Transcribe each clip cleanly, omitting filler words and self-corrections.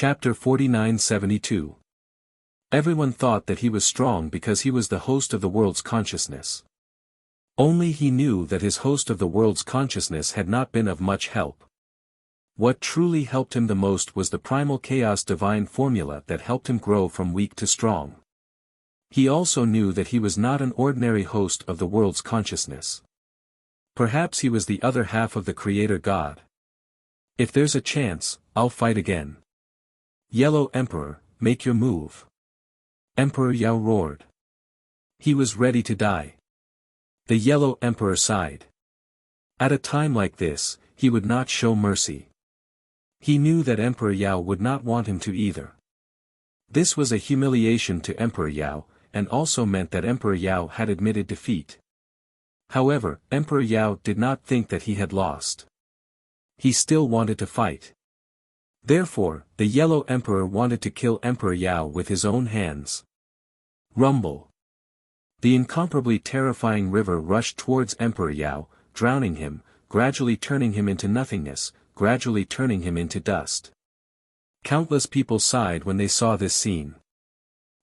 Chapter 49-72. Everyone thought that he was strong because he was the host of the world's consciousness. Only he knew that his host of the world's consciousness had not been of much help. What truly helped him the most was the primal chaos divine formula that helped him grow from weak to strong. He also knew that he was not an ordinary host of the world's consciousness. Perhaps he was the other half of the Creator God. If there's a chance, I'll fight again. Yellow Emperor, make your move. Emperor Yao roared. He was ready to die. The Yellow Emperor sighed. At a time like this, he would not show mercy. He knew that Emperor Yao would not want him to either. This was a humiliation to Emperor Yao, and also meant that Emperor Yao had admitted defeat. However, Emperor Yao did not think that he had lost. He still wanted to fight. Therefore, the Yellow Emperor wanted to kill Emperor Yao with his own hands. Rumble. The incomparably terrifying river rushed towards Emperor Yao, drowning him, gradually turning him into nothingness, gradually turning him into dust. Countless people sighed when they saw this scene.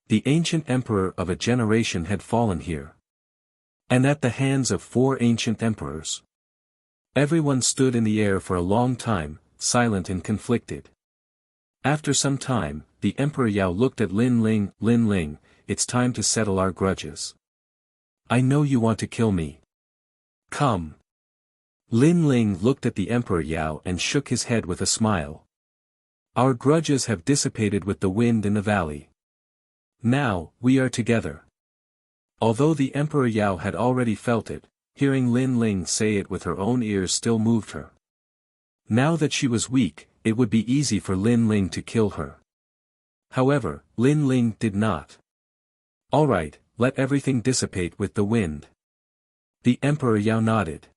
The ancient emperor of a generation had fallen here. And at the hands of 4 ancient emperors. Everyone stood in the air for a long time, silent and conflicted. After some time, the Emperor Yao looked at Lin Ling, it's time to settle our grudges. I know you want to kill me. Come. Lin Ling looked at the Emperor Yao and shook his head with a smile. Our grudges have dissipated with the wind in the valley. Now, we are together. Although the Emperor Yao had already felt it, hearing Lin Ling say it with her own ears still moved her. Now that she was weak, it would be easy for Lin Ling to kill her. However, Lin Ling did not. All right, let everything dissipate with the wind. The Emperor Yao nodded.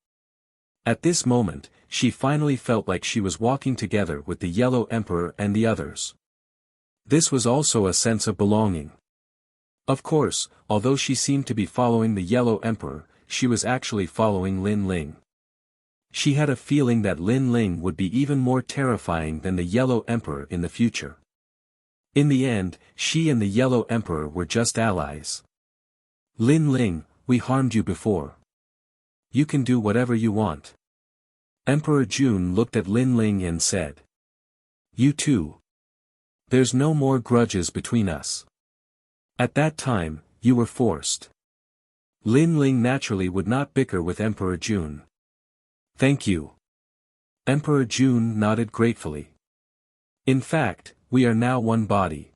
At this moment, she finally felt like she was walking together with the Yellow Emperor and the others. This was also a sense of belonging. Of course, although she seemed to be following the Yellow Emperor, she was actually following Lin Ling. She had a feeling that Lin Ling would be even more terrifying than the Yellow Emperor in the future. In the end, she and the Yellow Emperor were just allies. Lin Ling, we harmed you before. You can do whatever you want. Emperor Jun looked at Lin Ling and said. You too. There's no more grudges between us. At that time, you were forced. Lin Ling naturally would not bicker with Emperor Jun. Thank you. Emperor Jun nodded gratefully. In fact, we are now one body.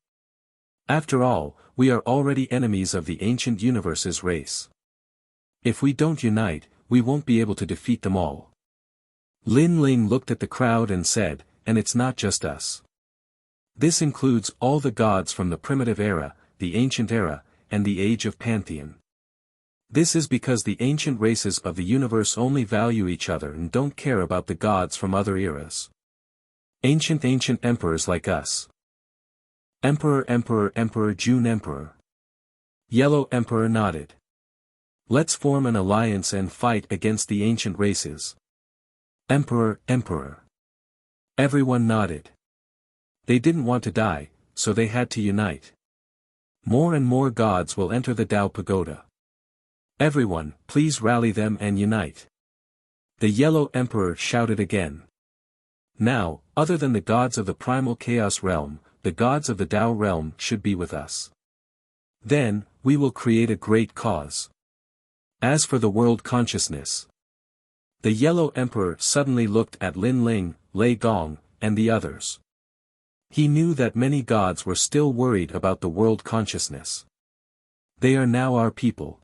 After all, we are already enemies of the ancient universe's race. If we don't unite, we won't be able to defeat them all. Lin Ling looked at the crowd and said, and it's not just us. This includes all the gods from the primitive era, the ancient era, and the age of Pantheon. This is because the ancient races of the universe only value each other and don't care about the gods from other eras. Ancient emperors like us. Emperor Jun Emperor. Yellow Emperor nodded. Let's form an alliance and fight against the ancient races. Emperor. Everyone nodded. They didn't want to die, so they had to unite. More and more gods will enter the Tao Pagoda. Everyone, please rally them and unite. The Yellow Emperor shouted again. Now, other than the gods of the primal chaos realm, the gods of the Tao realm should be with us. Then, we will create a great cause. As for the world consciousness. The Yellow Emperor suddenly looked at Lin Ling, Lei Gong, and the others. He knew that many gods were still worried about the world consciousness. They are now our people.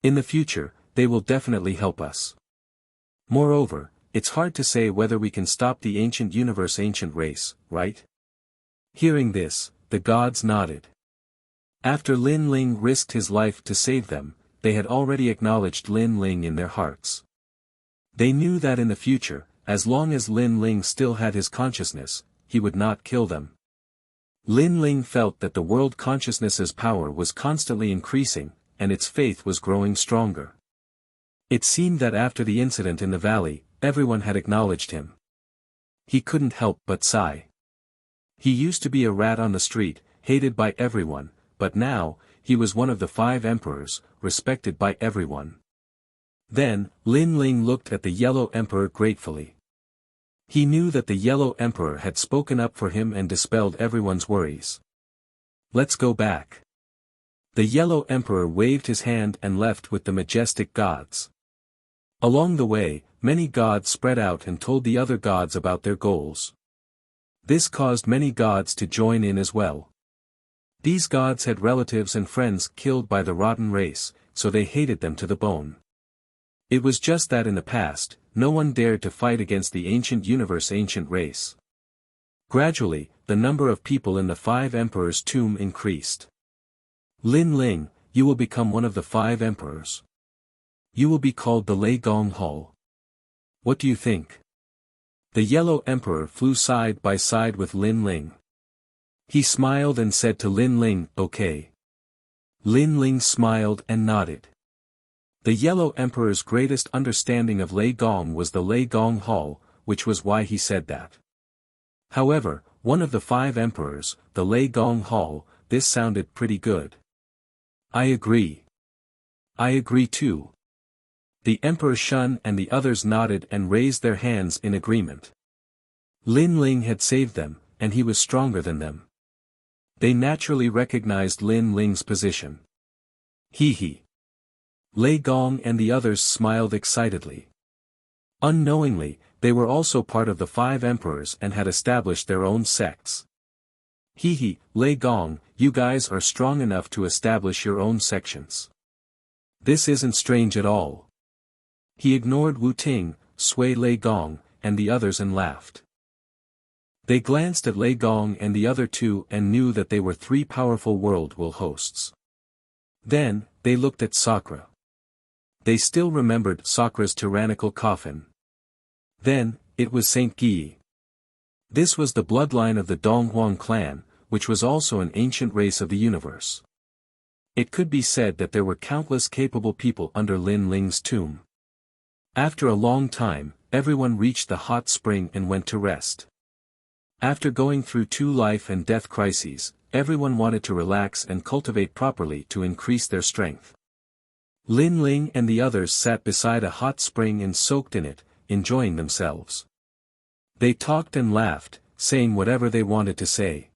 In the future, they will definitely help us. Moreover, it's hard to say whether we can stop the ancient universe ancient race, right? Hearing this, the gods nodded. After Lin Ling risked his life to save them, they had already acknowledged Lin Ling in their hearts. They knew that in the future, as long as Lin Ling still had his consciousness, he would not kill them. Lin Ling felt that the world consciousness's power was constantly increasing, and its faith was growing stronger. It seemed that after the incident in the valley, everyone had acknowledged him. He couldn't help but sigh. He used to be a rat on the street, hated by everyone, but now, he was one of the 5 emperors, respected by everyone. Then, Lin Ling looked at the Yellow Emperor gratefully. He knew that the Yellow Emperor had spoken up for him and dispelled everyone's worries. Let's go back. The Yellow Emperor waved his hand and left with the majestic gods. Along the way, many gods spread out and told the other gods about their goals. This caused many gods to join in as well. These gods had relatives and friends killed by the rotten race, so they hated them to the bone. It was just that in the past, no one dared to fight against the ancient universe ancient race. Gradually, the number of people in the 5 emperors' tomb increased. Lin Ling, you will become one of the 5 emperors. You will be called the Lei Gong Hall. What do you think? The Yellow Emperor flew side by side with Lin Ling. He smiled and said to Lin Ling, "Okay." Lin Ling smiled and nodded. The Yellow Emperor's greatest understanding of Lei Gong was the Lei Gong Hall, which was why he said that. However, one of the 5 emperors, the Lei Gong Hall, this sounded pretty good. I agree. I agree too. The Emperor Shun and the others nodded and raised their hands in agreement. Lin Ling had saved them, and he was stronger than them. They naturally recognized Lin Ling's position. Hee hee. Lei Gong and the others smiled excitedly. Unknowingly, they were also part of the 5 emperors and had established their own sects. Hee hee, Lei Gong, you guys are strong enough to establish your own sections. This isn't strange at all. He ignored Wu Ting, Sui Lei Gong, and the others and laughed. They glanced at Lei Gong and the other 2 and knew that they were 3 powerful world will hosts. Then, they looked at Sakura. They still remembered Sakura's tyrannical coffin. Then, it was Saint Guy. This was the bloodline of the Donghuang clan, which was also an ancient race of the universe. It could be said that there were countless capable people under Lin Ling's tomb. After a long time, everyone reached the hot spring and went to rest. After going through 2 life and death crises, everyone wanted to relax and cultivate properly to increase their strength. Lin Ling and the others sat beside a hot spring and soaked in it, enjoying themselves. They talked and laughed, saying whatever they wanted to say.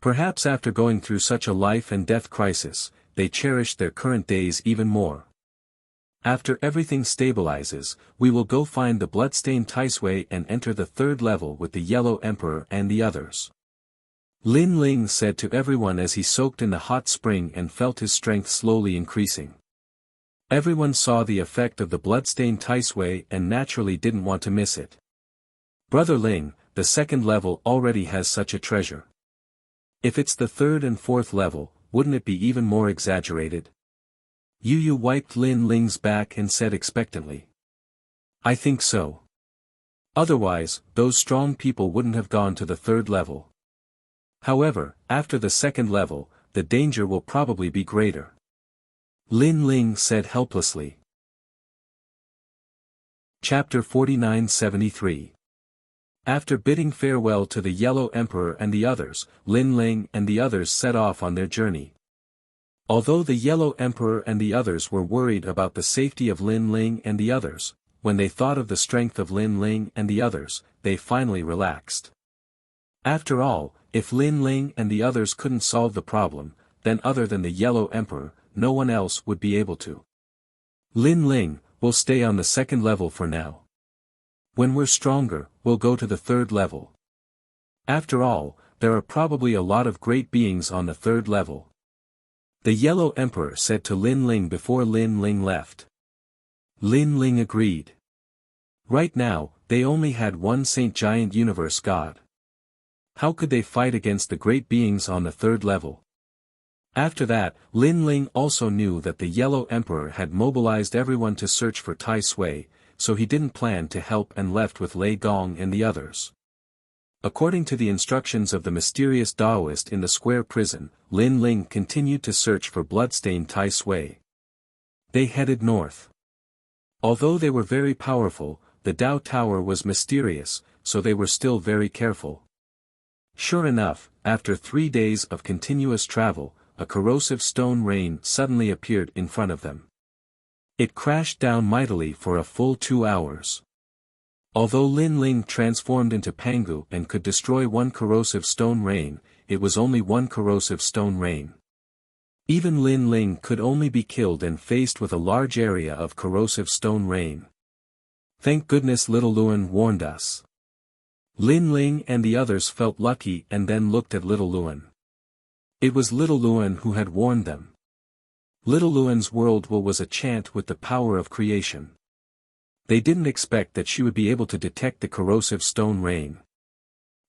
Perhaps after going through such a life and death crisis, they cherished their current days even more. After everything stabilizes, we will go find the bloodstained Taisui and enter the 3rd level with the Yellow Emperor and the others. Lin Ling said to everyone as he soaked in the hot spring and felt his strength slowly increasing. Everyone saw the effect of the bloodstained Taisui and naturally didn't want to miss it. Brother Ling, the 2nd level already has such a treasure. If it's the 3rd and 4th level, wouldn't it be even more exaggerated? Yu Yu wiped Lin Ling's back and said expectantly. I think so. Otherwise, those strong people wouldn't have gone to the 3rd level. However, after the 2nd level, the danger will probably be greater. Lin Ling said helplessly. Chapter 49-73. After bidding farewell to the Yellow Emperor and the others, Lin Ling and the others set off on their journey. Although the Yellow Emperor and the others were worried about the safety of Lin Ling and the others, when they thought of the strength of Lin Ling and the others, they finally relaxed. After all, if Lin Ling and the others couldn't solve the problem, then other than the Yellow Emperor, no one else would be able to. Lin Ling, we'll stay on the 2nd level for now. When we're stronger, we'll go to the 3rd level. After all, there are probably a lot of great beings on the 3rd level. The Yellow Emperor said to Lin Ling before Lin Ling left. Lin Ling agreed. Right now, they only had one Saint Giant Universe God. How could they fight against the great beings on the 3rd level? After that, Lin Ling also knew that the Yellow Emperor had mobilized everyone to search for Tai Sui, so he didn't plan to help and left with Lei Gong and the others. According to the instructions of the mysterious Taoist in the square prison, Lin Ling continued to search for bloodstained Tai Sui. They headed north. Although they were very powerful, the Dao Tower was mysterious, so they were still very careful. Sure enough, after 3 days of continuous travel, a corrosive stone rain suddenly appeared in front of them. It crashed down mightily for a full 2 hours. Although Lin Ling transformed into Pangu and could destroy one corrosive stone rain, it was only one corrosive stone rain. Even Lin Ling could only be killed and faced with a large area of corrosive stone rain. Thank goodness little Luan warned us. Lin Ling and the others felt lucky and then looked at little Luan. It was little Luan who had warned them. Little Luan's world was a chant with the power of creation. They didn't expect that she would be able to detect the corrosive stone rain.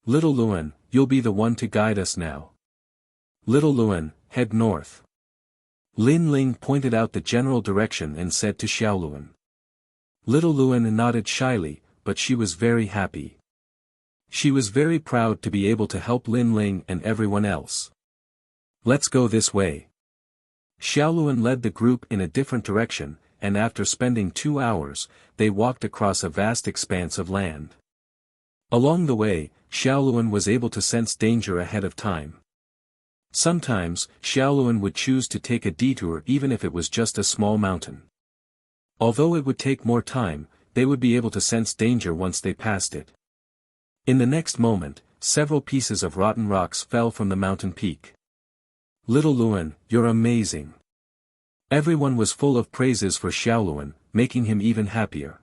Little Luan, you'll be the one to guide us now. Little Luan, head north. Lin Ling pointed out the general direction and said to Xiaoluan. Little Luan nodded shyly, but she was very happy. She was very proud to be able to help Lin Ling and everyone else. Let's go this way. Xiaoluan led the group in a different direction, and after spending 2 hours, they walked across a vast expanse of land. Along the way, Xiaoluan was able to sense danger ahead of time. Sometimes, Xiaoluan would choose to take a detour even if it was just a small mountain. Although it would take more time, they would be able to sense danger once they passed it. In the next moment, several pieces of rotten rocks fell from the mountain peak. Little Luan, you're amazing. Everyone was full of praises for Xiaoluan, making him even happier.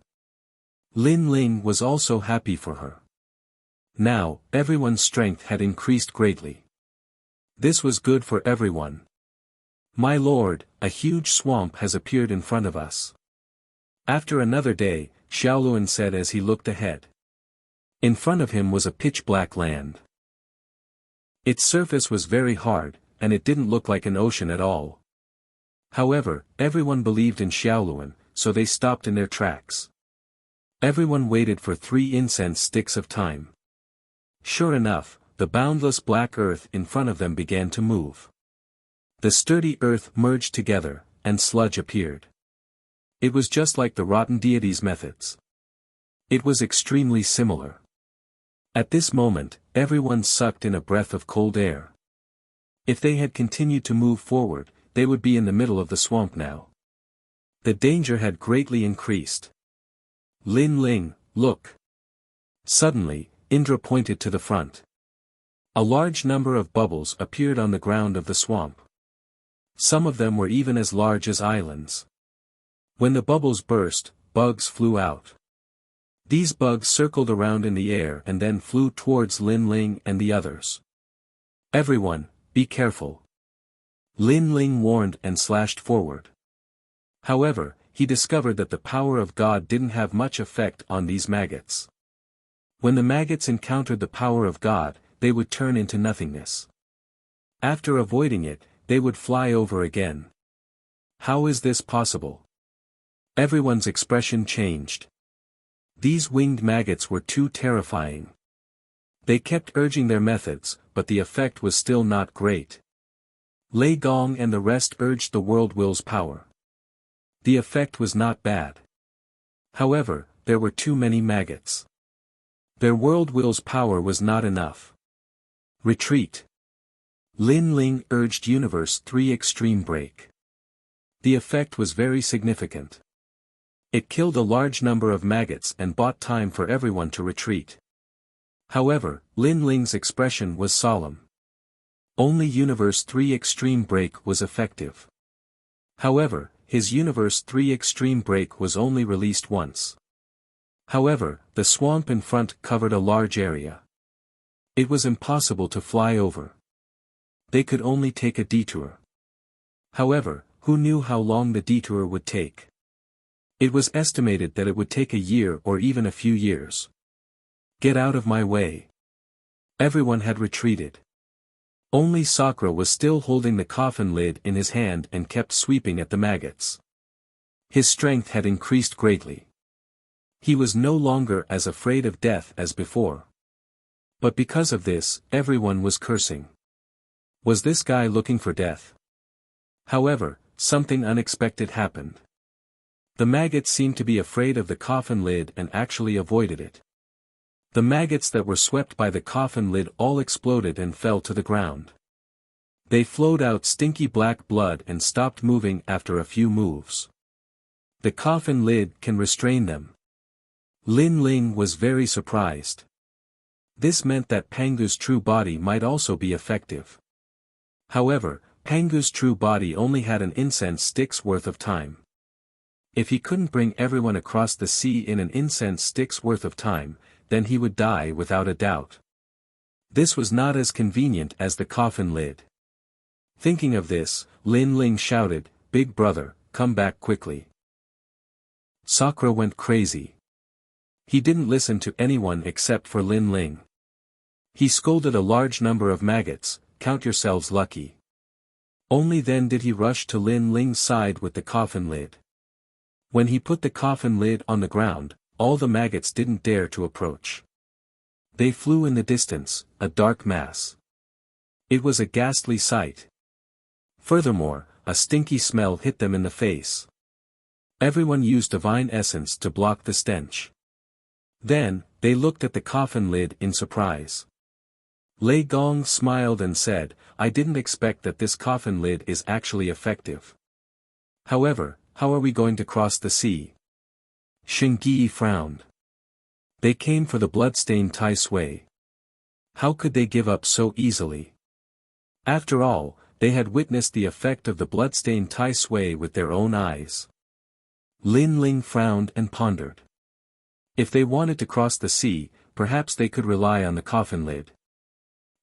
Lin Ling was also happy for her. Now, everyone's strength had increased greatly. This was good for everyone. My lord, a huge swamp has appeared in front of us. After another day, Xiaoluan said as he looked ahead. In front of him was a pitch-black land. Its surface was very hard, and it didn't look like an ocean at all. However, everyone believed in Xiaoluan, so they stopped in their tracks. Everyone waited for 3 incense sticks of time. Sure enough, the boundless black earth in front of them began to move. The sturdy earth merged together, and sludge appeared. It was just like the rotten deity's methods. It was extremely similar. At this moment, everyone sucked in a breath of cold air. If they had continued to move forward, they would be in the middle of the swamp now. The danger had greatly increased. Lin Ling, look. Suddenly, Indra pointed to the front. A large number of bubbles appeared on the ground of the swamp. Some of them were even as large as islands. When the bubbles burst, bugs flew out. These bugs circled around in the air and then flew towards Lin Ling and the others. Everyone, be careful. Lin Ling warned and slashed forward. However, he discovered that the power of God didn't have much effect on these maggots. When the maggots encountered the power of God, they would turn into nothingness. After avoiding it, they would fly over again. How is this possible? Everyone's expression changed. These winged maggots were too terrifying. They kept urging their methods, but the effect was still not great. Lei Gong and the rest urged the world will's power. The effect was not bad. However, there were too many maggots. Their world will's power was not enough. Retreat. Lin Ling urged Universe 3 Extreme Break. The effect was very significant. It killed a large number of maggots and bought time for everyone to retreat. However, Lin Ling's expression was solemn. Only Universe 3 Extreme Break was effective. However, his Universe 3 Extreme Break was only released once. However, the swamp in front covered a large area. It was impossible to fly over. They could only take a detour. However, who knew how long the detour would take? It was estimated that it would take a year or even a few years. Get out of my way. Everyone had retreated. Only Sakura was still holding the coffin lid in his hand and kept sweeping at the maggots. His strength had increased greatly. He was no longer as afraid of death as before. But because of this, everyone was cursing. Was this guy looking for death? However, something unexpected happened. The maggots seemed to be afraid of the coffin lid and actually avoided it. The maggots that were swept by the coffin lid all exploded and fell to the ground. They flowed out stinky black blood and stopped moving after a few moves. The coffin lid can restrain them. Lin Ling was very surprised. This meant that Pangu's true body might also be effective. However, Pangu's true body only had an incense stick's worth of time. If he couldn't bring everyone across the sea in an incense stick's worth of time, then he would die without a doubt. This was not as convenient as the coffin lid. Thinking of this, Lin Ling shouted, "Big brother, come back quickly." Sakura went crazy. He didn't listen to anyone except for Lin Ling. He scolded a large number of maggots, "Count yourselves lucky." Only then did he rush to Lin Ling's side with the coffin lid. When he put the coffin lid on the ground, all the maggots didn't dare to approach. They flew in the distance, a dark mass. It was a ghastly sight. Furthermore, a stinky smell hit them in the face. Everyone used divine essence to block the stench. Then, they looked at the coffin lid in surprise. Lei Gong smiled and said, "I didn't expect that this coffin lid is actually effective. However, how are we going to cross the sea?" Shingyi frowned. They came for the bloodstained Tai Sui. How could they give up so easily? After all, they had witnessed the effect of the bloodstained Tai Sui with their own eyes. Lin Ling frowned and pondered. If they wanted to cross the sea, perhaps they could rely on the coffin lid.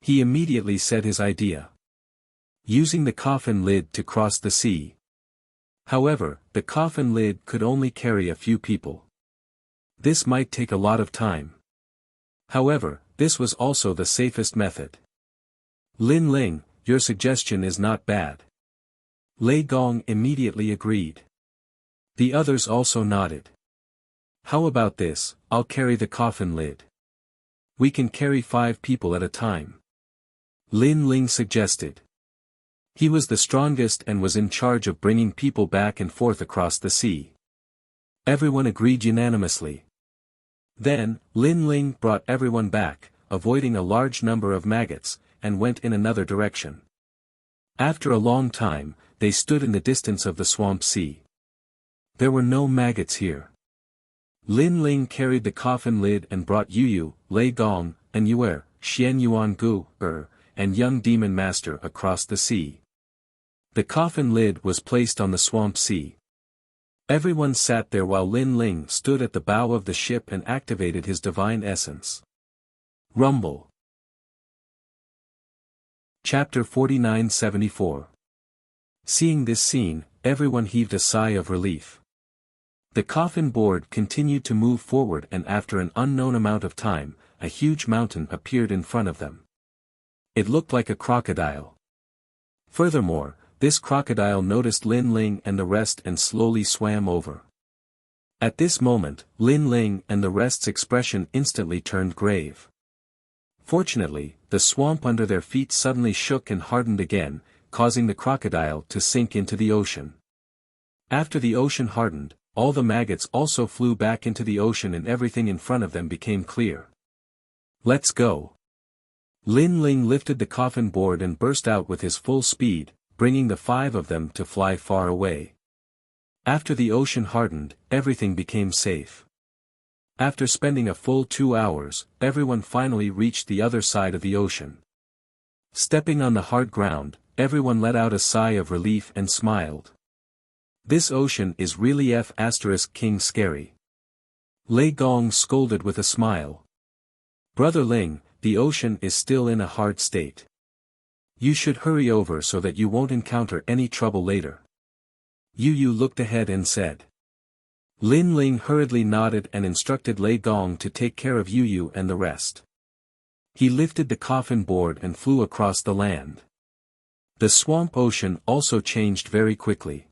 He immediately said his idea. Using the coffin lid to cross the sea. However, the coffin lid could only carry a few people. This might take a lot of time. However, this was also the safest method. Lin Ling, your suggestion is not bad. Lei Gong immediately agreed. The others also nodded. How about this, I'll carry the coffin lid. We can carry 5 people at a time. Lin Ling suggested. He was the strongest and was in charge of bringing people back and forth across the sea. Everyone agreed unanimously. Then, Lin Ling brought everyone back, avoiding a large number of maggots, and went in another direction. After a long time, they stood in the distance of the swamp sea. There were no maggots here. Lin Ling carried the coffin lid and brought Yu, Lei Gong, and Yue, Xian Yuan Gu, and young demon master across the sea. The coffin lid was placed on the swamp sea. Everyone sat there while Lin Ling stood at the bow of the ship and activated his divine essence. Rumble. Chapter 49-74. Seeing this scene, everyone heaved a sigh of relief. The coffin board continued to move forward, and after an unknown amount of time, a huge mountain appeared in front of them. It looked like a crocodile. Furthermore, this crocodile noticed Lin Ling and the rest and slowly swam over. At this moment, Lin Ling and the rest's expression instantly turned grave. Fortunately, the swamp under their feet suddenly shook and hardened again, causing the crocodile to sink into the ocean. After the ocean hardened, all the maggots also flew back into the ocean and everything in front of them became clear. Let's go. Lin Ling lifted the coffin board and burst out with his full speed, bringing the 5 of them to fly far away. After the ocean hardened, everything became safe. After spending a full 2 hours, everyone finally reached the other side of the ocean. Stepping on the hard ground, everyone let out a sigh of relief and smiled. This ocean is really King scary. Lei Gong scolded with a smile. Brother Ling, the ocean is still in a hard state. You should hurry over so that you won't encounter any trouble later. Yu looked ahead and said. Lin Ling hurriedly nodded and instructed Lei Gong to take care of Yu and the rest. He lifted the coffin board and flew across the land. The swamp ocean also changed very quickly.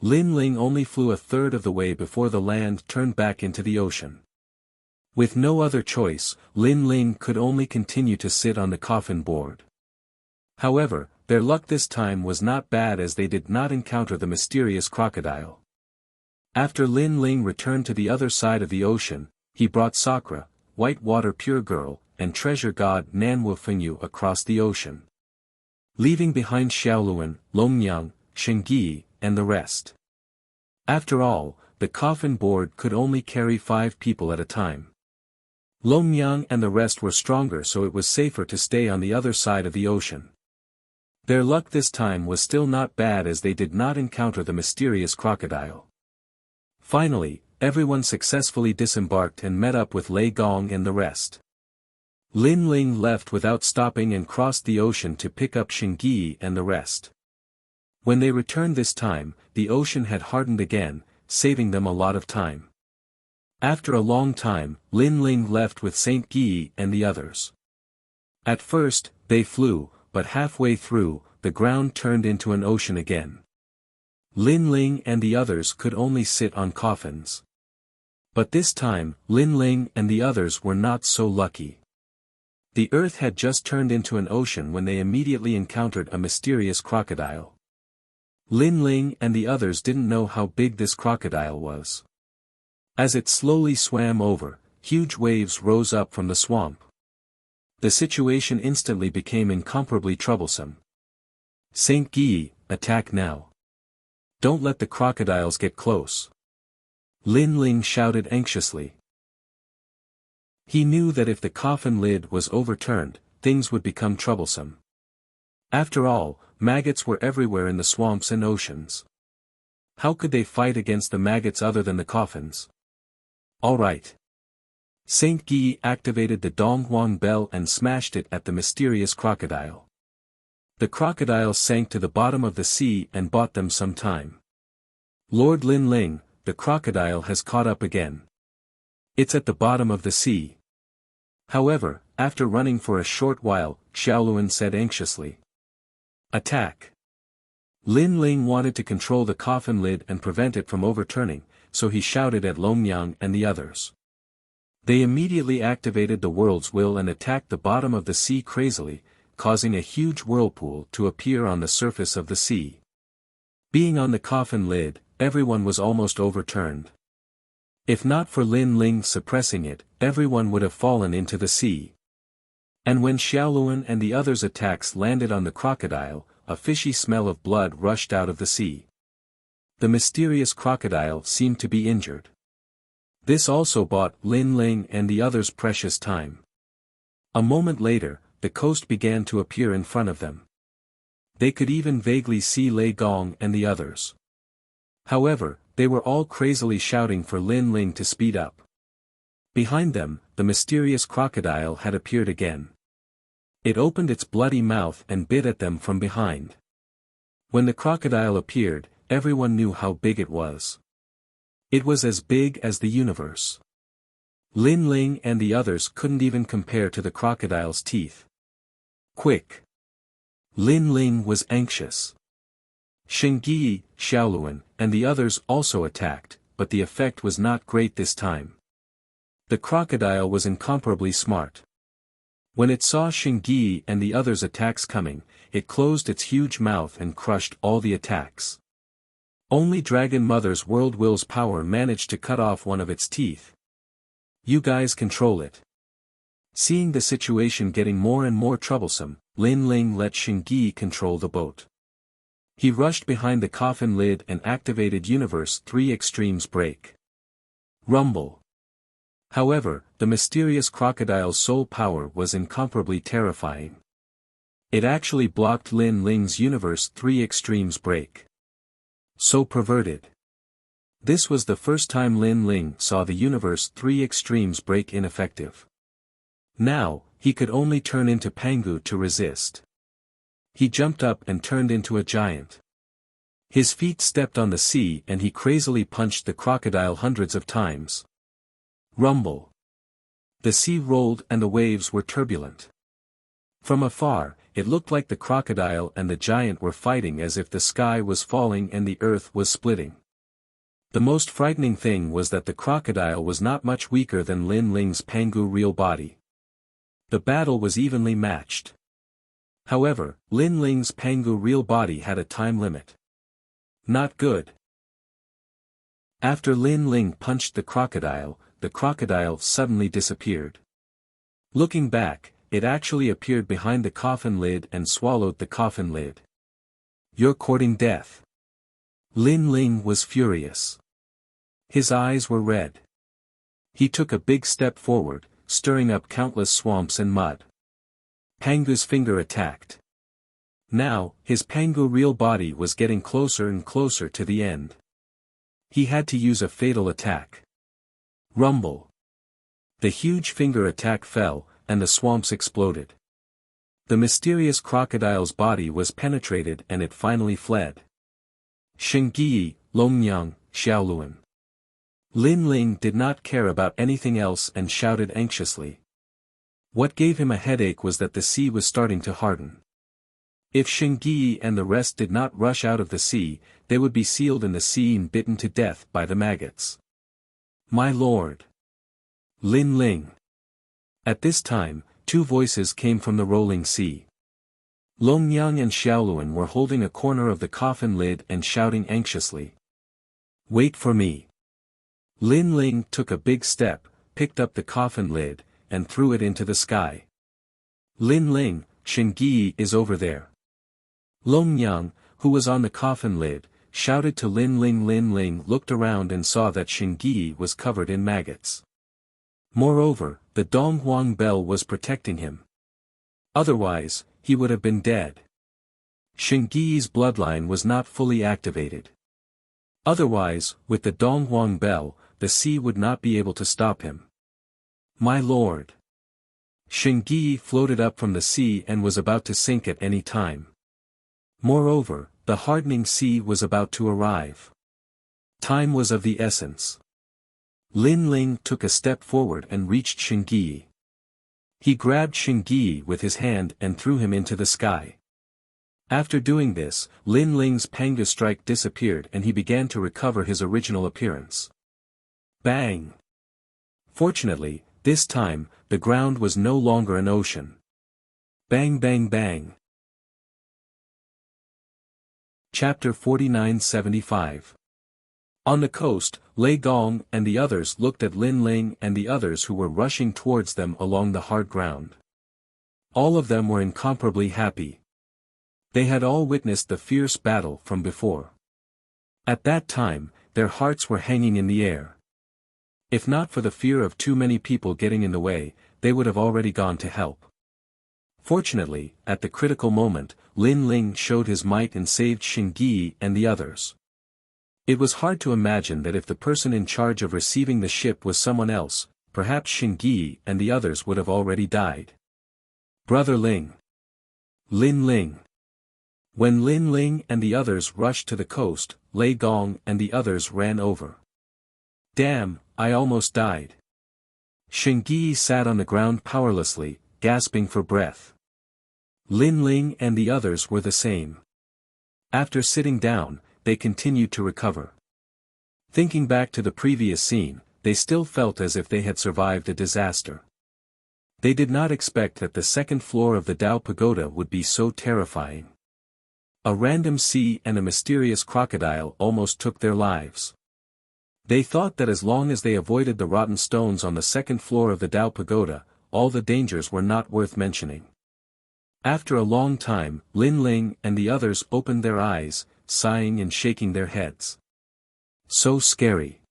Lin Ling only flew a third of the way before the land turned back into the ocean. With no other choice, Lin Ling could only continue to sit on the coffin board. However, their luck this time was not bad as they did not encounter the mysterious crocodile. After Lin Ling returned to the other side of the ocean, he brought Sakura, white water pure girl, and treasure god Nan Wufengyu across the ocean, leaving behind Xiaoluan, Longyang, Shengyi, and the rest. After all, the coffin board could only carry 5 people at a time. Longyang and the rest were stronger, so it was safer to stay on the other side of the ocean. Their luck this time was still not bad, as they did not encounter the mysterious crocodile. Finally, everyone successfully disembarked and met up with Lei Gong and the rest. Lin Ling left without stopping and crossed the ocean to pick up Shengyi and the rest. When they returned this time, the ocean had hardened again, saving them a lot of time. After a long time, Lin Ling left with Saint Yi and the others. At first, they flew, but halfway through, the ground turned into an ocean again. Lin Ling and the others could only sit on coffins. But this time, Lin Ling and the others were not so lucky. The earth had just turned into an ocean when they immediately encountered a mysterious crocodile. Lin Ling and the others didn't know how big this crocodile was. As it slowly swam over, huge waves rose up from the swamp. The situation instantly became incomparably troublesome. Saint Yi, attack now. Don't let the crocodiles get close. Lin Ling shouted anxiously. He knew that if the coffin lid was overturned, things would become troublesome. After all, maggots were everywhere in the swamps and oceans. How could they fight against the maggots other than the coffins? All right. Saint Yi activated the Donghuang bell and smashed it at the mysterious crocodile. The crocodile sank to the bottom of the sea and bought them some time. Lord Lin Ling, the crocodile has caught up again. It's at the bottom of the sea. However, after running for a short while, Xiaoluan said anxiously. Attack. Lin Ling wanted to control the coffin lid and prevent it from overturning, so he shouted at Longyang and the others. They immediately activated the world's will and attacked the bottom of the sea crazily, causing a huge whirlpool to appear on the surface of the sea. Being on the coffin lid, everyone was almost overturned. If not for Lin Ling suppressing it, everyone would have fallen into the sea. And when Xiaoluan and the others' attacks landed on the crocodile, a fishy smell of blood rushed out of the sea. The mysterious crocodile seemed to be injured. This also bought Lin Ling and the others precious time. A moment later, the coast began to appear in front of them. They could even vaguely see Lei Gong and the others. However, they were all crazily shouting for Lin Ling to speed up. Behind them, the mysterious crocodile had appeared again. It opened its bloody mouth and bit at them from behind. When the crocodile appeared, everyone knew how big it was. It was as big as the universe. Lin Ling and the others couldn't even compare to the crocodile's teeth. Quick! Lin Ling was anxious. Shengyi, Xiaoluan, and the others also attacked, but the effect was not great this time. The crocodile was incomparably smart. When it saw Shengyi and the others' attacks coming, it closed its huge mouth and crushed all the attacks. Only Dragon Mother's World Will's power managed to cut off one of its teeth. You guys control it. Seeing the situation getting more and more troublesome, Lin Ling let Shengyi control the boat. He rushed behind the coffin lid and activated Universe 3 Extremes Break. Rumble. However, the mysterious crocodile's soul power was incomparably terrifying. It actually blocked Lin Ling's Universe 3 Extremes Break. So perverted. This was the first time Lin Ling saw the Universe 3 Extremes Break ineffective. Now, he could only turn into Pangu to resist. He jumped up and turned into a giant. His feet stepped on the sea and he crazily punched the crocodile hundreds of times. Rumble. The sea rolled and the waves were turbulent. From afar, it looked like the crocodile and the giant were fighting as if the sky was falling and the earth was splitting. The most frightening thing was that the crocodile was not much weaker than Lin Ling's Pangu real body. The battle was evenly matched. However, Lin Ling's Pangu real body had a time limit. Not good. After Lin Ling punched the crocodile suddenly disappeared. Looking back, it actually appeared behind the coffin lid and swallowed the coffin lid. "You're courting death." Lin Ling was furious. His eyes were red. He took a big step forward, stirring up countless swamps and mud. Pangu's finger attacked. Now, his Pangu real body was getting closer and closer to the end. He had to use a fatal attack. Rumble. The huge finger attack fell, and the swamps exploded. The mysterious crocodile's body was penetrated and it finally fled. Shengyi, Longyang, Xiaoluan. Lin Ling did not care about anything else and shouted anxiously. What gave him a headache was that the sea was starting to harden. If Shengyi and the rest did not rush out of the sea, they would be sealed in the sea and bitten to death by the maggots. "My lord!" Lin Ling. At this time, two voices came from the rolling sea. Longyang and Xiaoluan were holding a corner of the coffin lid and shouting anxiously. "Wait for me." Lin Ling took a big step, picked up the coffin lid, and threw it into the sky. "Lin Ling, Shengyi is over there." Longyang, who was on the coffin lid, shouted to Lin Ling. Lin Ling looked around and saw that Shengyi was covered in maggots. Moreover, the Donghuang bell was protecting him. Otherwise, he would have been dead. Shengyi's bloodline was not fully activated. Otherwise, with the Donghuang bell, the sea would not be able to stop him. "My lord." Shengyi floated up from the sea and was about to sink at any time. Moreover, the hardening sea was about to arrive. Time was of the essence. Lin Ling took a step forward and reached Shengyi. He grabbed Shengyi with his hand and threw him into the sky. After doing this, Lin Ling's Pangu strike disappeared and he began to recover his original appearance. Bang! Fortunately, this time, the ground was no longer an ocean. Bang bang bang. Chapter 49-75. On the coast, Lei Gong and the others looked at Lin Ling and the others who were rushing towards them along the hard ground. All of them were incomparably happy. They had all witnessed the fierce battle from before. At that time, their hearts were hanging in the air. If not for the fear of too many people getting in the way, they would have already gone to help. Fortunately, at the critical moment, Lin Ling showed his might and saved Shengyi and the others. It was hard to imagine that if the person in charge of receiving the ship was someone else, perhaps Shengyi and the others would have already died. Brother Ling. Lin Ling. When Lin Ling and the others rushed to the coast, Lei Gong and the others ran over. Damn, I almost died. Shengyi sat on the ground powerlessly, gasping for breath. Lin Ling and the others were the same. After sitting down, they continued to recover. Thinking back to the previous scene, they still felt as if they had survived a disaster. They did not expect that the second floor of the Dao Pagoda would be so terrifying. A random sea and a mysterious crocodile almost took their lives. They thought that as long as they avoided the rotten stones on the second floor of the Dao Pagoda, all the dangers were not worth mentioning. After a long time, Lin Ling and the others opened their eyes, sighing and shaking their heads. So scary.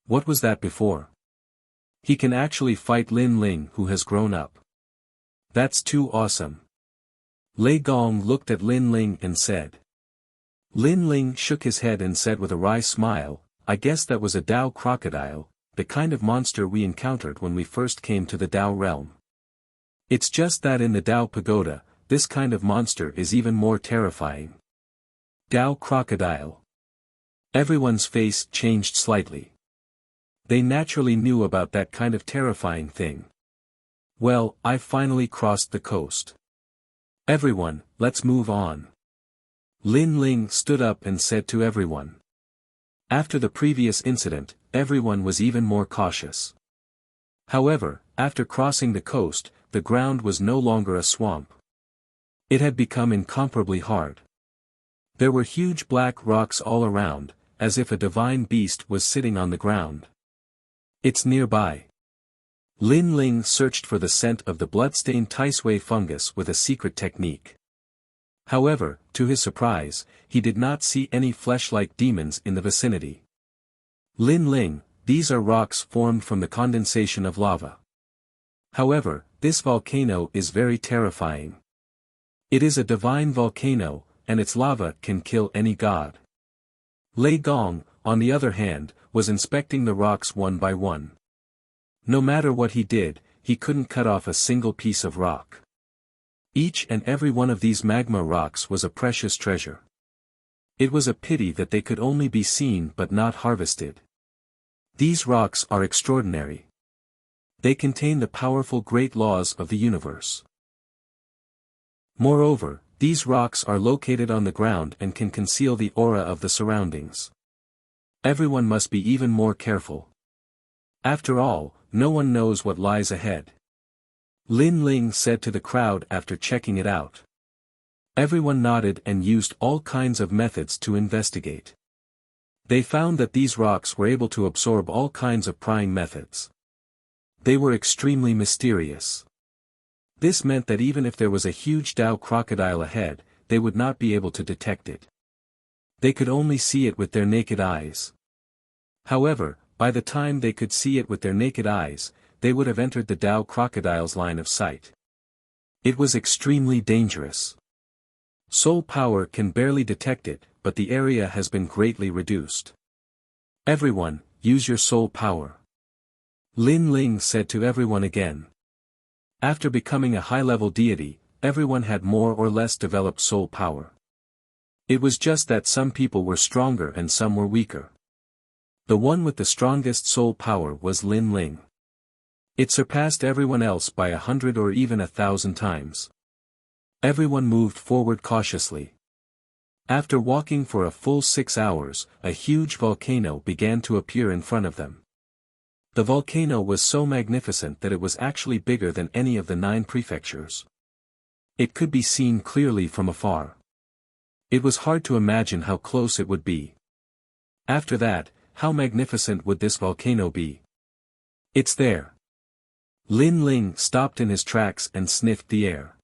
What was that before? He can actually fight Lin Ling who has grown up. That's too awesome. Lei Gong looked at Lin Ling and said. Lin Ling shook his head and said with a wry smile, I guess that was a Dao crocodile, the kind of monster we encountered when we first came to the Dao realm. It's just that in the Dao Pagoda, this kind of monster is even more terrifying. Dao crocodile. Everyone's face changed slightly. They naturally knew about that kind of terrifying thing. Well, I finally crossed the coast. Everyone, let's move on. Lin Ling stood up and said to everyone. After the previous incident, everyone was even more cautious. However, after crossing the coast, the ground was no longer a swamp. It had become incomparably hard. There were huge black rocks all around, as if a divine beast was sitting on the ground. It's nearby. Lin Ling searched for the scent of the bloodstained Taisui fungus with a secret technique. However, to his surprise, he did not see any flesh-like demons in the vicinity. Lin Ling, these are rocks formed from the condensation of lava. However, this volcano is very terrifying. It is a divine volcano, and its lava can kill any god. Lei Gong, on the other hand, was inspecting the rocks one by one. No matter what he did, he couldn't cut off a single piece of rock. Each and every one of these magma rocks was a precious treasure. It was a pity that they could only be seen but not harvested. These rocks are extraordinary. They contain the powerful great laws of the universe. Moreover, these rocks are located on the ground and can conceal the aura of the surroundings. Everyone must be even more careful. After all, no one knows what lies ahead. Lin Ling said to the crowd after checking it out. Everyone nodded and used all kinds of methods to investigate. They found that these rocks were able to absorb all kinds of prying methods. They were extremely mysterious. This meant that even if there was a huge Dao crocodile ahead, they would not be able to detect it. They could only see it with their naked eyes. However, by the time they could see it with their naked eyes, they would have entered the Dao crocodile's line of sight. It was extremely dangerous. Soul power can barely detect it, but the area has been greatly reduced. Everyone, use your soul power. Lin Ling said to everyone again. After becoming a high-level deity, everyone had more or less developed soul power. It was just that some people were stronger and some were weaker. The one with the strongest soul power was Lin Ling. It surpassed everyone else by 100 or even 1,000 times. Everyone moved forward cautiously. After walking for a full 6 hours, a huge volcano began to appear in front of them. The volcano was so magnificent that it was actually bigger than any of the 9 prefectures. It could be seen clearly from afar. It was hard to imagine how close it would be. After that, how magnificent would this volcano be? It's there. Lin Ling stopped in his tracks and sniffed the air.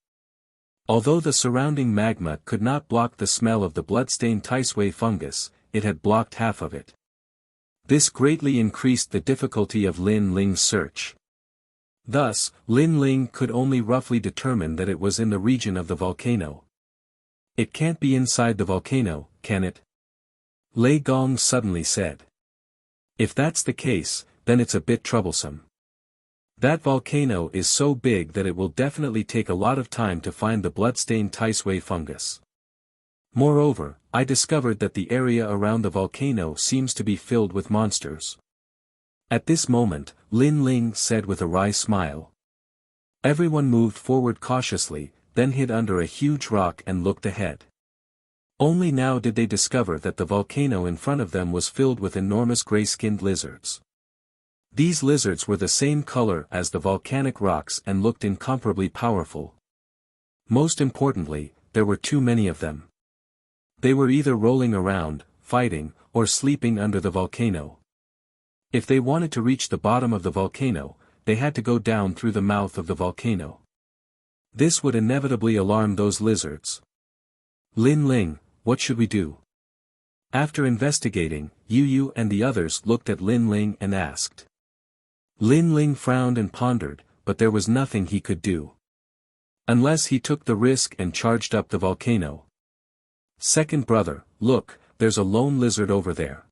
Although the surrounding magma could not block the smell of the bloodstained Taisui fungus, it had blocked half of it. This greatly increased the difficulty of Lin Ling's search. Thus, Lin Ling could only roughly determine that it was in the region of the volcano. It can't be inside the volcano, can it? Lei Gong suddenly said. If that's the case, then it's a bit troublesome. That volcano is so big that it will definitely take a lot of time to find the bloodstained Taisui fungus. Moreover, I discovered that the area around the volcano seems to be filled with monsters. At this moment, Lin Ling said with a wry smile. Everyone moved forward cautiously, then hid under a huge rock and looked ahead. Only now did they discover that the volcano in front of them was filled with enormous gray-skinned lizards. These lizards were the same color as the volcanic rocks and looked incomparably powerful. Most importantly, there were too many of them. They were either rolling around, fighting, or sleeping under the volcano. If they wanted to reach the bottom of the volcano, they had to go down through the mouth of the volcano. This would inevitably alarm those lizards. Lin Ling, what should we do? After investigating, Yu and the others looked at Lin Ling and asked. Lin Ling frowned and pondered, but there was nothing he could do. Unless he took the risk and charged up the volcano. Second brother, look, there's a lone lizard over there.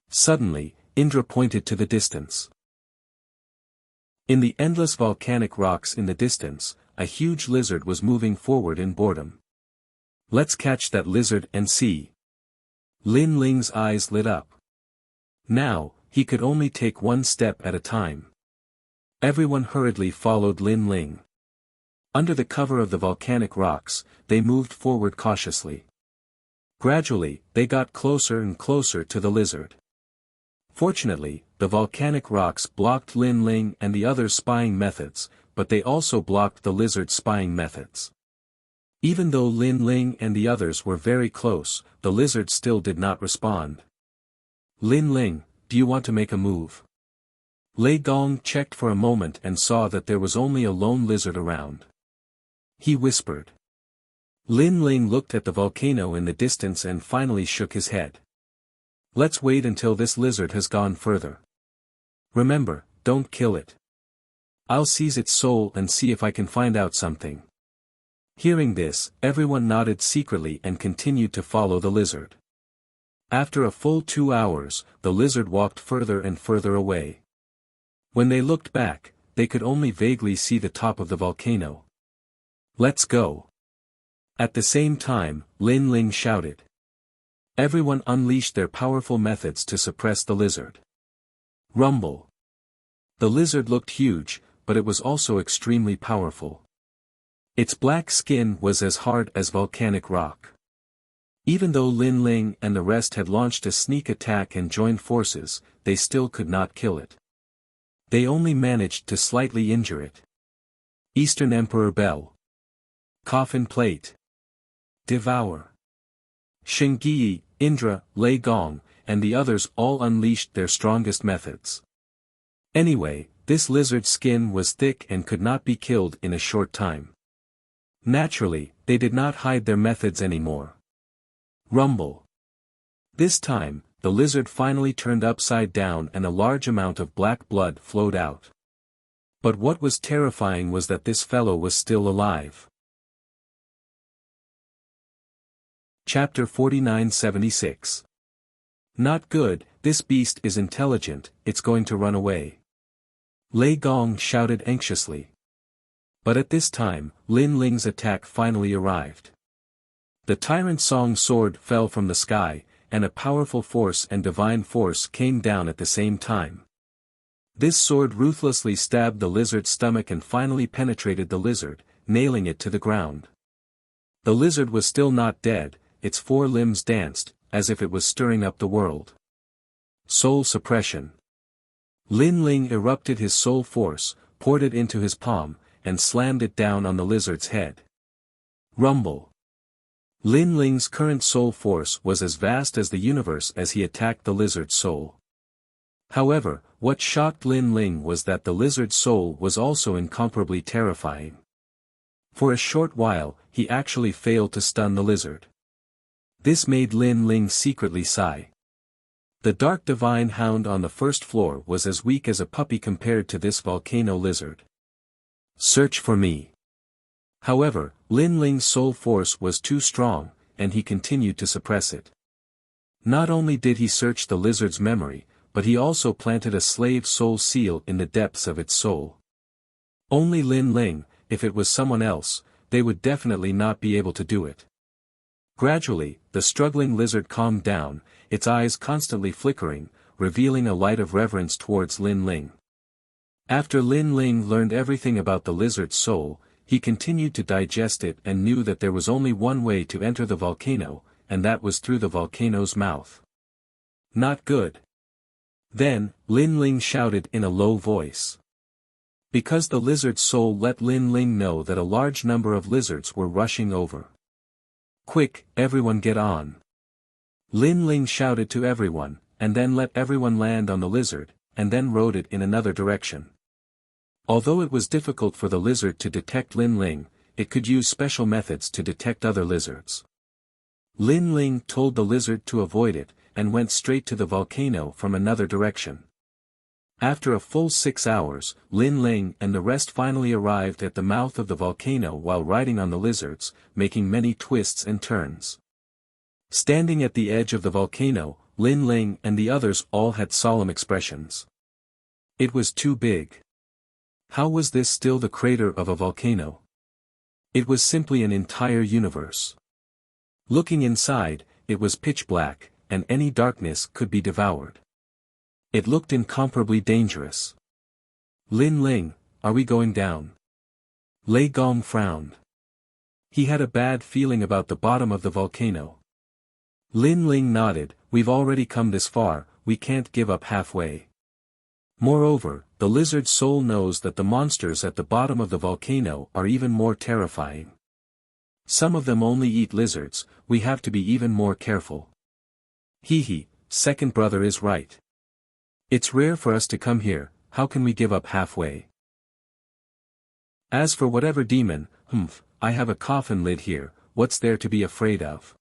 Suddenly, Indra pointed to the distance. In the endless volcanic rocks in the distance, a huge lizard was moving forward in boredom. Let's catch that lizard and see. Lin Ling's eyes lit up. Now, he could only take one step at a time. Everyone hurriedly followed Lin Ling. Under the cover of the volcanic rocks, they moved forward cautiously. Gradually, they got closer and closer to the lizard. Fortunately, the volcanic rocks blocked Lin Ling and the others' spying methods, but they also blocked the lizard's spying methods. Even though Lin Ling and the others were very close, the lizard still did not respond. Lin Ling, do you want to make a move? Lei Gong checked for a moment and saw that there was only a lone lizard around. He whispered. Lin Ling looked at the volcano in the distance and finally shook his head. Let's wait until this lizard has gone further. Remember, don't kill it. I'll seize its soul and see if I can find out something. Hearing this, everyone nodded secretly and continued to follow the lizard. After a full 2 hours, the lizard walked further and further away. When they looked back, they could only vaguely see the top of the volcano. Let's go. At the same time, Lin Ling shouted. Everyone unleashed their powerful methods to suppress the lizard. Rumble. The lizard looked huge, but it was also extremely powerful. Its black skin was as hard as volcanic rock. Even though Lin Ling and the rest had launched a sneak attack and joined forces, they still could not kill it. They only managed to slightly injure it. Eastern Emperor Bell. Coffin Plate. Devour. Shingyi, Indra, Lei Gong, and the others all unleashed their strongest methods. Anyway, this lizard's skin was thick and could not be killed in a short time. Naturally, they did not hide their methods anymore. Rumble. This time, the lizard finally turned upside down and a large amount of black blood flowed out. But what was terrifying was that this fellow was still alive. Chapter 4976. Not good, this beast is intelligent, it's going to run away. Lei Gong shouted anxiously. But at this time, Lin Ling's attack finally arrived. The Tyrant Song sword fell from the sky, and a powerful force and divine force came down at the same time. This sword ruthlessly stabbed the lizard's stomach and finally penetrated the lizard, nailing it to the ground. The lizard was still not dead, its 4 limbs danced, as if it was stirring up the world. Soul suppression. Lin Ling erupted his soul force, poured it into his palm, and slammed it down on the lizard's head. Rumble. Lin Ling's current soul force was as vast as the universe as he attacked the lizard's soul. However, what shocked Lin Ling was that the lizard's soul was also incomparably terrifying. For a short while, he actually failed to stun the lizard. This made Lin Ling secretly sigh. The dark divine hound on the first floor was as weak as a puppy compared to this volcano lizard. Search for me. However, Lin Ling's soul force was too strong, and he continued to suppress it. Not only did he search the lizard's memory, but he also planted a slave soul seal in the depths of its soul. Only Lin Ling, if it was someone else, they would definitely not be able to do it. Gradually, the struggling lizard calmed down, its eyes constantly flickering, revealing a light of reverence towards Lin Ling. After Lin Ling learned everything about the lizard's soul, he continued to digest it and knew that there was only one way to enter the volcano, and that was through the volcano's mouth. Not good. Then, Lin Ling shouted in a low voice. Because the lizard's soul let Lin Ling know that a large number of lizards were rushing over. Quick, everyone get on. Lin Ling shouted to everyone, and then let everyone land on the lizard, and then rode it in another direction. Although it was difficult for the lizard to detect Lin Ling, it could use special methods to detect other lizards. Lin Ling told the lizard to avoid it, and went straight to the volcano from another direction. After a full 6 hours, Lin Ling and the rest finally arrived at the mouth of the volcano while riding on the lizards, making many twists and turns. Standing at the edge of the volcano, Lin Ling and the others all had solemn expressions. It was too big. How was this still the crater of a volcano? It was simply an entire universe. Looking inside, it was pitch black, and any darkness could be devoured. It looked incomparably dangerous. Lin Ling, are we going down? Lei Gong frowned. He had a bad feeling about the bottom of the volcano. Lin Ling nodded, we've already come this far, we can't give up halfway. Moreover, the lizard's soul knows that the monsters at the bottom of the volcano are even more terrifying. Some of them only eat lizards, we have to be even more careful. Second brother is right. It's rare for us to come here, how can we give up halfway? As for whatever demon, I have a coffin lid here, what's there to be afraid of?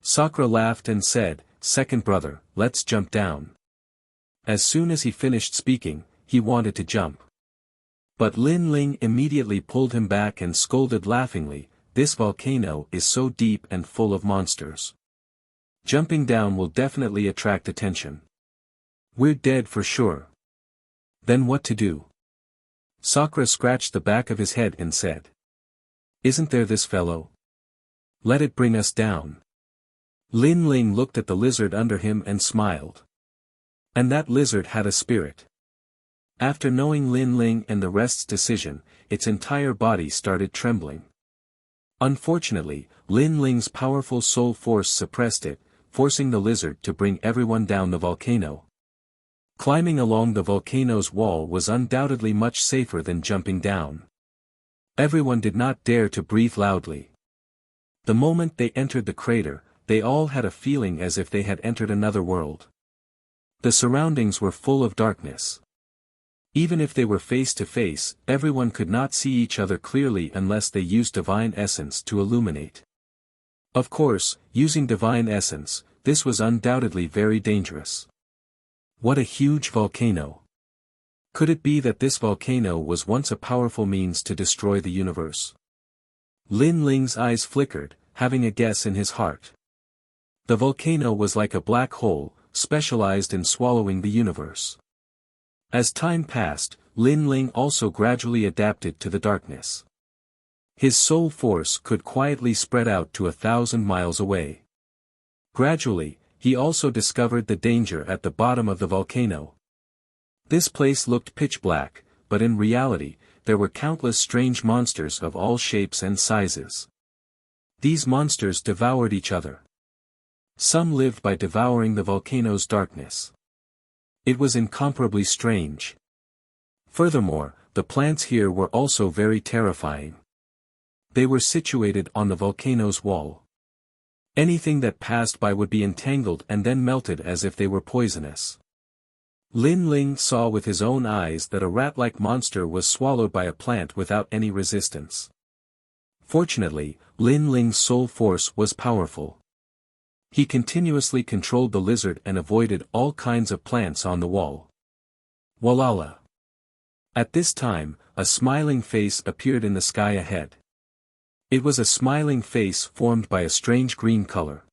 Sakura laughed and said, second brother, let's jump down. As soon as he finished speaking, he wanted to jump. But Lin Ling immediately pulled him back and scolded laughingly, this volcano is so deep and full of monsters. Jumping down will definitely attract attention. We're dead for sure. Then what to do? Sakura scratched the back of his head and said. Isn't there this fellow? Let it bring us down. Lin Ling looked at the lizard under him and smiled. And that lizard had a spirit. After knowing Lin Ling and the rest's decision, its entire body started trembling. Unfortunately, Lin Ling's powerful soul force suppressed it, forcing the lizard to bring everyone down the volcano. Climbing along the volcano's wall was undoubtedly much safer than jumping down. Everyone did not dare to breathe loudly. The moment they entered the crater, they all had a feeling as if they had entered another world. The surroundings were full of darkness. Even if they were face to face, everyone could not see each other clearly unless they used divine essence to illuminate. Of course, using divine essence, this was undoubtedly very dangerous. What a huge volcano! Could it be that this volcano was once a powerful means to destroy the universe? Lin Ling's eyes flickered, having a guess in his heart. The volcano was like a black hole, specialized in swallowing the universe. As time passed, Lin Ling also gradually adapted to the darkness. His soul force could quietly spread out to 1,000 miles away. Gradually, he also discovered the danger at the bottom of the volcano. This place looked pitch black, but in reality, there were countless strange monsters of all shapes and sizes. These monsters devoured each other. Some lived by devouring the volcano's darkness. It was incomparably strange. Furthermore, the plants here were also very terrifying. They were situated on the volcano's wall. Anything that passed by would be entangled and then melted as if they were poisonous. Lin Ling saw with his own eyes that a rat-like monster was swallowed by a plant without any resistance. Fortunately, Lin Ling's soul force was powerful. He continuously controlled the lizard and avoided all kinds of plants on the wall. Walala! At this time, a smiling face appeared in the sky ahead. It was a smiling face formed by a strange green color.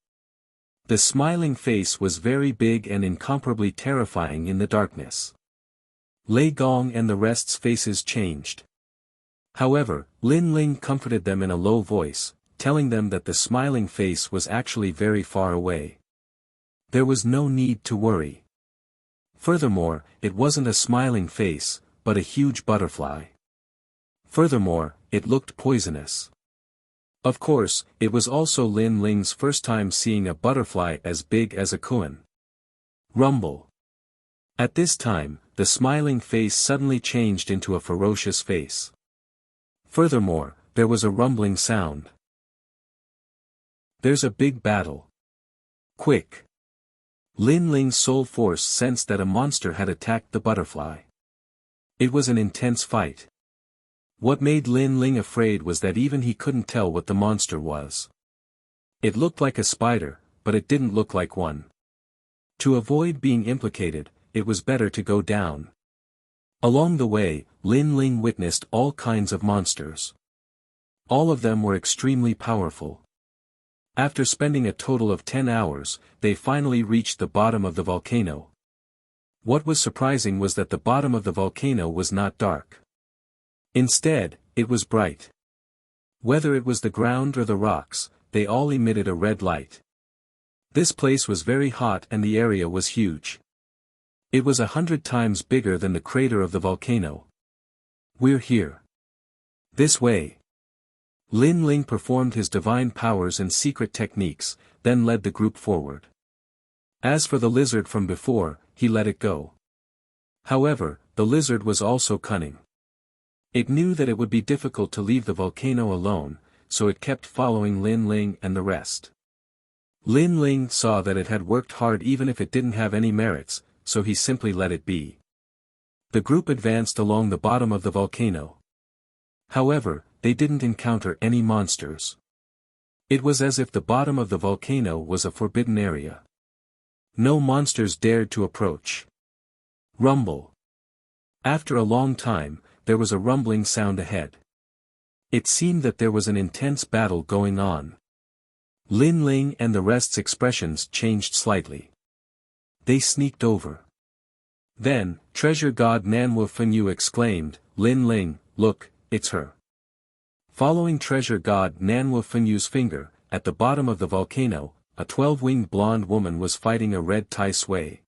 The smiling face was very big and incomparably terrifying in the darkness. Lei Gong and the rest's faces changed. However, Lin Ling comforted them in a low voice, telling them that the smiling face was actually very far away. There was no need to worry. Furthermore, it wasn't a smiling face, but a huge butterfly. Furthermore, it looked poisonous. Of course, it was also Lin Ling's first time seeing a butterfly as big as a koan. Rumble. At this time, the smiling face suddenly changed into a ferocious face. Furthermore, there was a rumbling sound. There's a big battle. Quick! Lin Ling's soul force sensed that a monster had attacked the butterfly. It was an intense fight. What made Lin Ling afraid was that even he couldn't tell what the monster was. It looked like a spider, but it didn't look like one. To avoid being implicated, it was better to go down. Along the way, Lin Ling witnessed all kinds of monsters. All of them were extremely powerful. After spending a total of 10 hours, they finally reached the bottom of the volcano. What was surprising was that the bottom of the volcano was not dark. Instead, it was bright. Whether it was the ground or the rocks, they all emitted a red light. This place was very hot and the area was huge. It was 100 times bigger than the crater of the volcano. We're here. This way. Lin Ling performed his divine powers and secret techniques, then led the group forward. As for the lizard from before, he let it go. However, the lizard was also cunning. It knew that it would be difficult to leave the volcano alone, so it kept following Lin Ling and the rest. Lin Ling saw that it had worked hard even if it didn't have any merits, so he simply let it be. The group advanced along the bottom of the volcano. However, they didn't encounter any monsters. It was as if the bottom of the volcano was a forbidden area. No monsters dared to approach. Rumble. After a long time, there was a rumbling sound ahead. It seemed that there was an intense battle going on. Lin Ling and the rest's expressions changed slightly. They sneaked over. Then, Treasure God Nanwu Fenyu exclaimed, "Lin Ling, look, it's her." Following Treasure God Nanwu Fenyu's finger, at the bottom of the volcano, a 12-winged blonde woman was fighting a red Tai Sui.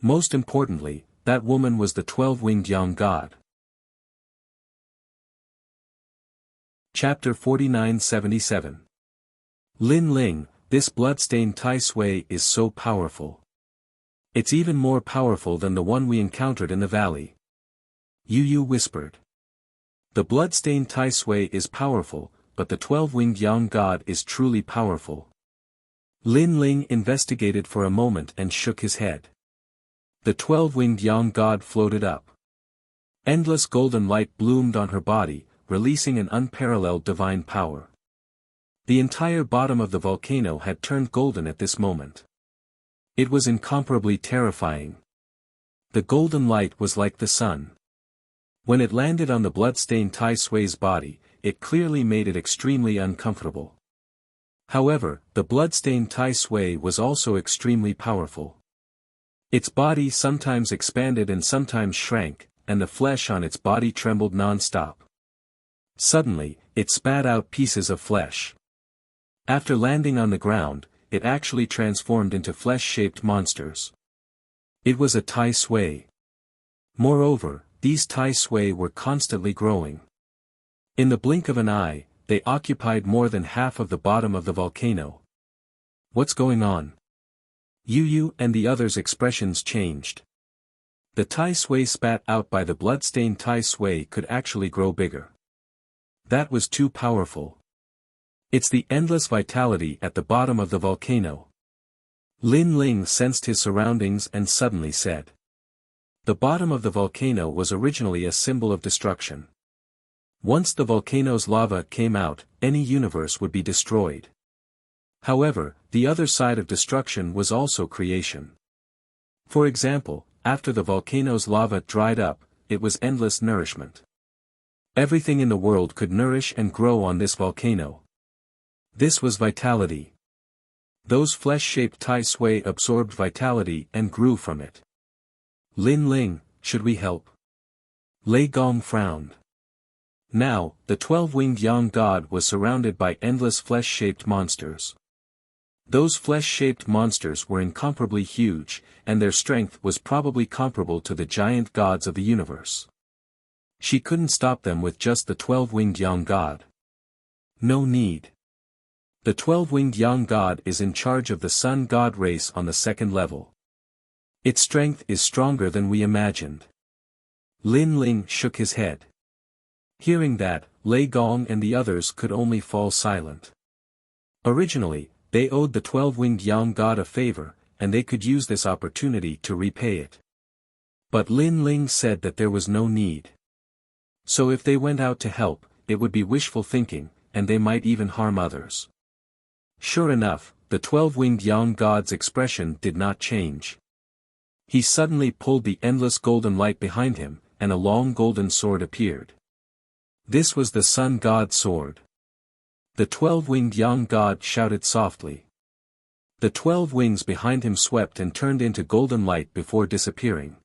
Most importantly, that woman was the 12-winged young god. Chapter 49-77. Lin Ling, this bloodstained Tai Sui is so powerful. It's even more powerful than the one we encountered in the valley. Yu Yu whispered. The bloodstained Tai Sui is powerful, but the 12-winged young god is truly powerful. Lin Ling investigated for a moment and shook his head. The 12-winged young god floated up. Endless golden light bloomed on her body, releasing an unparalleled divine power. The entire bottom of the volcano had turned golden at this moment. It was incomparably terrifying. The golden light was like the sun. When it landed on the blood-stained Tai Sui's body, it clearly made it extremely uncomfortable. However, the blood-stained Tai Sui was also extremely powerful. Its body sometimes expanded and sometimes shrank, and the flesh on its body trembled non-stop. Suddenly, it spat out pieces of flesh. After landing on the ground, it actually transformed into flesh-shaped monsters. It was a Tai Sui. Moreover, these Tai Sui were constantly growing. In the blink of an eye, they occupied more than half of the bottom of the volcano. What's going on? Yu Yu and the others' expressions changed. The Tai Sui spat out by the blood-stained Tai Sui could actually grow bigger. That was too powerful. It's the endless vitality at the bottom of the volcano. Lin Ling sensed his surroundings and suddenly said. The bottom of the volcano was originally a symbol of destruction. Once the volcano's lava came out, any universe would be destroyed. However, the other side of destruction was also creation. For example, after the volcano's lava dried up, it was endless nourishment. Everything in the world could nourish and grow on this volcano. This was vitality. Those flesh-shaped Tai Sui absorbed vitality and grew from it. Lin Ling, should we help? Lei Gong frowned. Now, the 12-winged young god was surrounded by endless flesh-shaped monsters. Those flesh-shaped monsters were incomparably huge, and their strength was probably comparable to the giant gods of the universe. She couldn't stop them with just the 12-winged young god. No need. The 12-winged young god is in charge of the sun god race on the second level. Its strength is stronger than we imagined. Lin Ling shook his head. Hearing that, Lei Gong and the others could only fall silent. Originally, they owed the 12-winged young god a favor, and they could use this opportunity to repay it. But Lin Ling said that there was no need. So if they went out to help, it would be wishful thinking, and they might even harm others. Sure enough, the 12-winged young god's expression did not change. He suddenly pulled the endless golden light behind him, and a long golden sword appeared. This was the sun god's sword. The 12-winged young god shouted softly. The 12 wings behind him swept and turned into golden light before disappearing.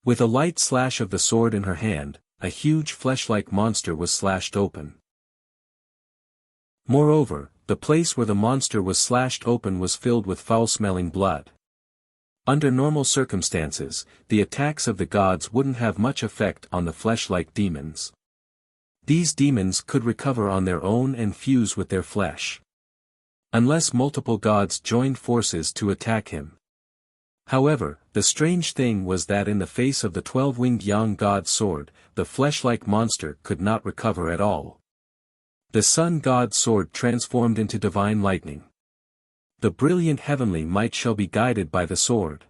With a light slash of the sword in her hand, a huge flesh-like monster was slashed open. Moreover, the place where the monster was slashed open was filled with foul-smelling blood. Under normal circumstances, the attacks of the gods wouldn't have much effect on the flesh-like demons. These demons could recover on their own and fuse with their flesh. Unless multiple gods joined forces to attack him. However, the strange thing was that in the face of the 12-winged young god's sword, the flesh-like monster could not recover at all. The sun god's sword transformed into divine lightning. The brilliant heavenly might shall be guided by the sword.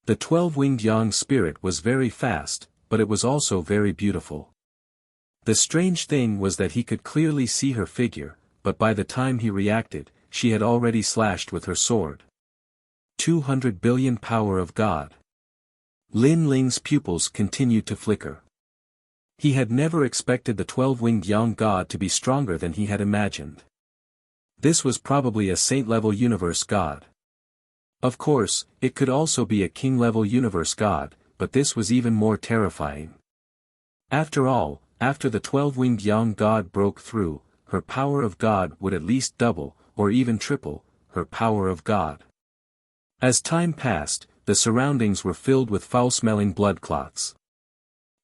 The 12-winged yang spirit was very fast, but it was also very beautiful. The strange thing was that he could clearly see her figure, but by the time he reacted, she had already slashed with her sword. 200 billion power of God. Lin Ling's pupils continued to flicker. He had never expected the 12-winged yang god to be stronger than he had imagined. This was probably a saint-level universe god. Of course, it could also be a king-level universe god, but this was even more terrifying. After all, after the 12-winged yang god broke through, her power of God would at least double, or even triple, her power of God. As time passed, the surroundings were filled with foul-smelling blood clots.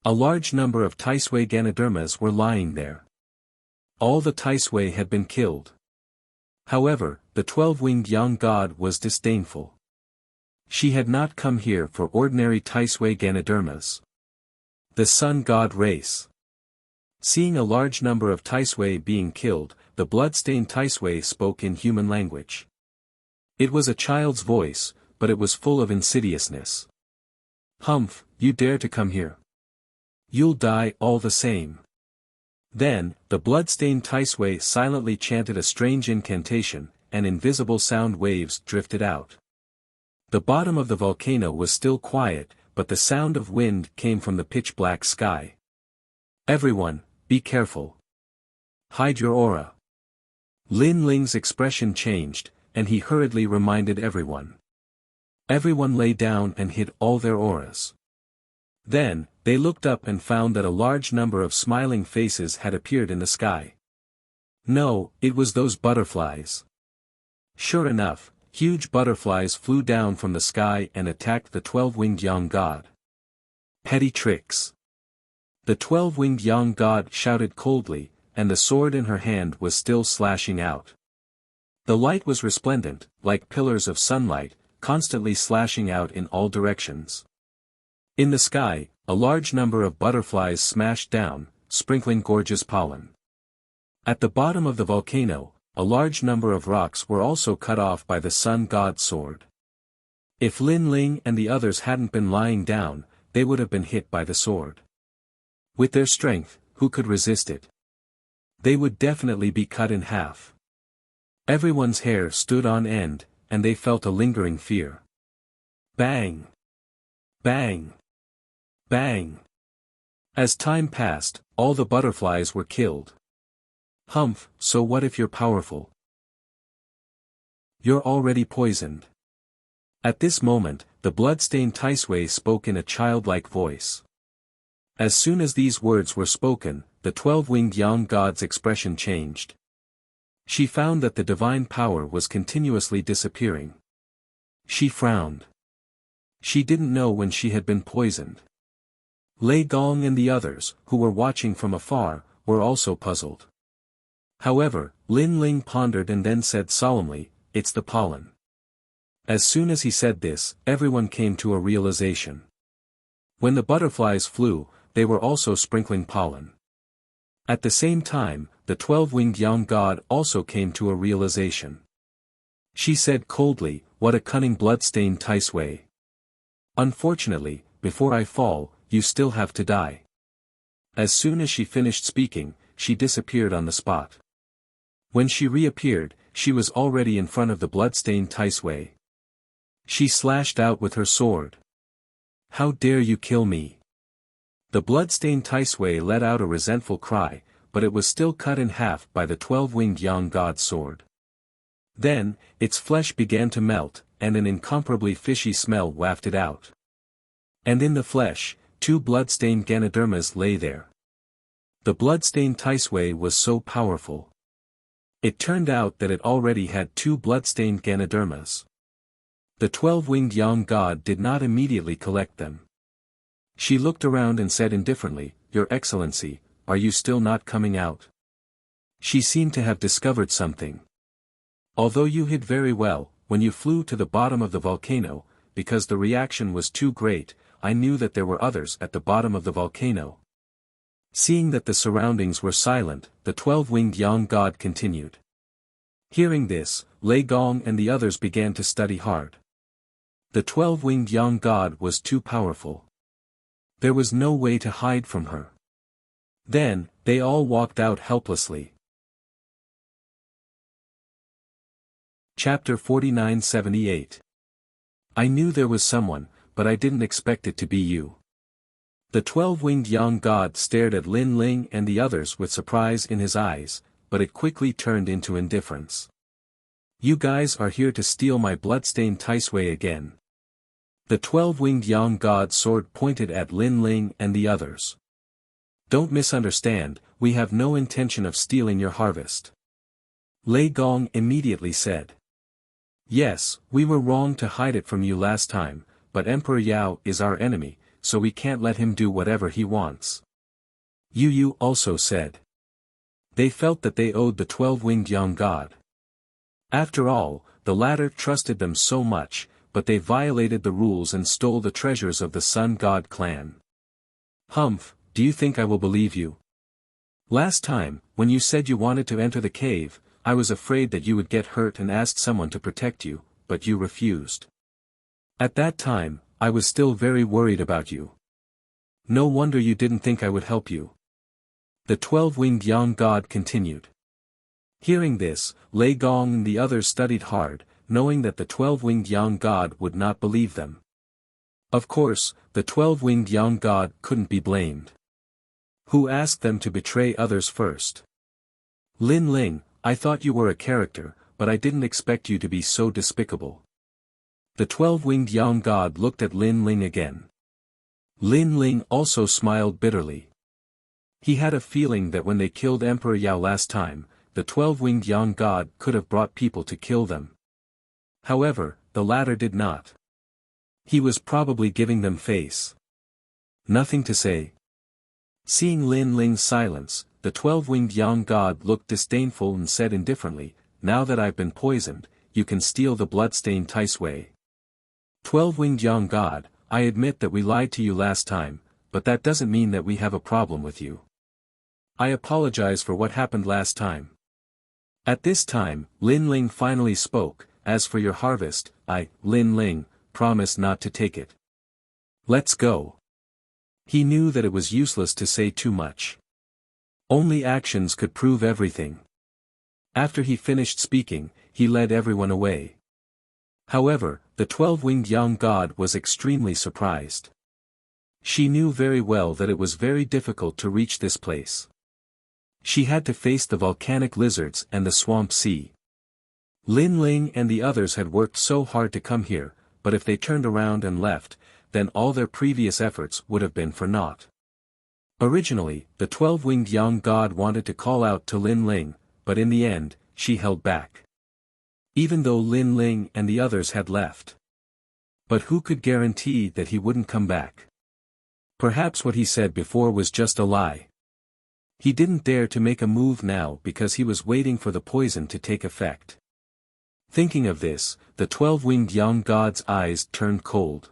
A large number of Taisui Ganodermas were lying there. All the Taisui had been killed. However, the 12-winged yang god was disdainful. She had not come here for ordinary Taisui Ganodermas. The sun god race. Seeing a large number of Taisui being killed, the blood-stained Taisui spoke in human language. It was a child's voice, but it was full of insidiousness. "Humph, you dare to come here? You'll die all the same." Then, the blood-stained Taisui silently chanted a strange incantation, and invisible sound waves drifted out. The bottom of the volcano was still quiet, but the sound of wind came from the pitch-black sky. "Everyone, be careful. Hide your aura." Lin Ling's expression changed, and he hurriedly reminded everyone. Everyone lay down and hid all their auras. Then, they looked up and found that a large number of smiling faces had appeared in the sky. No, it was those butterflies. Sure enough, huge butterflies flew down from the sky and attacked the 12-winged yang god. Petty tricks. The 12-winged yang god shouted coldly, and the sword in her hand was still slashing out. The light was resplendent, like pillars of sunlight, constantly slashing out in all directions. In the sky, a large number of butterflies smashed down, sprinkling gorgeous pollen. At the bottom of the volcano, a large number of rocks were also cut off by the sun god's sword. If Lin Ling and the others hadn't been lying down, they would have been hit by the sword. With their strength, who could resist it? They would definitely be cut in half. Everyone's hair stood on end, and they felt a lingering fear. Bang! Bang! Bang! As time passed, all the butterflies were killed. Humph, so what if you're powerful? You're already poisoned. At this moment, the blood-stained Taisui spoke in a childlike voice. As soon as these words were spoken, the 12-winged yang god's expression changed. She found that the divine power was continuously disappearing. She frowned. She didn't know when she had been poisoned. Lei Gong and the others, who were watching from afar, were also puzzled. However, Lin Ling pondered and then said solemnly, "It's the pollen." As soon as he said this, everyone came to a realization. When the butterflies flew, they were also sprinkling pollen. At the same time, the 12-winged yang god also came to a realization. She said coldly, "What a cunning blood-stained Taisui. Unfortunately, before I fall, you still have to die." As soon as she finished speaking, she disappeared on the spot. When she reappeared, she was already in front of the blood-stained Taisui. She slashed out with her sword. "How dare you kill me?" The blood-stained Taisui let out a resentful cry, but it was still cut in half by the 12-winged yang god's sword. Then, its flesh began to melt, and an incomparably fishy smell wafted out. And in the flesh, 2 blood-stained Ganodermas lay there. The blood-stained Taisui was so powerful. It turned out that it already had 2 blood-stained Ganodermas. The 12-winged yang god did not immediately collect them. She looked around and said indifferently, "Your Excellency, are you still not coming out?" She seemed to have discovered something. "Although you hid very well, when you flew to the bottom of the volcano, because the reaction was too great, I knew that there were others at the bottom of the volcano." Seeing that the surroundings were silent, the 12-winged yang god continued. Hearing this, Lei Gong and the others began to study hard. The 12-winged young god was too powerful. There was no way to hide from her. Then, they all walked out helplessly. Chapter 49-78. I knew there was someone, but I didn't expect it to be you. The 12-winged young god stared at Lin Ling and the others with surprise in his eyes, but it quickly turned into indifference. You guys are here to steal my bloodstained Taisui again. The 12-winged young god's sword pointed at Lin Ling and the others. Don't misunderstand, we have no intention of stealing your harvest. Lei Gong immediately said. Yes, we were wrong to hide it from you last time, but Emperor Yao is our enemy, so we can't let him do whatever he wants. Yu Yu also said. They felt that they owed the 12-winged young god. After all, the latter trusted them so much, but they violated the rules and stole the treasures of the Sun God clan. Humph, do you think I will believe you? Last time, when you said you wanted to enter the cave, I was afraid that you would get hurt and asked someone to protect you, but you refused. At that time, I was still very worried about you. No wonder you didn't think I would help you. The 12-winged young god continued. Hearing this, Lei Gong and the others studied hard, knowing that the 12-winged young god would not believe them. Of course, the 12-winged young god couldn't be blamed. Who asked them to betray others first? Lin Ling, I thought you were a character, but I didn't expect you to be so despicable. The 12-winged young god looked at Lin Ling again. Lin Ling also smiled bitterly. He had a feeling that when they killed Emperor Yao last time, the 12-winged young god could have brought people to kill them. However, the latter did not. He was probably giving them face. Nothing to say. Seeing Lin Ling's silence, the 12-winged young god looked disdainful and said indifferently, now that I've been poisoned, you can steal the bloodstained Taisui. 12-winged young god, I admit that we lied to you last time, but that doesn't mean that we have a problem with you. I apologize for what happened last time. At this time, Lin Ling finally spoke, as for your harvest, I, Lin Ling, promise not to take it. Let's go. He knew that it was useless to say too much. Only actions could prove everything. After he finished speaking, he led everyone away. However, the 12-winged young god was extremely surprised. She knew very well that it was very difficult to reach this place. She had to face the volcanic lizards and the swamp sea. Lin Ling and the others had worked so hard to come here, but if they turned around and left, then all their previous efforts would have been for naught. Originally, the 12-winged young god wanted to call out to Lin Ling, but in the end, she held back. Even though Lin Ling and the others had left. But who could guarantee that he wouldn't come back? Perhaps what he said before was just a lie. He didn't dare to make a move now because he was waiting for the poison to take effect. Thinking of this, the 12-winged young god's eyes turned cold.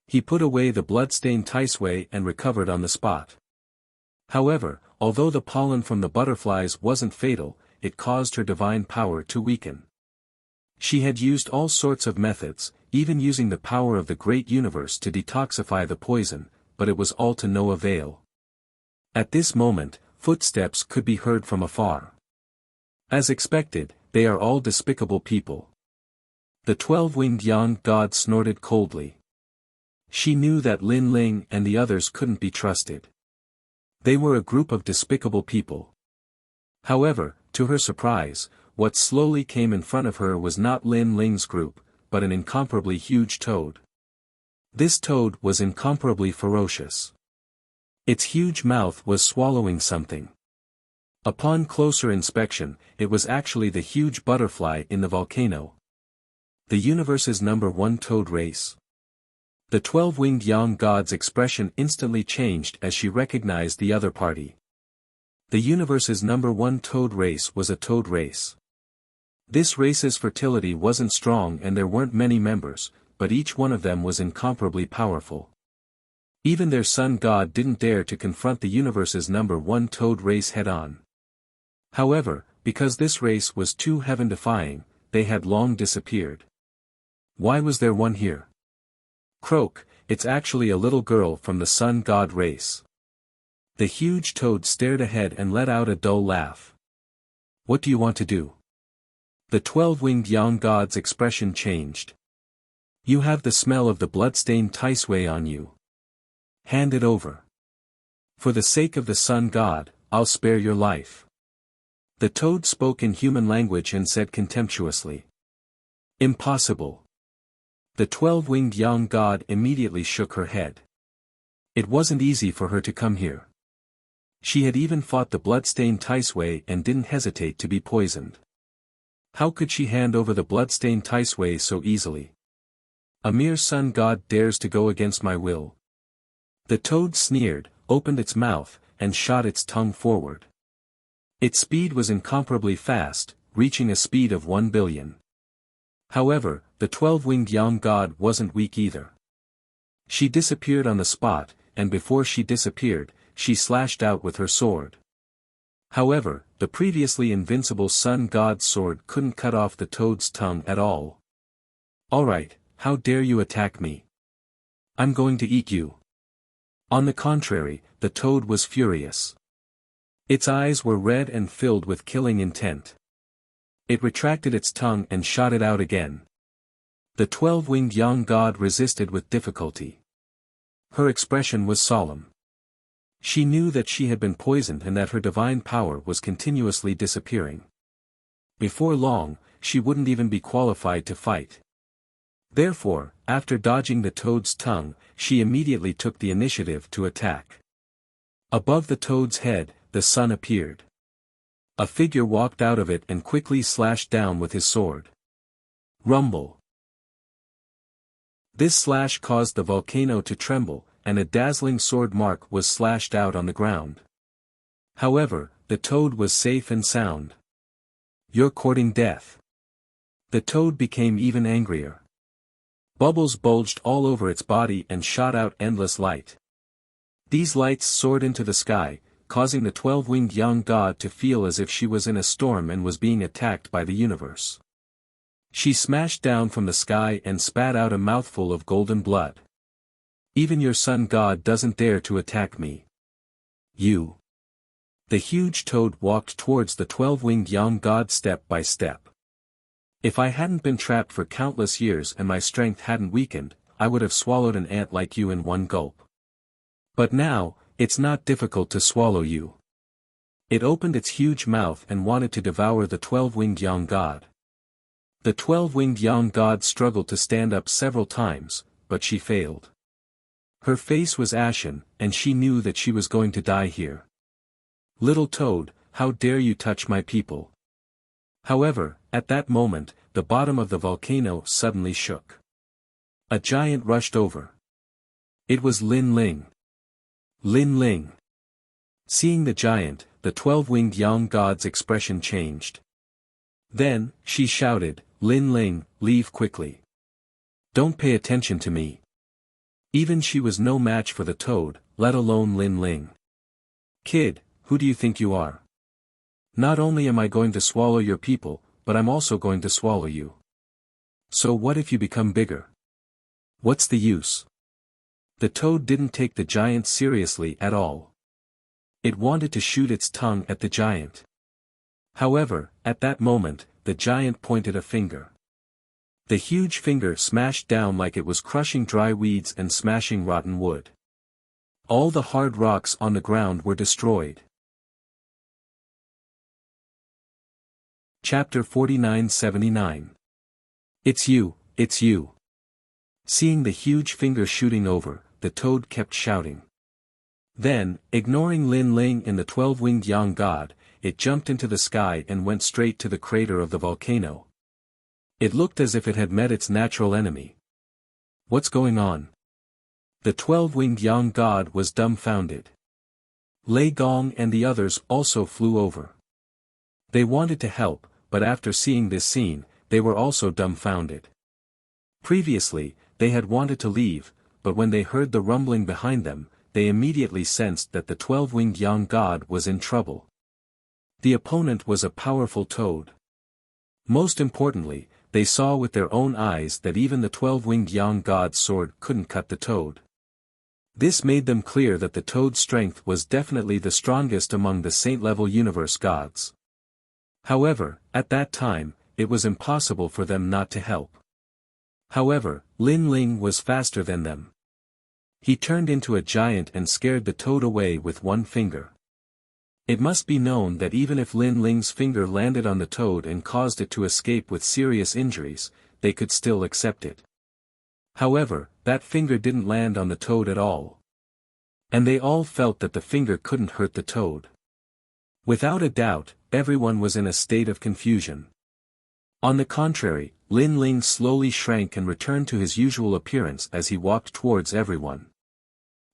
He put away the blood-stained Taisui and recovered on the spot. However, although the pollen from the butterflies wasn't fatal, it caused her divine power to weaken. She had used all sorts of methods, even using the power of the great universe to detoxify the poison, but it was all to no avail. At this moment, footsteps could be heard from afar. As expected, they are all despicable people. The 12-winged young god snorted coldly. She knew that Lin Ling and the others couldn't be trusted. They were a group of despicable people. However, to her surprise, what slowly came in front of her was not Lin Ling's group, but an incomparably huge toad. This toad was incomparably ferocious. Its huge mouth was swallowing something. Upon closer inspection, it was actually the huge butterfly in the volcano. The universe's #1 toad race. The 12-winged young god's expression instantly changed as she recognized the other party. The universe's #1 toad race was a toad race. This race's fertility wasn't strong and there weren't many members, but each one of them was incomparably powerful. Even their sun god didn't dare to confront the universe's #1 toad race head-on. However, because this race was too heaven-defying, they had long disappeared. Why was there one here? Croak, it's actually a little girl from the sun god race. The huge toad stared ahead and let out a dull laugh. What do you want to do? The 12-winged young god's expression changed. You have the smell of the bloodstained Taisui on you. Hand it over. For the sake of the sun god, I'll spare your life. The toad spoke in human language and said contemptuously. Impossible. The 12-winged young god immediately shook her head. It wasn't easy for her to come here. She had even fought the bloodstained Taisui and didn't hesitate to be poisoned. How could she hand over the bloodstained Taisui so easily? A mere sun god dares to go against my will. The toad sneered, opened its mouth, and shot its tongue forward. Its speed was incomparably fast, reaching a speed of 1 billion. However, the 12-winged young god wasn't weak either. She disappeared on the spot, and before she disappeared, she slashed out with her sword. However, the previously invincible sun god's sword couldn't cut off the toad's tongue at all. Alright, how dare you attack me? I'm going to eat you. On the contrary, the toad was furious. Its eyes were red and filled with killing intent. It retracted its tongue and shot it out again. The 12-winged young god resisted with difficulty. Her expression was solemn. She knew that she had been poisoned and that her divine power was continuously disappearing. Before long, she wouldn't even be qualified to fight. Therefore, after dodging the toad's tongue, she immediately took the initiative to attack. Above the toad's head, the sun appeared. A figure walked out of it and quickly slashed down with his sword. Rumble. This slash caused the volcano to tremble, and a dazzling sword mark was slashed out on the ground. However, the toad was safe and sound. You're courting death. The toad became even angrier. Bubbles bulged all over its body and shot out endless light. These lights soared into the sky, causing the 12-winged young god to feel as if she was in a storm and was being attacked by the universe. She smashed down from the sky and spat out a mouthful of golden blood. Even your sun god doesn't dare to attack me. You. The huge toad walked towards the 12-winged young god step by step. If I hadn't been trapped for countless years and my strength hadn't weakened, I would have swallowed an ant like you in one gulp. But now, it's not difficult to swallow you. It opened its huge mouth and wanted to devour the 12-winged young god. The 12-winged young god struggled to stand up several times, but she failed. Her face was ashen, and she knew that she was going to die here. Little toad, how dare you touch my people? However, at that moment, the bottom of the volcano suddenly shook. A giant rushed over. It was Lin Ling. Lin Ling. Seeing the giant, the 12-winged young god's expression changed. Then, she shouted, Lin Ling, leave quickly. Don't pay attention to me. Even she was no match for the toad, let alone Lin Ling. Kid, who do you think you are? Not only am I going to swallow your people, but I'm also going to swallow you. So what if you become bigger? What's the use? The toad didn't take the giant seriously at all. It wanted to shoot its tongue at the giant. However, at that moment, the giant pointed a finger. The huge finger smashed down like it was crushing dry weeds and smashing rotten wood. All the hard rocks on the ground were destroyed. Chapter 49-79. It's you, it's you. Seeing the huge finger shooting over, the toad kept shouting. Then, ignoring Lin Ling and the 12-winged young god, it jumped into the sky and went straight to the crater of the volcano. It looked as if it had met its natural enemy. What's going on? The 12-winged young god was dumbfounded. Lei Gong and the others also flew over. They wanted to help, but after seeing this scene, they were also dumbfounded. Previously, they had wanted to leave, but when they heard the rumbling behind them, they immediately sensed that the 12-winged young god was in trouble. The opponent was a powerful toad. Most importantly, they saw with their own eyes that even the 12-winged Yang God's sword couldn't cut the toad. This made them clear that the toad's strength was definitely the strongest among the saint-level universe gods. However, at that time, it was impossible for them not to help. However, Lin Ling was faster than them. He turned into a giant and scared the toad away with one finger. It must be known that even if Lin Ling's finger landed on the toad and caused it to escape with serious injuries, they could still accept it. However, that finger didn't land on the toad at all. And they all felt that the finger couldn't hurt the toad. Without a doubt, everyone was in a state of confusion. On the contrary, Lin Ling slowly shrank and returned to his usual appearance as he walked towards everyone.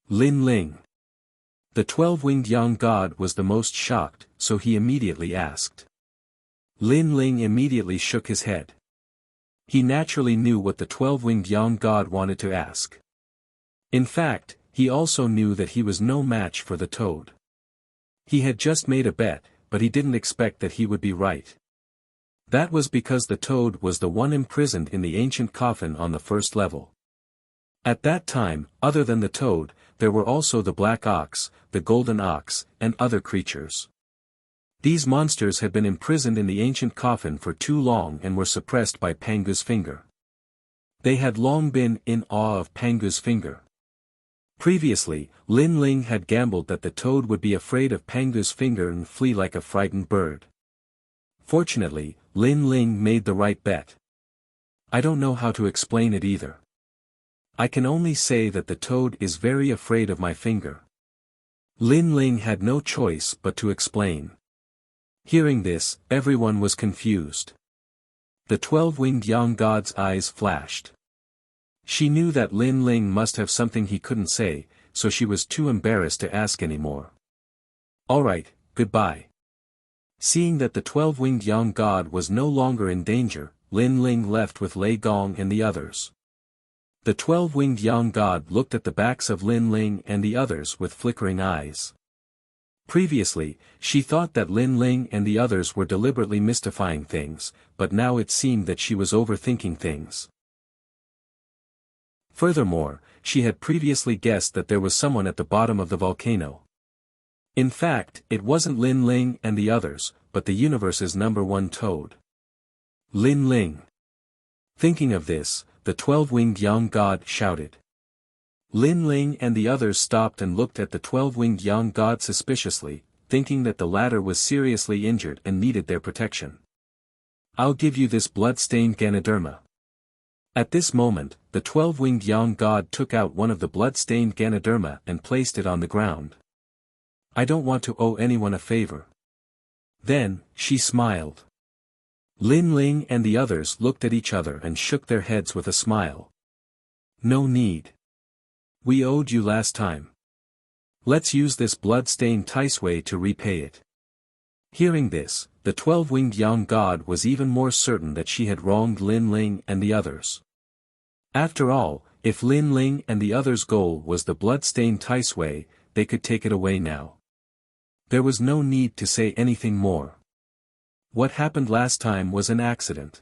Lin Ling. The 12-winged Yang God was the most shocked, so he immediately asked. Lin Ling immediately shook his head. He naturally knew what the 12-winged Yang God wanted to ask. In fact, he also knew that he was no match for the toad. He had just made a bet, but he didn't expect that he would be right. That was because the toad was the one imprisoned in the ancient coffin on the first level. At that time, other than the toad, there were also the black ox, the golden ox, and other creatures. These monsters had been imprisoned in the ancient coffin for too long and were suppressed by Pangu's finger. They had long been in awe of Pangu's finger. Previously, Lin Ling had gambled that the toad would be afraid of Pangu's finger and flee like a frightened bird. Fortunately, Lin Ling made the right bet. I don't know how to explain it either. I can only say that the toad is very afraid of my finger. Lin Ling had no choice but to explain. Hearing this, everyone was confused. The 12-winged Yang God's eyes flashed. She knew that Lin Ling must have something he couldn't say, so she was too embarrassed to ask anymore. Alright, goodbye. Seeing that the 12-winged Yang God was no longer in danger, Lin Ling left with Lei Gong and the others. The 12-winged Yang God looked at the backs of Lin Ling and the others with flickering eyes. Previously, she thought that Lin Ling and the others were deliberately mystifying things, but now it seemed that she was overthinking things. Furthermore, she had previously guessed that there was someone at the bottom of the volcano. In fact, it wasn't Lin Ling and the others, but the universe's #1 toad. Lin Ling. Thinking of this, the 12-winged Yang God shouted. Lin Ling and the others stopped and looked at the 12-winged Yang God suspiciously, thinking that the latter was seriously injured and needed their protection. I'll give you this blood-stained Ganoderma. At this moment, the 12-winged Yang God took out one of the blood-stained Ganoderma and placed it on the ground. I don't want to owe anyone a favor. Then, she smiled. Lin Ling and the others looked at each other and shook their heads with a smile. No need. We owed you last time. Let's use this blood-stained Taisui to repay it. Hearing this, the 12-winged Yang God was even more certain that she had wronged Lin Ling and the others. After all, if Lin Ling and the others' goal was the blood-stained Taisui, they could take it away now. There was no need to say anything more. What happened last time was an accident.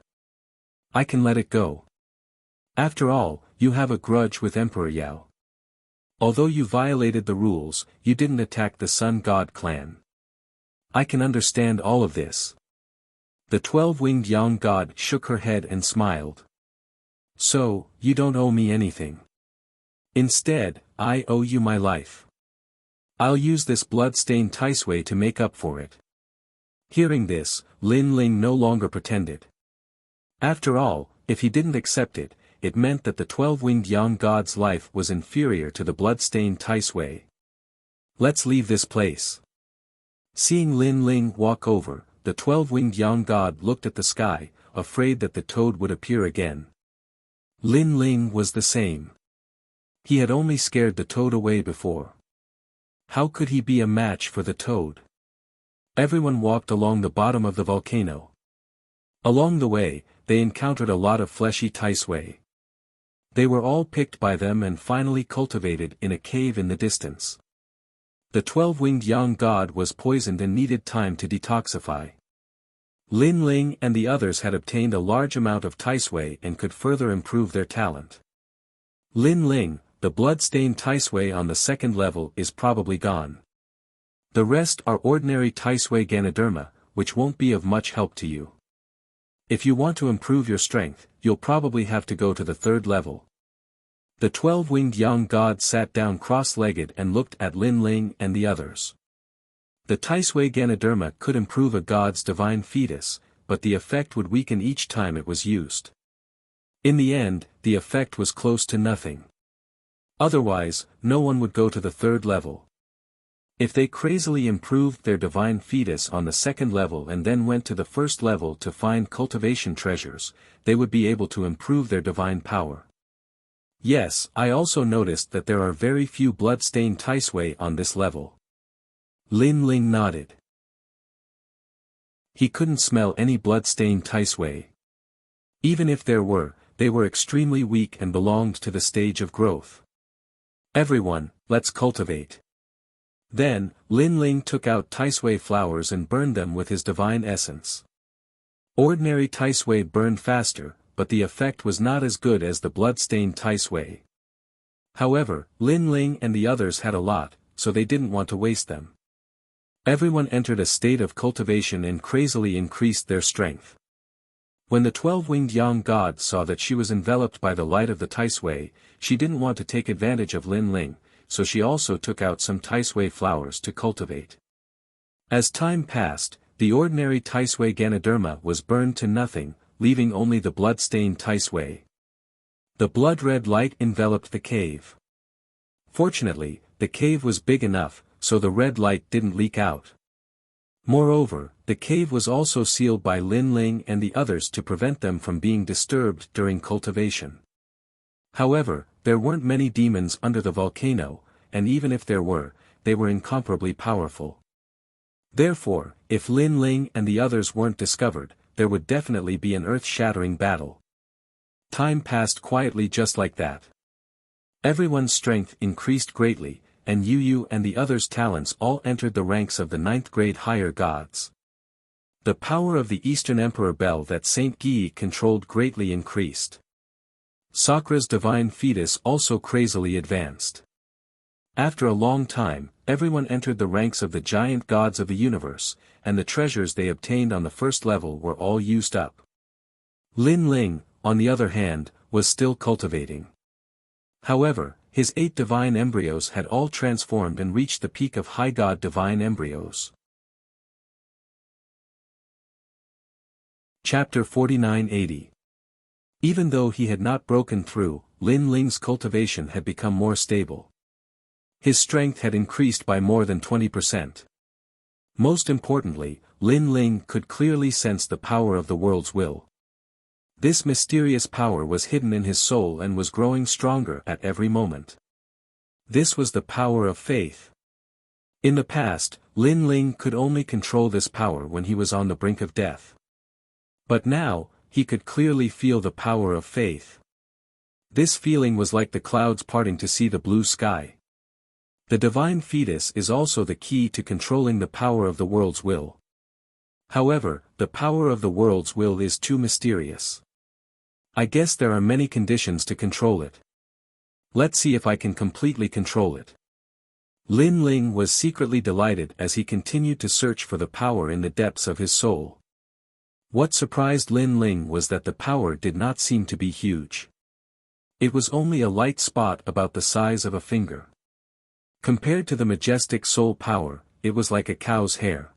I can let it go. After all, you have a grudge with Emperor Yao. Although you violated the rules, you didn't attack the Sun God clan. I can understand all of this. The 12-winged Yang God shook her head and smiled. So, you don't owe me anything. Instead, I owe you my life. I'll use this blood-stained Taisui to make up for it. Hearing this, Lin Ling no longer pretended. After all, if he didn't accept it, it meant that the 12-winged Yang God's life was inferior to the blood-stained Taisui. Let's leave this place. Seeing Lin Ling walk over, the 12-winged Yang God looked at the sky, afraid that the toad would appear again. Lin Ling was the same. He had only scared the toad away before. How could he be a match for the toad? Everyone walked along the bottom of the volcano. Along the way, they encountered a lot of fleshy Taisui. They were all picked by them and finally cultivated in a cave in the distance. The 12-winged Yang God was poisoned and needed time to detoxify. Lin Ling and the others had obtained a large amount of Taisui and could further improve their talent. Lin Ling, the blood-stained Taisui on the second level is probably gone. The rest are ordinary Taisui Ganoderma, which won't be of much help to you. If you want to improve your strength, you'll probably have to go to the third level. The 12-winged young god sat down cross-legged and looked at Lin Ling and the others. The Taisui Ganoderma could improve a god's divine fetus, but the effect would weaken each time it was used. In the end, the effect was close to nothing. Otherwise, no one would go to the third level. If they crazily improved their divine fetus on the second level and then went to the first level to find cultivation treasures, they would be able to improve their divine power. Yes, I also noticed that there are very few blood-stained Taisui on this level. Lin Ling nodded. He couldn't smell any blood-stained Taisui. Even if there were, they were extremely weak and belonged to the stage of growth. Everyone, let's cultivate. Then, Lin Ling took out Taisui flowers and burned them with his divine essence. Ordinary Taisui burned faster, but the effect was not as good as the blood-stained Taisui. However, Lin Ling and the others had a lot, so they didn't want to waste them. Everyone entered a state of cultivation and crazily increased their strength. When the 12-winged young god saw that she was enveloped by the light of the Taisui, she didn't want to take advantage of Lin Ling, so she also took out some Taisui flowers to cultivate. As time passed, the ordinary Taisui Ganoderma was burned to nothing, leaving only the blood-stained Taisui. The blood-red light enveloped the cave. Fortunately, the cave was big enough, so the red light didn't leak out. Moreover, the cave was also sealed by Lin Ling and the others to prevent them from being disturbed during cultivation. However, there weren't many demons under the volcano, and even if there were, they were incomparably powerful. Therefore, if Lin Ling and the others weren't discovered, there would definitely be an earth-shattering battle. Time passed quietly just like that. Everyone's strength increased greatly, and Yu and the others' talents all entered the ranks of the 9th grade higher gods. The power of the Eastern Emperor Bel that Saint Guy controlled greatly increased. Sakra's divine fetus also crazily advanced. After a long time, everyone entered the ranks of the giant gods of the universe, and the treasures they obtained on the first level were all used up. Lin Ling, on the other hand, was still cultivating. However, his 8 divine embryos had all transformed and reached the peak of high god divine embryos. Chapter 4980. Even though he had not broken through, Lin Ling's cultivation had become more stable. His strength had increased by more than 20%. Most importantly, Lin Ling could clearly sense the power of the world's will. This mysterious power was hidden in his soul and was growing stronger at every moment. This was the power of faith. In the past, Lin Ling could only control this power when he was on the brink of death. But now, he could clearly feel the power of faith. This feeling was like the clouds parting to see the blue sky. The divine fetus is also the key to controlling the power of the world's will. However, the power of the world's will is too mysterious. I guess there are many conditions to control it. Let's see if I can completely control it. Lin Ling was secretly delighted as he continued to search for the power in the depths of his soul. What surprised Lin Ling was that the power did not seem to be huge. It was only a light spot about the size of a finger. Compared to the majestic soul power, it was like a cow's hair.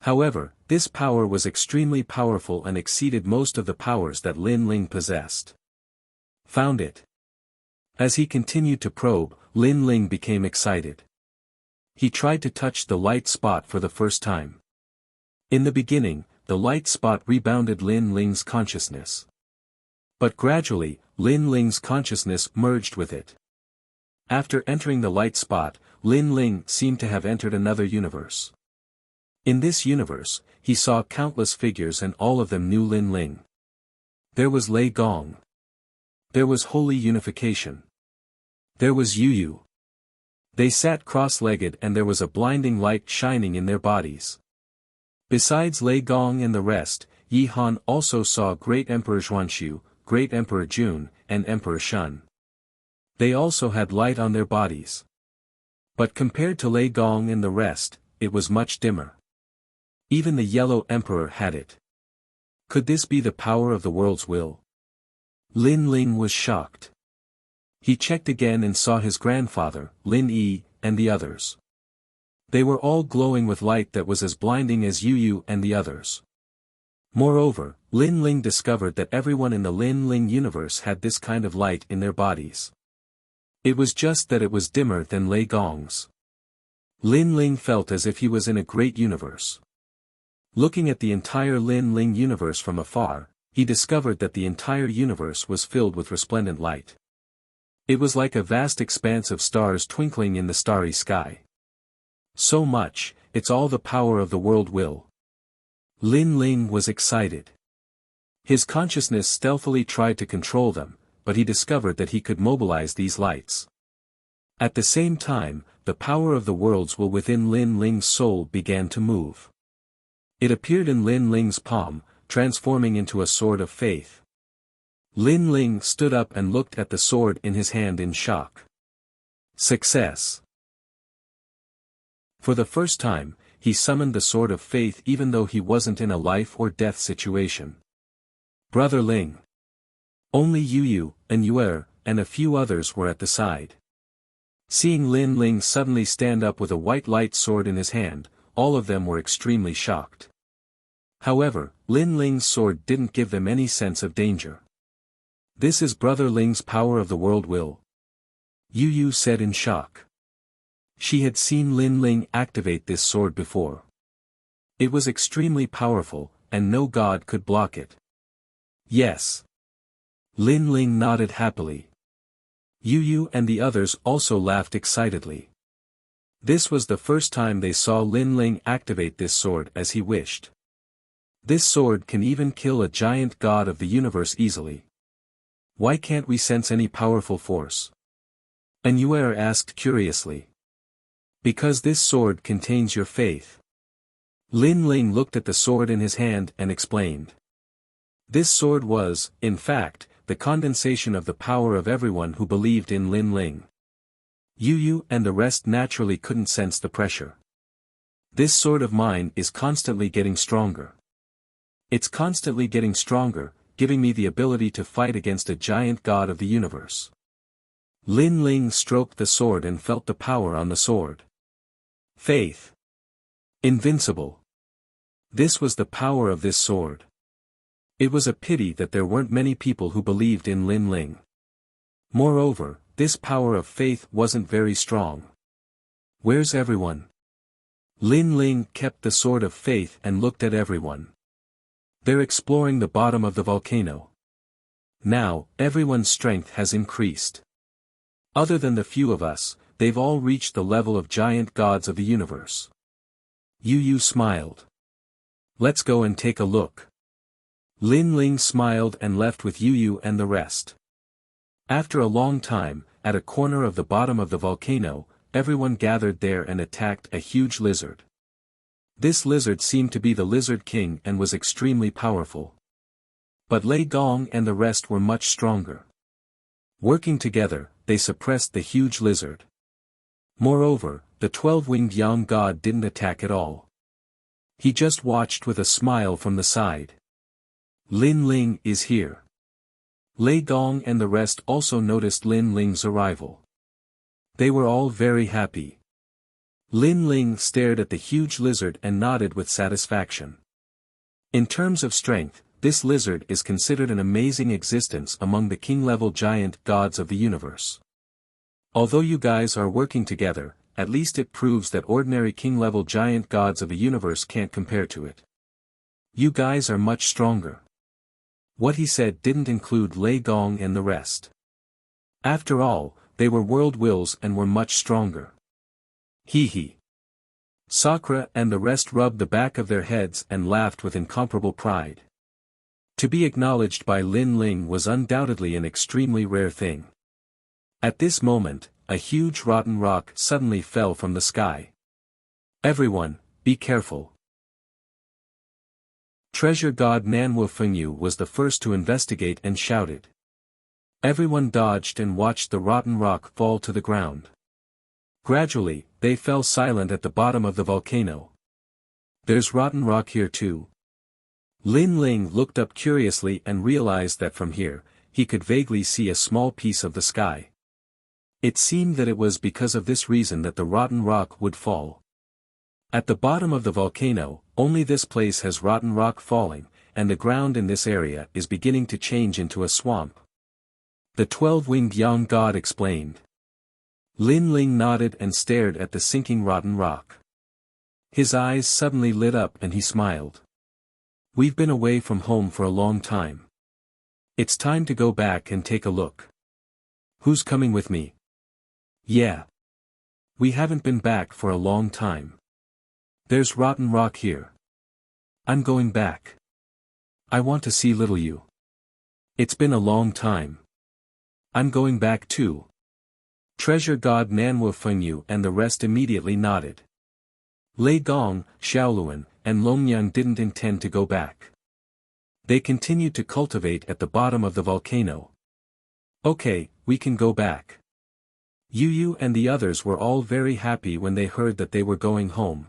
However, this power was extremely powerful and exceeded most of the powers that Lin Ling possessed. Found it. As he continued to probe, Lin Ling became excited. He tried to touch the light spot for the first time. In the beginning, the light spot rebounded Lin Ling's consciousness. But gradually, Lin Ling's consciousness merged with it. After entering the light spot, Lin Ling seemed to have entered another universe. In this universe, he saw countless figures and all of them knew Lin Ling. There was Lei Gong. There was Holy Unification. There was Yu. They sat cross-legged and there was a blinding light shining in their bodies. Besides Lei Gong and the rest, Yi Han also saw Great Emperor Xuanxu, Great Emperor Jun, and Emperor Shun. They also had light on their bodies. But compared to Lei Gong and the rest, it was much dimmer. Even the Yellow Emperor had it. Could this be the power of the world's will? Lin Ling was shocked. He checked again and saw his grandfather, Lin Yi, and the others. They were all glowing with light that was as blinding as Yu and the others. Moreover, Lin Ling discovered that everyone in the Lin Ling universe had this kind of light in their bodies. It was just that it was dimmer than Lei Gong's. Lin Ling felt as if he was in a great universe. Looking at the entire Lin Ling universe from afar, he discovered that the entire universe was filled with resplendent light. It was like a vast expanse of stars twinkling in the starry sky. So much, it's all the power of the world will. Lin Ling was excited. His consciousness stealthily tried to control them, but he discovered that he could mobilize these lights. At the same time, the power of the world's will within Lin Ling's soul began to move. It appeared in Lin Ling's palm, transforming into a sword of faith. Lin Ling stood up and looked at the sword in his hand in shock. Success! For the first time, he summoned the sword of faith even though he wasn't in a life or death situation. Brother Ling. Only Yu and Yuer, and a few others were at the side. Seeing Lin Ling suddenly stand up with a white light sword in his hand, all of them were extremely shocked. However, Lin Ling's sword didn't give them any sense of danger. This is Brother Ling's power of the world will. Yu said in shock. She had seen Lin Ling activate this sword before. It was extremely powerful, and no god could block it. Yes. Lin Ling nodded happily. Yu and the others also laughed excitedly. This was the first time they saw Lin Ling activate this sword as he wished. This sword can even kill a giant god of the universe easily. Why can't we sense any powerful force? Anuer asked curiously. Because this sword contains your faith. Lin Ling looked at the sword in his hand and explained. This sword was, in fact, the condensation of the power of everyone who believed in Lin Ling. Yu and the rest naturally couldn't sense the pressure. This sword of mine is constantly getting stronger. It's constantly getting stronger, giving me the ability to fight against a giant god of the universe. Lin Ling stroked the sword and felt the power on the sword. Faith. Invincible. This was the power of this sword. It was a pity that there weren't many people who believed in Lin Ling. Moreover, this power of faith wasn't very strong. Where's everyone? Lin Ling kept the sword of faith and looked at everyone. They're exploring the bottom of the volcano. Now, everyone's strength has increased. Other than the few of us, they've all reached the level of giant gods of the universe. Yu smiled. Let's go and take a look. Lin Ling smiled and left with Yu and the rest. After a long time, at a corner of the bottom of the volcano, everyone gathered there and attacked a huge lizard. This lizard seemed to be the Lizard King and was extremely powerful. But Lei Gong and the rest were much stronger. Working together, they suppressed the huge lizard. Moreover, the 12-winged young god didn't attack at all. He just watched with a smile from the side. Lin Ling is here. Lei Gong and the rest also noticed Lin Ling's arrival. They were all very happy. Lin Ling stared at the huge lizard and nodded with satisfaction. In terms of strength, this lizard is considered an amazing existence among the king-level giant gods of the universe. Although you guys are working together, at least it proves that ordinary king-level giant gods of the universe can't compare to it. You guys are much stronger. What he said didn't include Lei Gong and the rest. After all, they were world wills and were much stronger. Hee. Sakura and the rest rubbed the back of their heads and laughed with incomparable pride. To be acknowledged by Lin Ling was undoubtedly an extremely rare thing. At this moment, a huge rotten rock suddenly fell from the sky. Everyone, be careful. Treasure God Nanwu Fengyu was the first to investigate and shouted. Everyone dodged and watched the rotten rock fall to the ground. Gradually, they fell silent at the bottom of the volcano. There's rotten rock here too. Lin Ling looked up curiously and realized that from here, he could vaguely see a small piece of the sky. It seemed that it was because of this reason that the rotten rock would fall. At the bottom of the volcano, only this place has rotten rock falling, and the ground in this area is beginning to change into a swamp. The 12-winged young god explained. Lin Ling nodded and stared at the sinking rotten rock. His eyes suddenly lit up and he smiled. We've been away from home for a long time. It's time to go back and take a look. Who's coming with me? Yeah. We haven't been back for a long time. There's rotten rock here. I'm going back. I want to see little you. It's been a long time. I'm going back too. Treasure God Nanwu Fengyu and the rest immediately nodded. Lei Gong, Xiaoluan, and Longyang didn't intend to go back. They continued to cultivate at the bottom of the volcano. Okay, we can go back. Yu Yu and the others were all very happy when they heard that they were going home.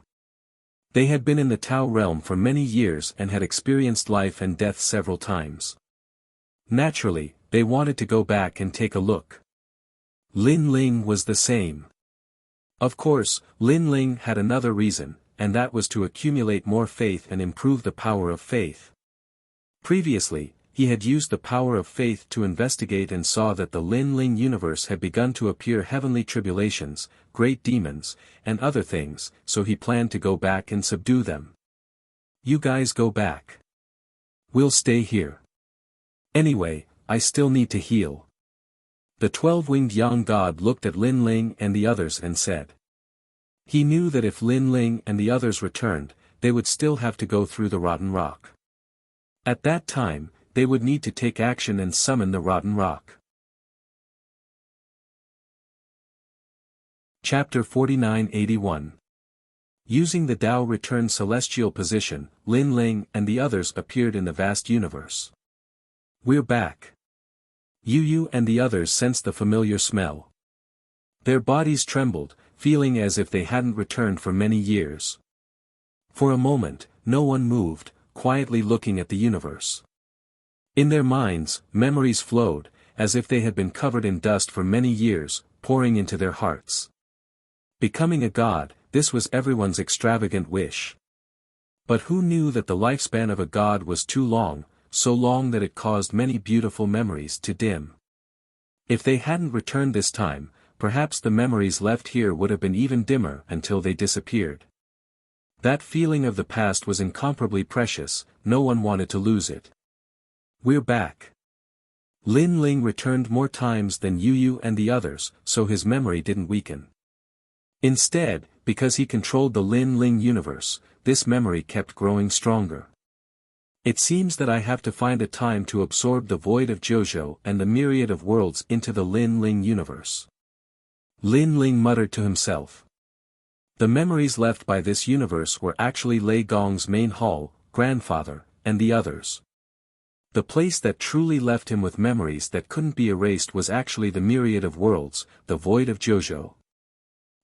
They had been in the Tao realm for many years and had experienced life and death several times. Naturally, they wanted to go back and take a look. Lin Ling was the same. Of course, Lin Ling had another reason, and that was to accumulate more faith and improve the power of faith. Previously, he had used the power of faith to investigate and saw that the Lin Ling universe had begun to appear heavenly tribulations, great demons, and other things, so he planned to go back and subdue them. You guys go back. We'll stay here. Anyway, I still need to heal. The 12-winged young god looked at Lin Ling and the others and said. He knew that if Lin Ling and the others returned, they would still have to go through the rotten rock. At that time, they would need to take action and summon the rotten rock. Chapter 4981. Using the Tao Return celestial position, Lin Ling and the others appeared in the vast universe. We're back. Yu Yu and the others sensed the familiar smell. Their bodies trembled, feeling as if they hadn't returned for many years. For a moment, no one moved, quietly looking at the universe. In their minds, memories flowed, as if they had been covered in dust for many years, pouring into their hearts. Becoming a god, this was everyone's extravagant wish. But who knew that the lifespan of a god was too long, so long that it caused many beautiful memories to dim. If they hadn't returned this time, perhaps the memories left here would have been even dimmer until they disappeared. That feeling of the past was incomparably precious, no one wanted to lose it. We're back. Lin Ling returned more times than Yu Yu and the others, so his memory didn't weaken. Instead, because he controlled the Lin Ling universe, this memory kept growing stronger. It seems that I have to find a time to absorb the void of Jojo and the myriad of worlds into the Lin Ling universe. Lin Ling muttered to himself. The memories left by this universe were actually Lei Gong's main hall, grandfather, and the others. The place that truly left him with memories that couldn't be erased was actually the myriad of worlds, the void of Jojo.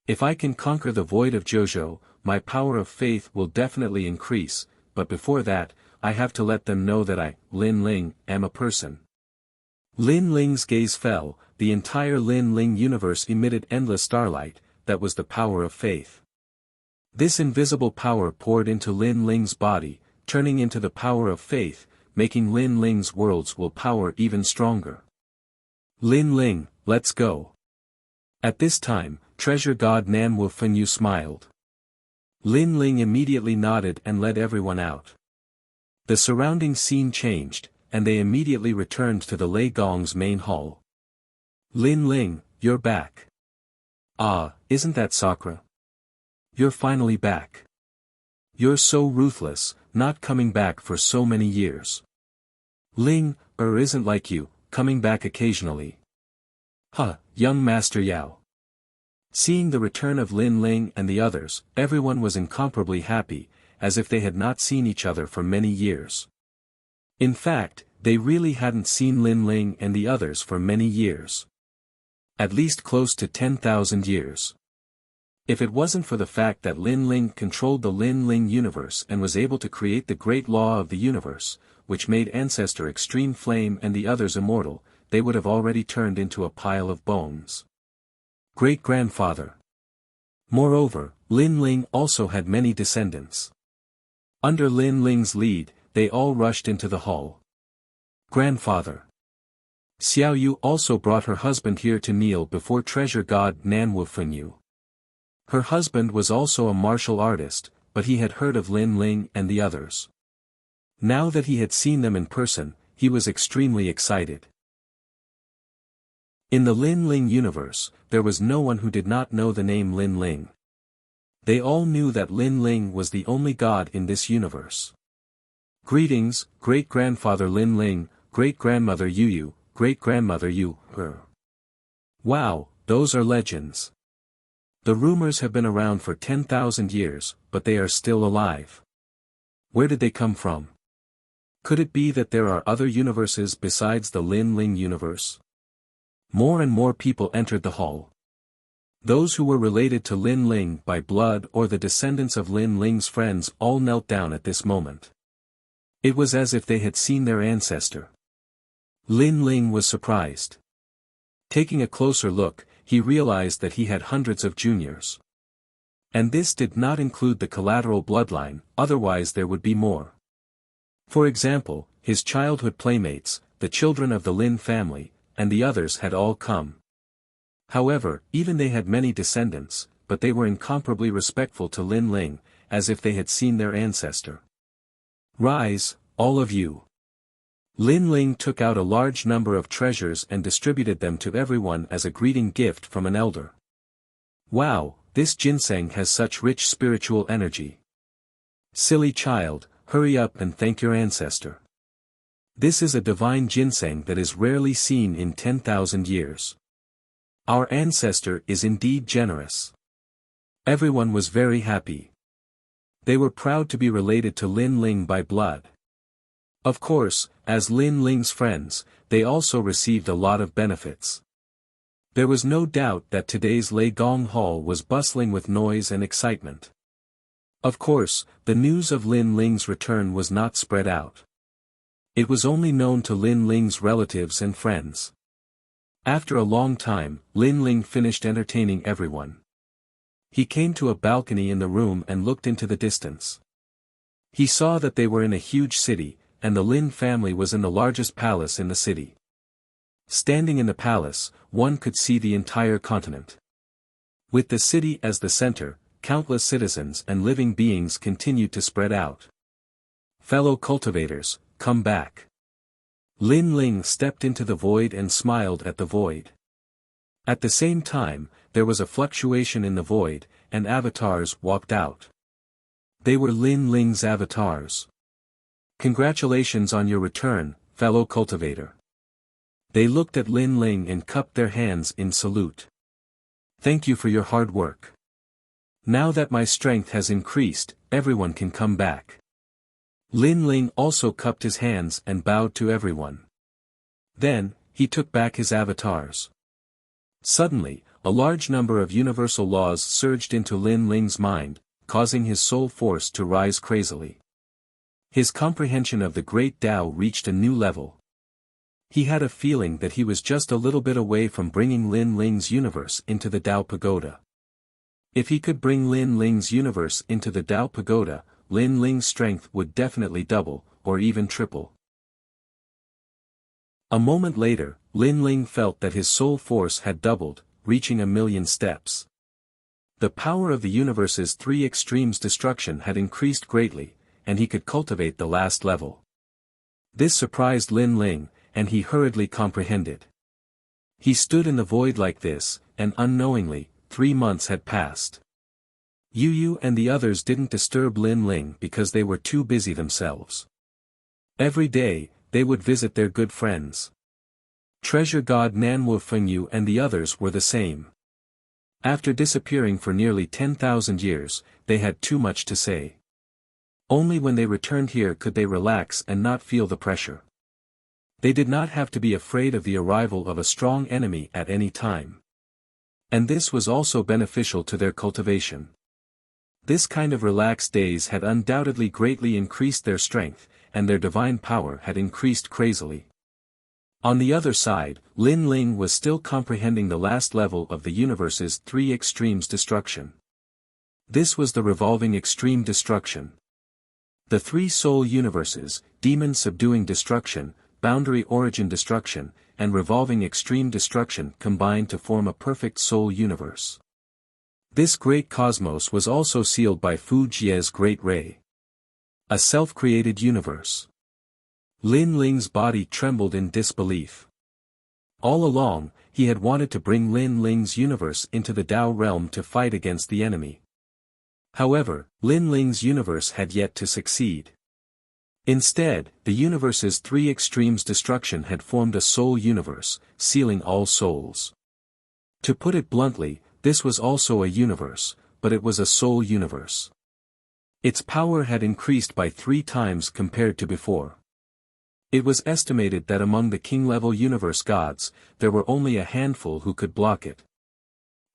If I can conquer the void of Jojo, my power of faith will definitely increase, but before that, I have to let them know that I, Lin Ling, am a person. Lin Ling's gaze fell, the entire Lin Ling universe emitted endless starlight, that was the power of faith. This invisible power poured into Lin Ling's body, turning into the power of faith, making Lin Ling's world's will power even stronger. Lin Ling, let's go. At this time, Treasure God Nanwu Fengyu smiled. Lin Ling immediately nodded and led everyone out. The surrounding scene changed, and they immediately returned to the Lei Gong's main hall. Lin Ling, you're back. Ah, isn't that Sakura? You're finally back. You're so ruthless, not coming back for so many years. Ling, isn't like you, coming back occasionally. Huh, young Master Yao. Seeing the return of Lin Ling and the others, everyone was incomparably happy, as if they had not seen each other for many years. In fact, they really hadn't seen Lin Ling and the others for many years. At least close to 10,000 years. If it wasn't for the fact that Lin Ling controlled the Lin Ling universe and was able to create the great law of the universe, which made Ancestor Extreme Flame and the others immortal, they would have already turned into a pile of bones. Great-grandfather. Moreover, Lin Ling also had many descendants. Under Lin Ling's lead, they all rushed into the hall. Grandfather. Xiao Yu also brought her husband here to kneel before treasure god Nanwu Fengyu. Her husband was also a martial artist, but he had heard of Lin Ling and the others. Now that he had seen them in person, he was extremely excited. In the Lin Ling universe, there was no one who did not know the name Lin Ling. They all knew that Lin Ling was the only god in this universe. Greetings, great-grandfather Lin Ling, great-grandmother Yu Yu, great-grandmother Yu, her. Wow, those are legends. The rumors have been around for 10,000 years, but they are still alive. Where did they come from? Could it be that there are other universes besides the Lin Ling universe? More and more people entered the hall. Those who were related to Lin Ling by blood or the descendants of Lin Ling's friends all knelt down at this moment. It was as if they had seen their ancestor. Lin Ling was surprised. Taking a closer look, he realized that he had hundreds of juniors. And this did not include the collateral bloodline, otherwise there would be more. For example, his childhood playmates, the children of the Lin family, and the others had all come. However, even they had many descendants, but they were incomparably respectful to Lin Ling, as if they had seen their ancestor. Rise, all of you. Lin Ling took out a large number of treasures and distributed them to everyone as a greeting gift from an elder. Wow, this ginseng has such rich spiritual energy. Silly child, hurry up and thank your ancestor. This is a divine ginseng that is rarely seen in 10,000 years. Our ancestor is indeed generous. Everyone was very happy. They were proud to be related to Lin Ling by blood. Of course, as Lin Ling's friends, they also received a lot of benefits. There was no doubt that today's Lei Gong Hall was bustling with noise and excitement. Of course, the news of Lin Ling's return was not spread out. It was only known to Lin Ling's relatives and friends. After a long time, Lin Ling finished entertaining everyone. He came to a balcony in the room and looked into the distance. He saw that they were in a huge city, and the Lin family was in the largest palace in the city. Standing in the palace, one could see the entire continent. With the city as the center, countless citizens and living beings continued to spread out. Fellow cultivators, come back. Lin Ling stepped into the void and smiled at the void. At the same time, there was a fluctuation in the void, and avatars walked out. They were Lin Ling's avatars. Congratulations on your return, fellow cultivator. They looked at Lin Ling and cupped their hands in salute. Thank you for your hard work. Now that my strength has increased, everyone can come back. Lin Ling also cupped his hands and bowed to everyone. Then, he took back his avatars. Suddenly, a large number of universal laws surged into Lin Ling's mind, causing his soul force to rise crazily. His comprehension of the great Tao reached a new level. He had a feeling that he was just a little bit away from bringing Lin Ling's universe into the Tao Pagoda. If he could bring Lin Ling's universe into the Tao Pagoda, Lin Ling's strength would definitely double, or even triple. A moment later, Lin Ling felt that his soul force had doubled, reaching 1,000,000 steps. The power of the universe's three extremes destruction had increased greatly, and he could cultivate the last level. This surprised Lin Ling, and he hurriedly comprehended. He stood in the void like this, and unknowingly, 3 months had passed. Yu Yu and the others didn't disturb Lin Ling because they were too busy themselves. Every day, they would visit their good friends. Treasure god Nanwu Fengyu and the others were the same. After disappearing for nearly 10,000 years, they had too much to say. Only when they returned here could they relax and not feel the pressure. They did not have to be afraid of the arrival of a strong enemy at any time. And this was also beneficial to their cultivation. This kind of relaxed days had undoubtedly greatly increased their strength, and their divine power had increased crazily. On the other side, Lin Ling was still comprehending the last level of the universe's three extremes destruction. This was the revolving extreme destruction. The three soul universes, demon subduing destruction, boundary origin destruction, and revolving extreme destruction combined to form a perfect soul universe. This great cosmos was also sealed by Fu Jie's great ray. A self-created universe. Lin Ling's body trembled in disbelief. All along, he had wanted to bring Lin Ling's universe into the Tao realm to fight against the enemy. However, Lin Ling's universe had yet to succeed. Instead, the universe's three extremes destruction had formed a soul universe, sealing all souls. To put it bluntly, this was also a universe, but it was a soul universe. Its power had increased by 3 times compared to before. It was estimated that among the king-level universe gods, there were only a handful who could block it.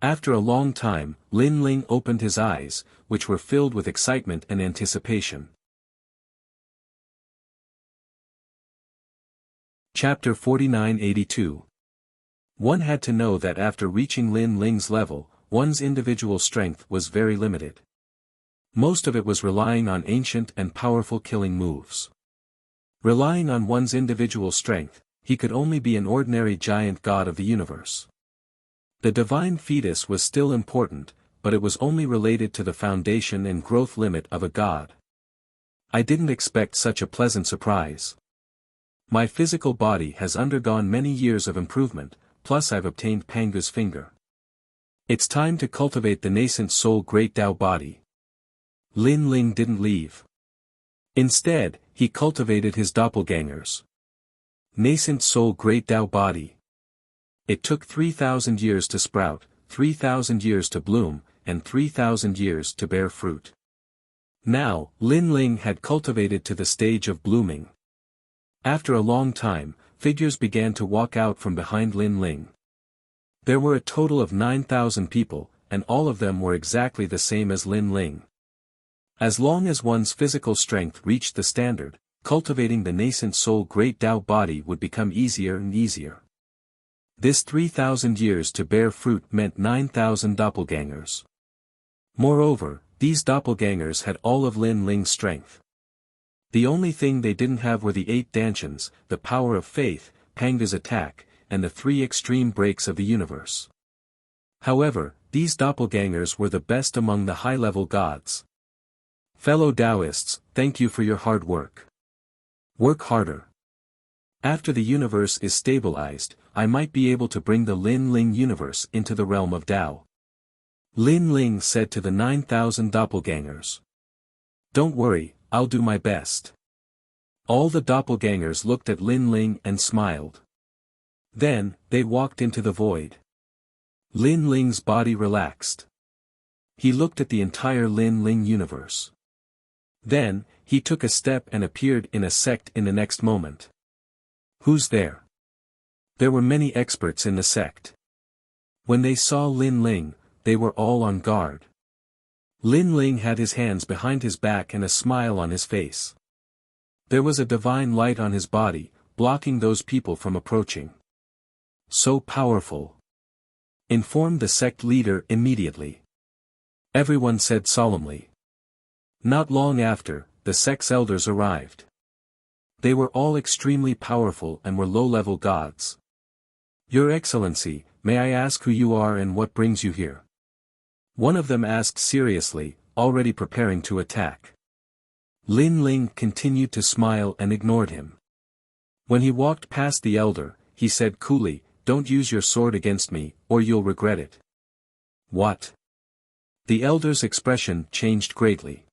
After a long time, Lin Ling opened his eyes, which were filled with excitement and anticipation. Chapter 4982. One had to know that after reaching Lin Ling's level, one's individual strength was very limited. Most of it was relying on ancient and powerful killing moves. Relying on one's individual strength, he could only be an ordinary giant god of the universe. The divine fetus was still important, but it was only related to the foundation and growth limit of a god. I didn't expect such a pleasant surprise. My physical body has undergone many years of improvement, plus I've obtained Pangu's finger. It's time to cultivate the nascent soul great Tao body. Lin Ling didn't leave. Instead, he cultivated his doppelgangers. Nascent soul great Tao body. It took 3,000 years to sprout, 3,000 years to bloom, and 3,000 years to bear fruit. Now, Lin Ling had cultivated to the stage of blooming. After a long time, figures began to walk out from behind Lin Ling. There were a total of 9,000 people, and all of them were exactly the same as Lin Ling. As long as one's physical strength reached the standard, cultivating the nascent soul great Tao body would become easier and easier. This 3,000 years to bear fruit meant 9,000 doppelgangers. Moreover, these doppelgangers had all of Lin Ling's strength. The only thing they didn't have were the 8 dantians, the power of faith, Pangu's attack, and the 3 extreme breaks of the universe. However, these doppelgangers were the best among the high-level gods. Fellow Taoists, thank you for your hard work. Work harder. After the universe is stabilized, I might be able to bring the Lin Ling universe into the realm of Tao. Lin Ling said to the 9,000 doppelgangers. Don't worry, I'll do my best. All the doppelgangers looked at Lin Ling and smiled. Then, they walked into the void. Lin Ling's body relaxed. He looked at the entire Lin Ling universe. Then, he took a step and appeared in a sect in the next moment. Who's there? There were many experts in the sect. When they saw Lin Ling, they were all on guard. Lin Ling had his hands behind his back and a smile on his face. There was a divine light on his body, blocking those people from approaching. So powerful. Informed the sect leader immediately. Everyone said solemnly. Not long after, the sect's elders arrived. They were all extremely powerful and were low-level gods. Your Excellency, may I ask who you are and what brings you here? One of them asked seriously, already preparing to attack. Lin Ling continued to smile and ignored him. When he walked past the elder, he said coolly, "Don't use your sword against me, or you'll regret it." What? The elder's expression changed greatly.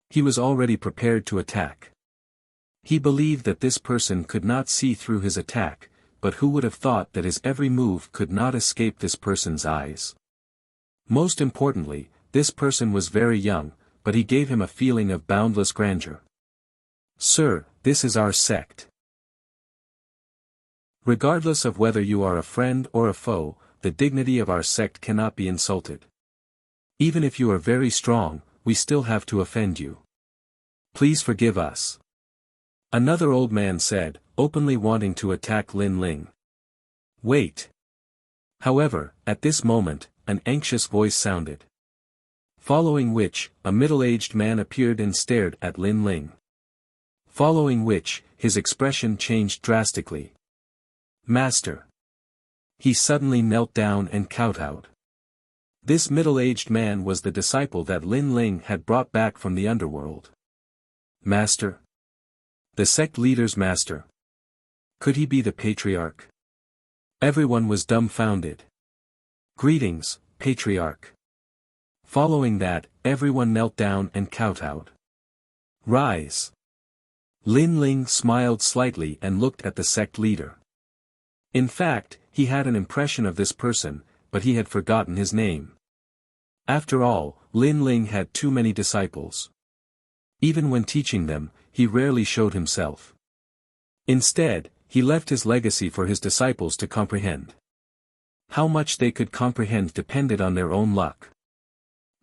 He was already prepared to attack. He believed that this person could not see through his attack, but who would have thought that his every move could not escape this person's eyes? Most importantly, this person was very young, but he gave him a feeling of boundless grandeur. "Sir, this is our sect. Regardless of whether you are a friend or a foe, the dignity of our sect cannot be insulted. Even if you are very strong, we still have to offend you. Please forgive us." Another old man said, openly wanting to attack Lin Ling. "Wait." However, at this moment, an anxious voice sounded. Following which, a middle-aged man appeared and stared at Lin Ling. Following which, his expression changed drastically. "Master." He suddenly knelt down and kowtowed. This middle-aged man was the disciple that Lin Ling had brought back from the underworld. "Master?" The sect leader's master. Could he be the patriarch? Everyone was dumbfounded. "Greetings, patriarch." Following that, everyone knelt down and kowtowed. "Rise." Lin Ling smiled slightly and looked at the sect leader. In fact, he had an impression of this person, but he had forgotten his name. After all, Lin Ling had too many disciples. Even when teaching them, he rarely showed himself. Instead, he left his legacy for his disciples to comprehend. How much they could comprehend depended on their own luck.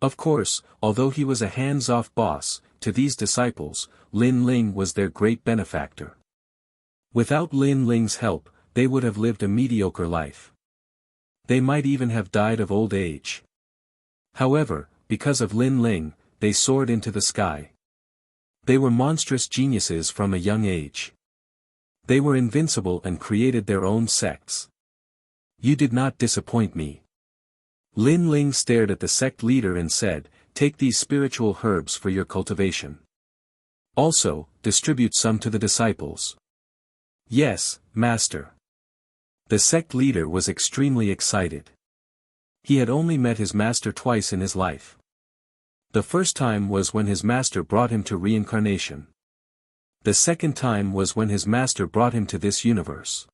Of course, although he was a hands-off boss, to these disciples, Lin Ling was their great benefactor. Without Lin Ling's help, they would have lived a mediocre life. They might even have died of old age. However, because of Lin Ling, they soared into the sky. They were monstrous geniuses from a young age. They were invincible and created their own sects. "You did not disappoint me." Lin Ling stared at the sect leader and said, "Take these spiritual herbs for your cultivation. Also, distribute some to the disciples." "Yes, master." The sect leader was extremely excited. He had only met his master twice in his life. The first time was when his master brought him to reincarnation. The second time was when his master brought him to this universe.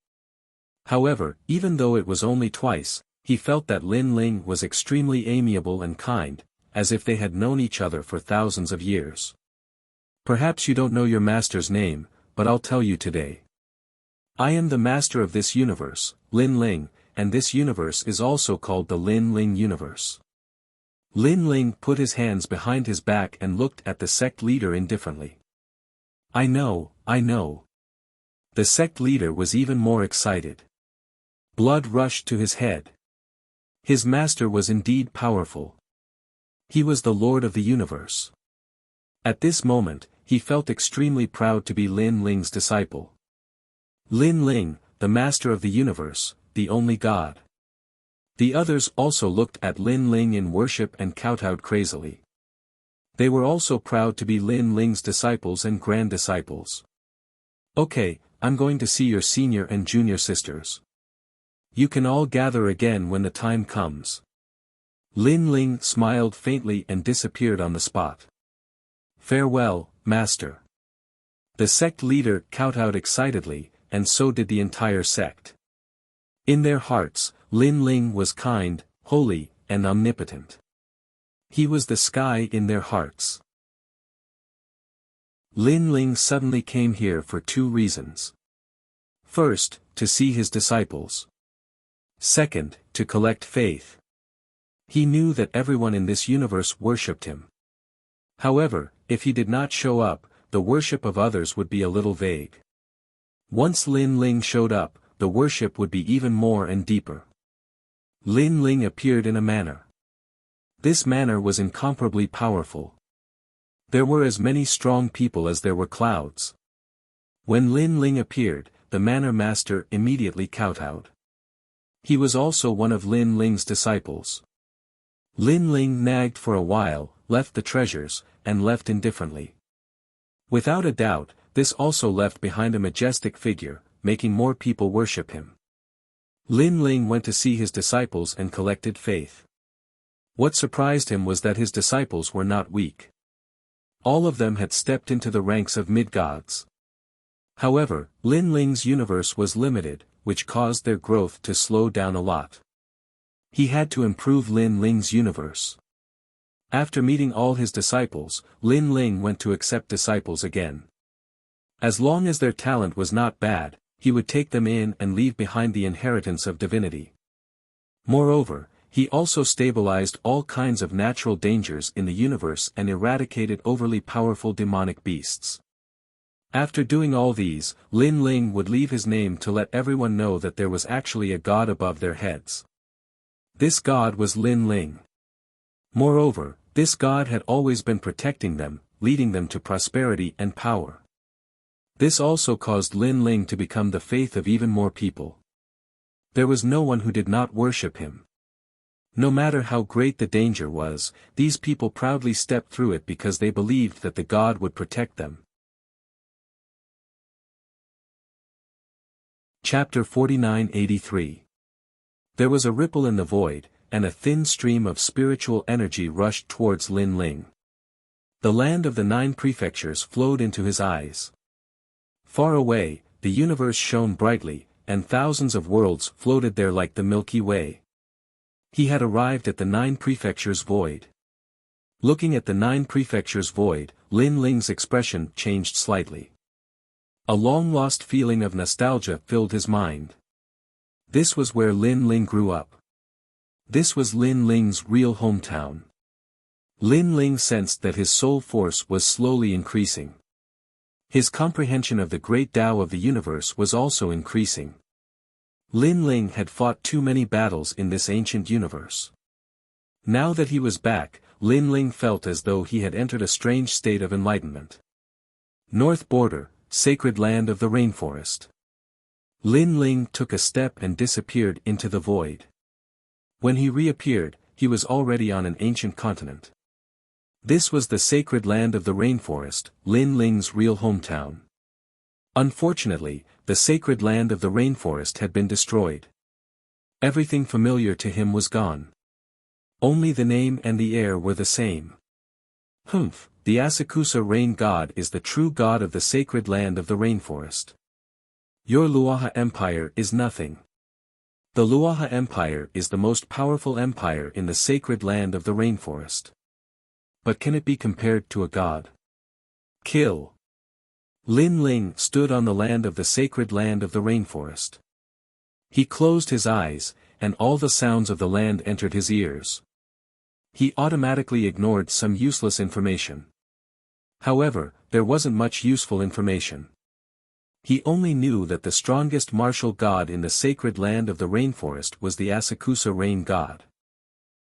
However, even though it was only twice, he felt that Lin Ling was extremely amiable and kind, as if they had known each other for thousands of years. "Perhaps you don't know your master's name, but I'll tell you today. I am the master of this universe, Lin Ling, and this universe is also called the Lin Ling universe." Lin Ling put his hands behind his back and looked at the sect leader indifferently. I know. The sect leader was even more excited. Blood rushed to his head. His master was indeed powerful. He was the Lord of the universe. At this moment, he felt extremely proud to be Lin Ling's disciple. Lin Ling, the master of the universe, the only God. The others also looked at Lin Ling in worship and kowtowed crazily. They were also proud to be Lin Ling's disciples and grand disciples. "Okay, I'm going to see your senior and junior sisters. You can all gather again when the time comes." Lin Ling smiled faintly and disappeared on the spot. "Farewell, master." The sect leader kowtowed excitedly, and so did the entire sect. In their hearts, Lin Ling was kind, holy, and omnipotent. He was the sky in their hearts. Lin Ling suddenly came here for two reasons. First, to see his disciples. Second, to collect faith. He knew that everyone in this universe worshipped him. However, if he did not show up, the worship of others would be a little vague. Once Lin Ling showed up, the worship would be even more and deeper. Lin Ling appeared in a manner. This manner was incomparably powerful. There were as many strong people as there were clouds. When Lin Ling appeared, the manner master immediately kowtowed. He was also one of Lin Ling's disciples. Lin Ling nagged for a while, left the treasures, and left indifferently. Without a doubt, this also left behind a majestic figure, making more people worship him. Lin Ling went to see his disciples and collected faith. What surprised him was that his disciples were not weak. All of them had stepped into the ranks of mid-gods. However, Lin Ling's universe was limited, which caused their growth to slow down a lot. He had to improve Lin Ling's universe. After meeting all his disciples, Lin Ling went to accept disciples again. As long as their talent was not bad, he would take them in and leave behind the inheritance of divinity. Moreover, he also stabilized all kinds of natural dangers in the universe and eradicated overly powerful demonic beasts. After doing all these, Lin Ling would leave his name to let everyone know that there was actually a god above their heads. This god was Lin Ling. Moreover, this god had always been protecting them, leading them to prosperity and power. This also caused Lin Ling to become the faith of even more people. There was no one who did not worship him. No matter how great the danger was, these people proudly stepped through it because they believed that the god would protect them. Chapter 49-83. There was a ripple in the void, and a thin stream of spiritual energy rushed towards Lin Ling. The land of the 9 prefectures flowed into his eyes. Far away, the universe shone brightly, and thousands of worlds floated there like the Milky Way. He had arrived at the 9 prefectures void. Looking at the 9 prefectures void, Lin Ling's expression changed slightly. A long-lost feeling of nostalgia filled his mind. This was where Lin Ling grew up. This was Lin Ling's real hometown. Lin Ling sensed that his soul force was slowly increasing. His comprehension of the great Tao of the universe was also increasing. Lin Ling had fought too many battles in this ancient universe. Now that he was back, Lin Ling felt as though he had entered a strange state of enlightenment. North border, sacred land of the rainforest. Lin Ling took a step and disappeared into the void. When he reappeared, he was already on an ancient continent. This was the sacred land of the rainforest, Lin Ling's real hometown. Unfortunately, the sacred land of the rainforest had been destroyed. Everything familiar to him was gone. Only the name and the air were the same. Humph, the Asakusa rain god is the true god of the sacred land of the rainforest. Your Luoha Empire is nothing. The Luoha Empire is the most powerful empire in the sacred land of the rainforest. But can it be compared to a god? Kill. Lin Ling stood on the land of the sacred land of the rainforest. He closed his eyes, and all the sounds of the land entered his ears. He automatically ignored some useless information. However, there wasn't much useful information. He only knew that the strongest martial god in the sacred land of the rainforest was the Asakusa rain god.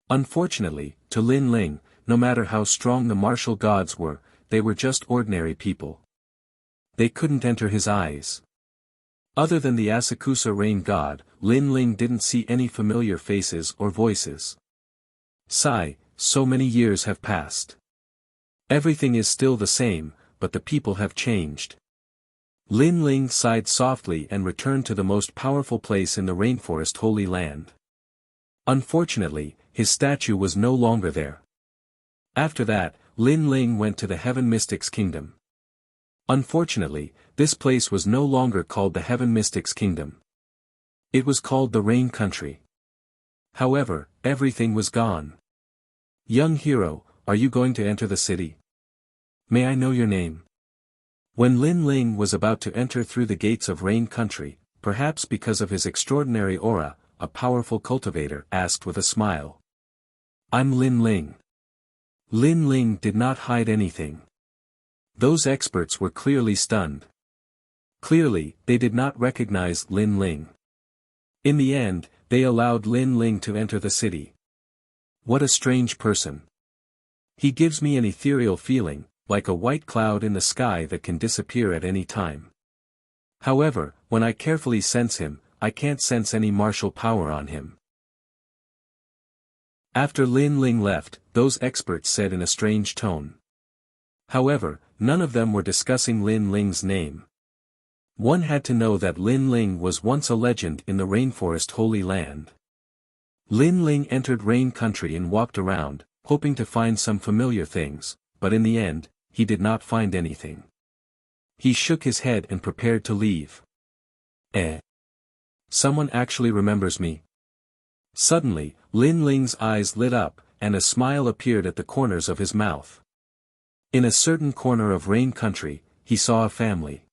Unfortunately, to Lin Ling, no matter how strong the martial gods were, they were just ordinary people. They couldn't enter his eyes. Other than the Asakusa rain god, Lin Ling didn't see any familiar faces or voices. Sigh, so many years have passed. Everything is still the same, but the people have changed. Lin Ling sighed softly and returned to the most powerful place in the rainforest Holy Land. Unfortunately, his statue was no longer there. After that, Lin Ling went to the Heaven Mystics Kingdom. Unfortunately, this place was no longer called the Heaven Mystics Kingdom. It was called the Rain Country. However, everything was gone. Young hero, are you going to enter the city? May I know your name? When Lin Ling was about to enter through the gates of Rain Country, perhaps because of his extraordinary aura, a powerful cultivator asked with a smile. I'm Lin Ling. Lin Ling did not hide anything. Those experts were clearly stunned. Clearly, they did not recognize Lin Ling. In the end, they allowed Lin Ling to enter the city. What a strange person. He gives me an ethereal feeling, like a white cloud in the sky that can disappear at any time. However, when I carefully sense him, I can't sense any martial power on him. After Lin Ling left, those experts said in a strange tone. However, none of them were discussing Lin Ling's name. One had to know that Lin Ling was once a legend in the rainforest Holy Land. Lin Ling entered Rain Country and walked around, hoping to find some familiar things, but in the end, he did not find anything. He shook his head and prepared to leave. Someone actually remembers me. Suddenly, Lin Ling's eyes lit up, and a smile appeared at the corners of his mouth. In a certain corner of Rain Country, he saw a family.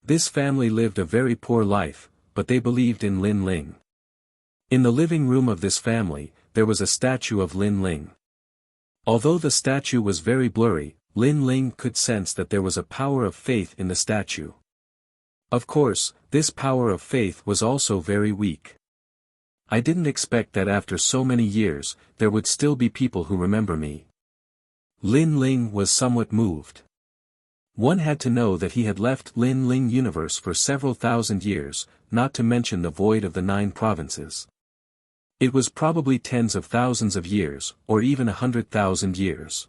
This family lived a very poor life, but they believed in Lin Ling. In the living room of this family, there was a statue of Lin Ling. Although the statue was very blurry, Lin Ling could sense that there was a power of faith in the statue. Of course, this power of faith was also very weak. I didn't expect that after so many years, there would still be people who remember me. Lin Ling was somewhat moved. One had to know that he had left Lin Ling universe for several thousand years, not to mention the void of the 9 provinces. It was probably tens of thousands of years, or even 100,000 years.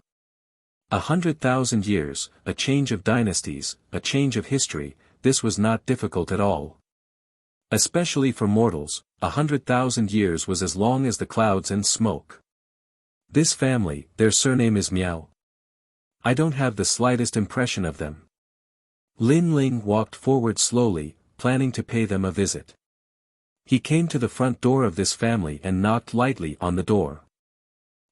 100,000 years, a change of dynasties, a change of history, this was not difficult at all. Especially for mortals, 100,000 years was as long as the clouds and smoke. This family, their surname is Miao. I don't have the slightest impression of them. Lin Ling walked forward slowly, planning to pay them a visit. He came to the front door of this family and knocked lightly on the door.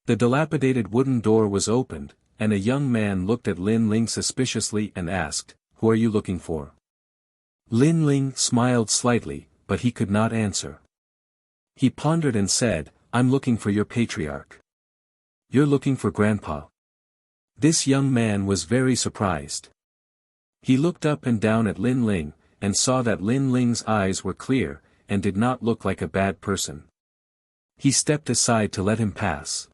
The dilapidated wooden door was opened, and a young man looked at Lin Ling suspiciously and asked, "Who are you looking for?" Lin Ling smiled slightly, but he could not answer. He pondered and said, "I'm looking for your patriarch." "You're looking for Grandpa?" This young man was very surprised. He looked up and down at Lin Ling, and saw that Lin Ling's eyes were clear, and did not look like a bad person. He stepped aside to let him pass.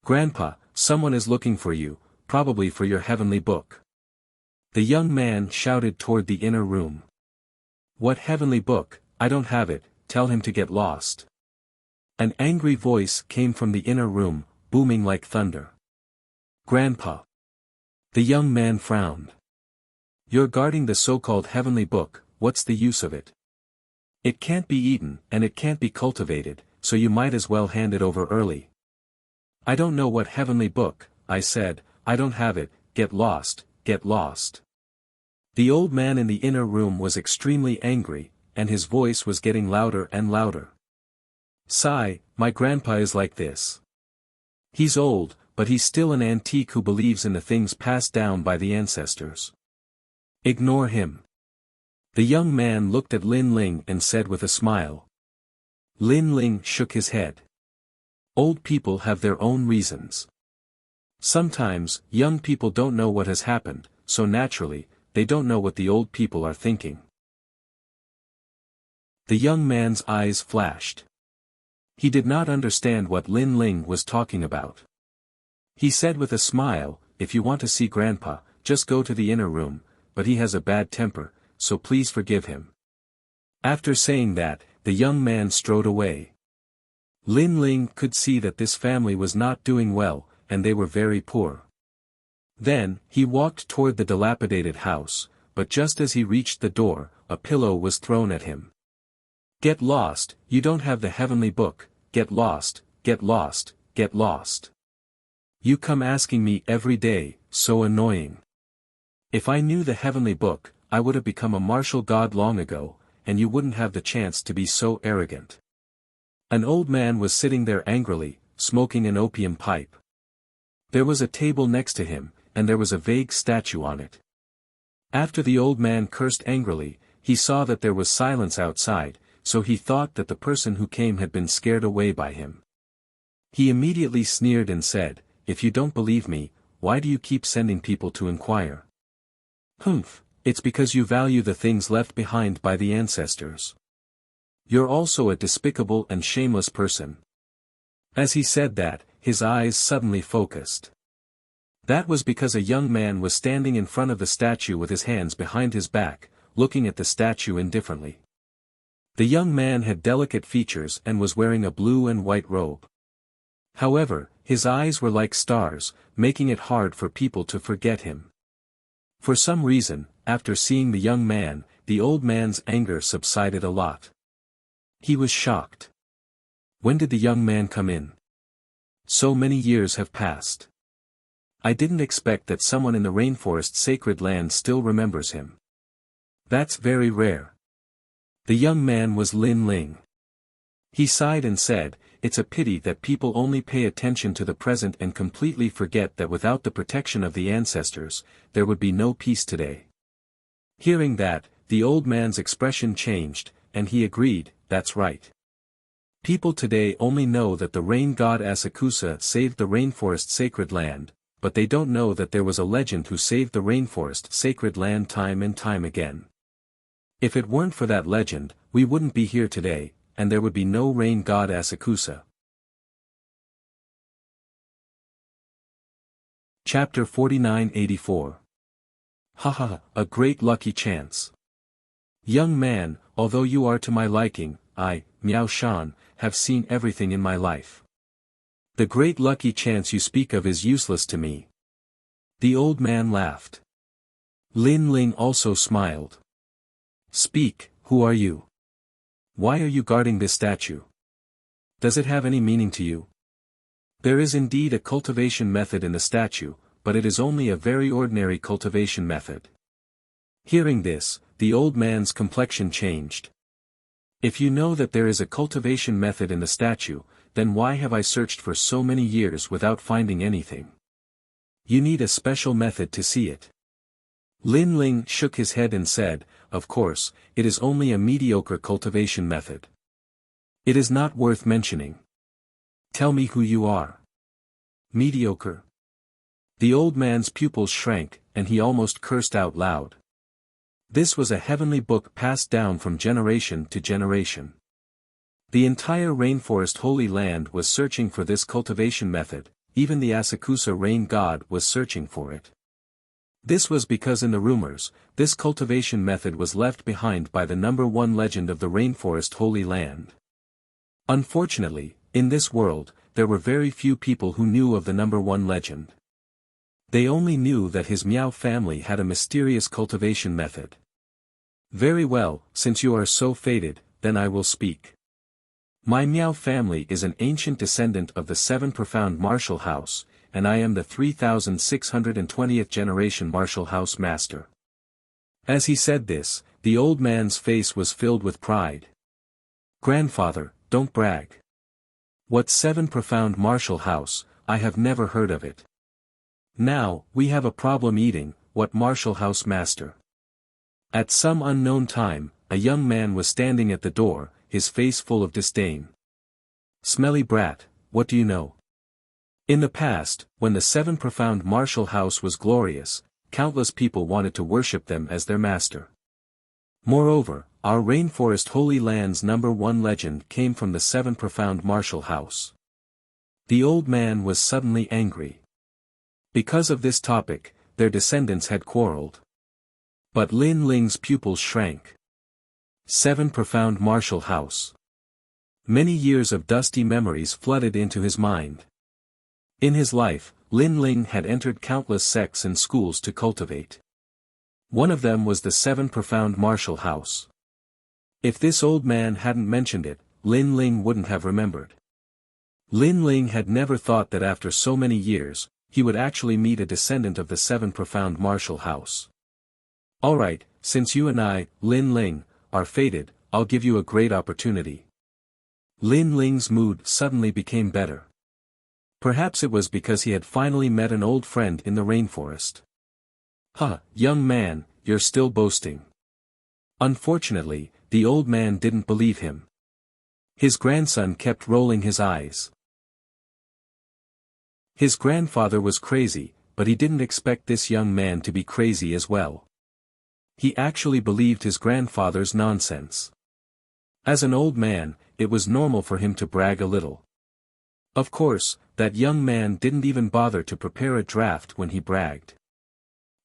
"Grandpa, someone is looking for you, probably for your heavenly book." The young man shouted toward the inner room. "What heavenly book? I don't have it, tell him to get lost." An angry voice came from the inner room, booming like thunder. "Grandpa." The young man frowned. "You're guarding the so-called heavenly book, what's the use of it? It can't be eaten, and it can't be cultivated, so you might as well hand it over early." "I don't know what heavenly book," I said, "I don't have it, get lost, get lost." The old man in the inner room was extremely angry, and his voice was getting louder and louder. "Sigh, my grandpa is like this. He's old, but he's still an antique who believes in the things passed down by the ancestors. Ignore him." The young man looked at Lin Ling and said with a smile. Lin Ling shook his head. Old people have their own reasons. Sometimes, young people don't know what has happened, so naturally, they don't know what the old people are thinking. The young man's eyes flashed. He did not understand what Lin Ling was talking about. He said with a smile, "If you want to see Grandpa, just go to the inner room, but he has a bad temper, so please forgive him." After saying that, the young man strode away. Lin Ling could see that this family was not doing well, and they were very poor. Then, he walked toward the dilapidated house, but just as he reached the door, a pillow was thrown at him. "Get lost, you don't have the heavenly book, get lost, get lost, get lost. You come asking me every day, so annoying. If I knew the heavenly book, I would have become a martial god long ago, and you wouldn't have the chance to be so arrogant." An old man was sitting there angrily, smoking an opium pipe. There was a table next to him, and there was a vague statue on it. After the old man cursed angrily, he saw that there was silence outside, so he thought that the person who came had been scared away by him. He immediately sneered and said, "If you don't believe me, why do you keep sending people to inquire?" "Humph, it's because you value the things left behind by the ancestors. You're also a despicable and shameless person." As he said that, his eyes suddenly focused. That was because a young man was standing in front of the statue with his hands behind his back, looking at the statue indifferently. The young man had delicate features and was wearing a blue and white robe. However, his eyes were like stars, making it hard for people to forget him. For some reason, after seeing the young man, the old man's anger subsided a lot. He was shocked. When did the young man come in? So many years have passed. I didn't expect that someone in the rainforest's sacred land still remembers him. That's very rare. The young man was Lin Ling. He sighed and said, it's a pity that people only pay attention to the present and completely forget that without the protection of the ancestors, there would be no peace today. Hearing that, the old man's expression changed, and he agreed, that's right. People today only know that the rain god Asakusa saved the rainforest sacred land, but they don't know that there was a legend who saved the rainforest sacred land time and time again. If it weren't for that legend, we wouldn't be here today, and there would be no rain god Asakusa. Chapter 4984. Haha, a great lucky chance. Young man, although you are to my liking, I, Miao Shan, have seen everything in my life. The great lucky chance you speak of is useless to me. The old man laughed. Lin Ling also smiled. Speak, who are you? Why are you guarding this statue? Does it have any meaning to you? There is indeed a cultivation method in the statue, but it is only a very ordinary cultivation method. Hearing this, the old man's complexion changed. If you know that there is a cultivation method in the statue, then why have I searched for so many years without finding anything? You need a special method to see it. Lin Ling shook his head and said, of course, it is only a mediocre cultivation method. It is not worth mentioning. Tell me who you are. Mediocre. The old man's pupils shrank, and he almost cursed out loud. This was a heavenly book passed down from generation to generation. The entire rainforest holy land was searching for this cultivation method, even the Asakusa rain god was searching for it. This was because in the rumors, this cultivation method was left behind by the #1 legend of the rainforest holy land. Unfortunately, in this world, there were very few people who knew of the #1 legend. They only knew that his Miao family had a mysterious cultivation method. Very well, since you are so fated, then I will speak. My Miao family is an ancient descendant of the 7 profound martial house, and I am the 3620th generation martial house master. As he said this, the old man's face was filled with pride. Grandfather, don't brag. What 7 profound martial house, I have never heard of it. Now, we have a problem eating, what martial house master? At some unknown time, a young man was standing at the door, his face full of disdain. Smelly brat, what do you know? In the past, when the 7 profound martial house was glorious, countless people wanted to worship them as their master. Moreover, our rainforest holy land's #1 legend came from the 7 profound martial house. The old man was suddenly angry. Because of this topic, their descendants had quarreled. But Lin Ling's pupils shrank. 7 profound martial house. Many years of dusty memories flooded into his mind. In his life, Lin Ling had entered countless sects and schools to cultivate. One of them was the 7 profound martial house. If this old man hadn't mentioned it, Lin Ling wouldn't have remembered. Lin Ling had never thought that after so many years, he would actually meet a descendant of the 7 profound martial house. Alright, since you and I, Lin Ling, are fated, I'll give you a great opportunity. Lin Ling's mood suddenly became better. Perhaps it was because he had finally met an old friend in the rainforest. Huh, young man, you're still boasting. Unfortunately, the old man didn't believe him. His grandson kept rolling his eyes. His grandfather was crazy, but he didn't expect this young man to be crazy as well. He actually believed his grandfather's nonsense. As an old man, it was normal for him to brag a little. Of course, that young man didn't even bother to prepare a draft when he bragged.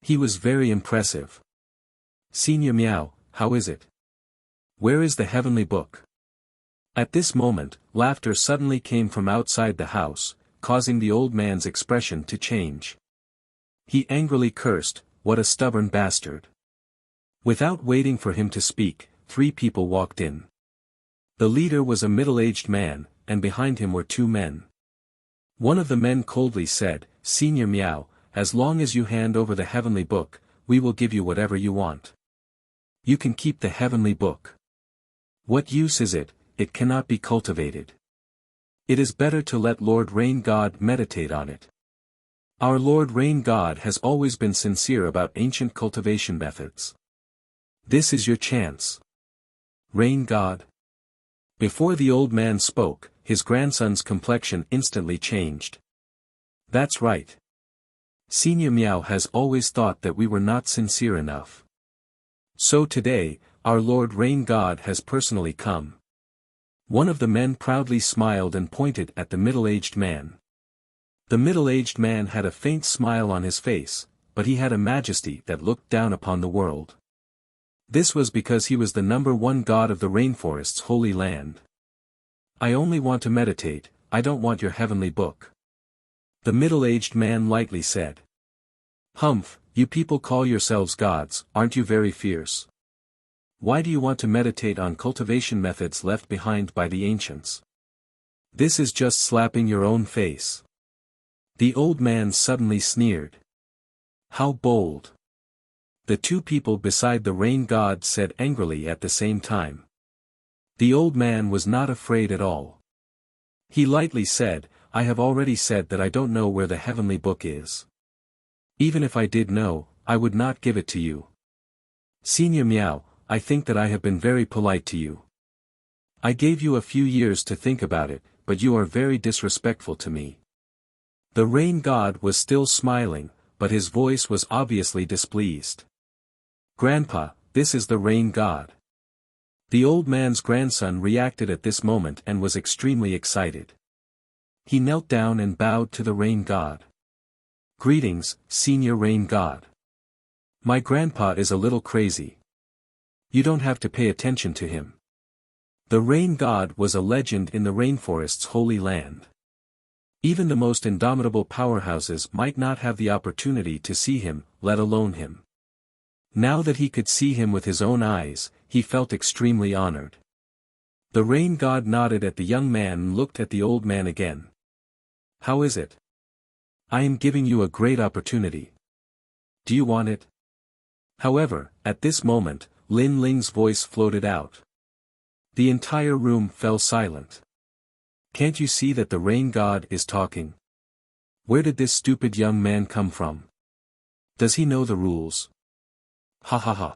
He was very impressive. Senior Miao, how is it? Where is the heavenly book? At this moment, laughter suddenly came from outside the house, causing the old man's expression to change. He angrily cursed, what a stubborn bastard. Without waiting for him to speak, 3 people walked in. The leader was a middle-aged man, and behind him were 2 men. One of the men coldly said, Senior Miao, as long as you hand over the heavenly book, we will give you whatever you want. You can keep the heavenly book. What use is it? It cannot be cultivated. It is better to let Lord Rain God meditate on it. Our Lord Rain God has always been sincere about ancient cultivation methods. This is your chance. Rain God. Before the old man spoke, his grandson's complexion instantly changed. That's right. Senior Meow has always thought that we were not sincere enough. So today, our Lord Rain God has personally come. One of the men proudly smiled and pointed at the middle-aged man. The middle-aged man had a faint smile on his face, but he had a majesty that looked down upon the world. This was because he was the #1 god of the rainforest's holy land. I only want to meditate, I don't want your heavenly book. The middle-aged man lightly said. Humph, you people call yourselves gods, aren't you very fierce? Why do you want to meditate on cultivation methods left behind by the ancients? This is just slapping your own face. The old man suddenly sneered. How bold! The two people beside the rain god said angrily at the same time. The old man was not afraid at all. He lightly said, I have already said that I don't know where the heavenly book is. Even if I did know, I would not give it to you. Senior Meow, I think that I have been very polite to you. I gave you a few years to think about it, but you are very disrespectful to me. The rain god was still smiling, but his voice was obviously displeased. Grandpa, this is the rain god. The old man's grandson reacted at this moment and was extremely excited. He knelt down and bowed to the rain god. Greetings, Senior Rain God. My grandpa is a little crazy. You don't have to pay attention to him. The rain god was a legend in the rainforest's holy land. Even the most indomitable powerhouses might not have the opportunity to see him, let alone him. Now that he could see him with his own eyes, he felt extremely honored. The rain god nodded at the young man and looked at the old man again. How is it? I am giving you a great opportunity. Do you want it? However, at this moment, Lin Ling's voice floated out. The entire room fell silent. Can't you see that the rain god is talking? Where did this stupid young man come from? Does he know the rules? Ha ha ha.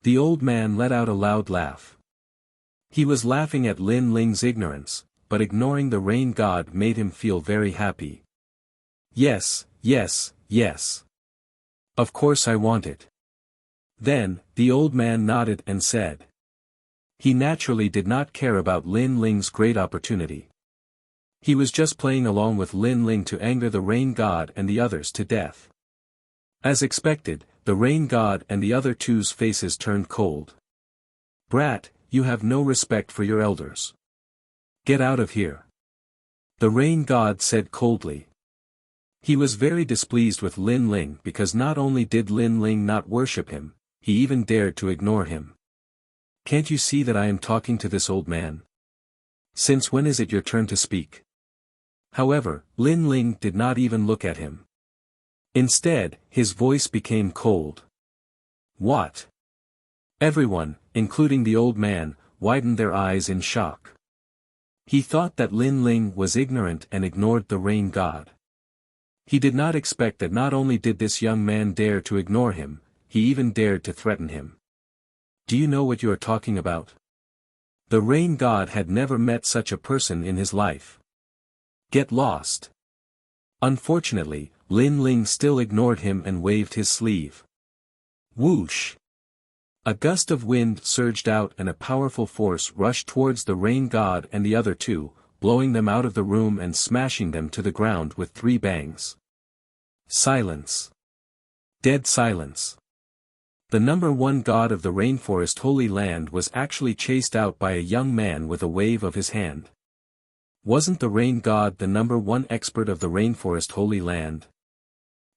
The old man let out a loud laugh. He was laughing at Lin Ling's ignorance, but ignoring the rain god made him feel very happy. Yes, yes, yes. Of course I want it. Then, the old man nodded and said. He naturally did not care about Lin Ling's great opportunity. He was just playing along with Lin Ling to anger the rain god and the others to death. As expected, the rain god and the other two's faces turned cold. Brat, you have no respect for your elders. Get out of here. The rain god said coldly. He was very displeased with Lin Ling because not only did Lin Ling not worship him, he even dared to ignore him. Can't you see that I am talking to this old man? Since when is it your turn to speak? However, Lin Ling did not even look at him. Instead, his voice became cold. What? Everyone, including the old man, widened their eyes in shock. He thought that Lin Ling was ignorant and ignored the rain god. He did not expect that not only did this young man dare to ignore him, he even dared to threaten him. Do you know what you are talking about? The rain god had never met such a person in his life. Get lost. Unfortunately, Lin Ling still ignored him and waved his sleeve. Whoosh! A gust of wind surged out and a powerful force rushed towards the rain god and the other two, blowing them out of the room and smashing them to the ground with 3 bangs. Silence. Dead silence. The #1 god of the rainforest holy land was actually chased out by a young man with a wave of his hand. Wasn't the rain god the #1 expert of the rainforest holy land?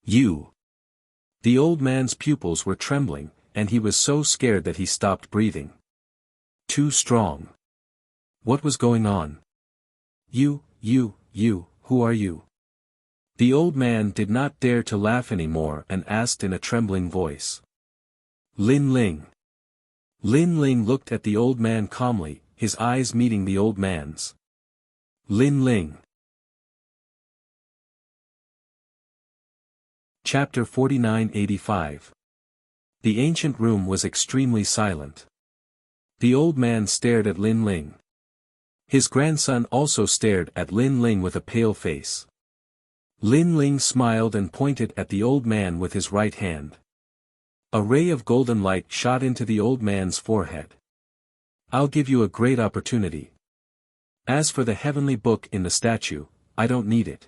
You. The old man's pupils were trembling, and he was so scared that he stopped breathing. Too strong. What was going on? You, who are you? The old man did not dare to laugh anymore and asked in a trembling voice. Lin Ling. Lin Ling looked at the old man calmly, his eyes meeting the old man's. Lin Ling. Chapter 4985. The ancient room was extremely silent. The old man stared at Lin Ling. His grandson also stared at Lin Ling with a pale face. Lin Ling smiled and pointed at the old man with his right hand. A ray of golden light shot into the old man's forehead. I'll give you a great opportunity. As for the heavenly book in the statue, I don't need it.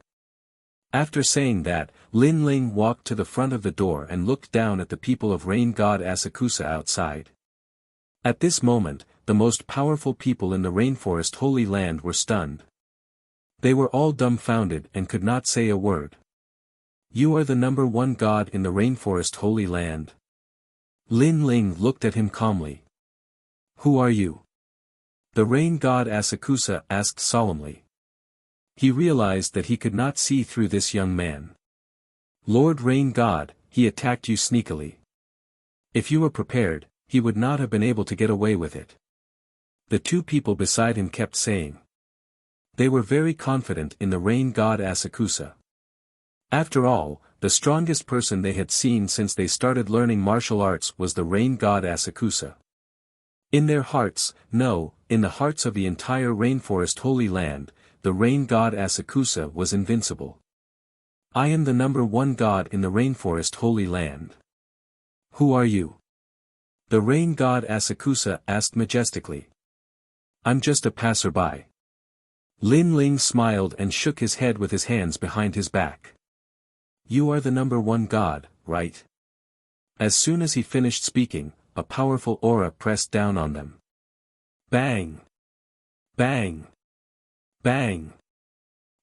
After saying that, Lin Ling walked to the front of the door and looked down at the people of rain god Asakusa outside. At this moment, the most powerful people in the rainforest Holy Land were stunned. They were all dumbfounded and could not say a word. You are the number one god in the rainforest Holy Land. Lin Ling looked at him calmly. Who are you? The rain god Asakusa asked solemnly. He realized that he could not see through this young man. Lord Rain God, he attacked you sneakily. If you were prepared, he would not have been able to get away with it. The two people beside him kept saying. They were very confident in the rain god Asakusa. After all, the strongest person they had seen since they started learning martial arts was the rain god Asakusa. In their hearts, no, in the hearts of the entire rainforest Holy Land, the rain god Asakusa was invincible. I am the number one god in the rainforest Holy Land. Who are you? The rain god Asakusa asked majestically. I'm just a passerby. Lin Ling smiled and shook his head with his hands behind his back. You are the number one god, right? As soon as he finished speaking, a powerful aura pressed down on them. Bang! Bang! Bang!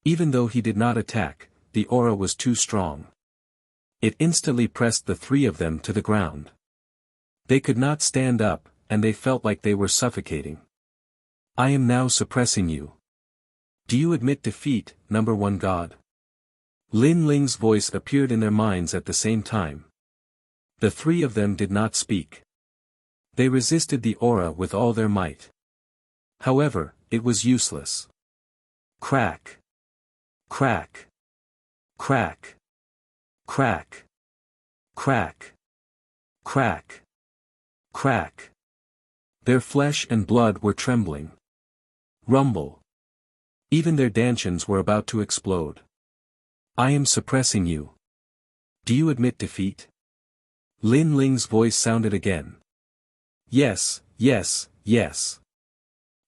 Even though he did not attack, the aura was too strong. It instantly pressed the three of them to the ground. They could not stand up, and they felt like they were suffocating. I am now suppressing you. Do you admit defeat, number one god? Lin Ling's voice appeared in their minds at the same time. The three of them did not speak. They resisted the aura with all their might. However, it was useless. Crack. Crack. Crack. Crack. Crack. Crack. Crack. Their flesh and blood were trembling. Rumble. Even their dantians were about to explode. I am suppressing you. Do you admit defeat? Lin Ling's voice sounded again. Yes, yes, yes.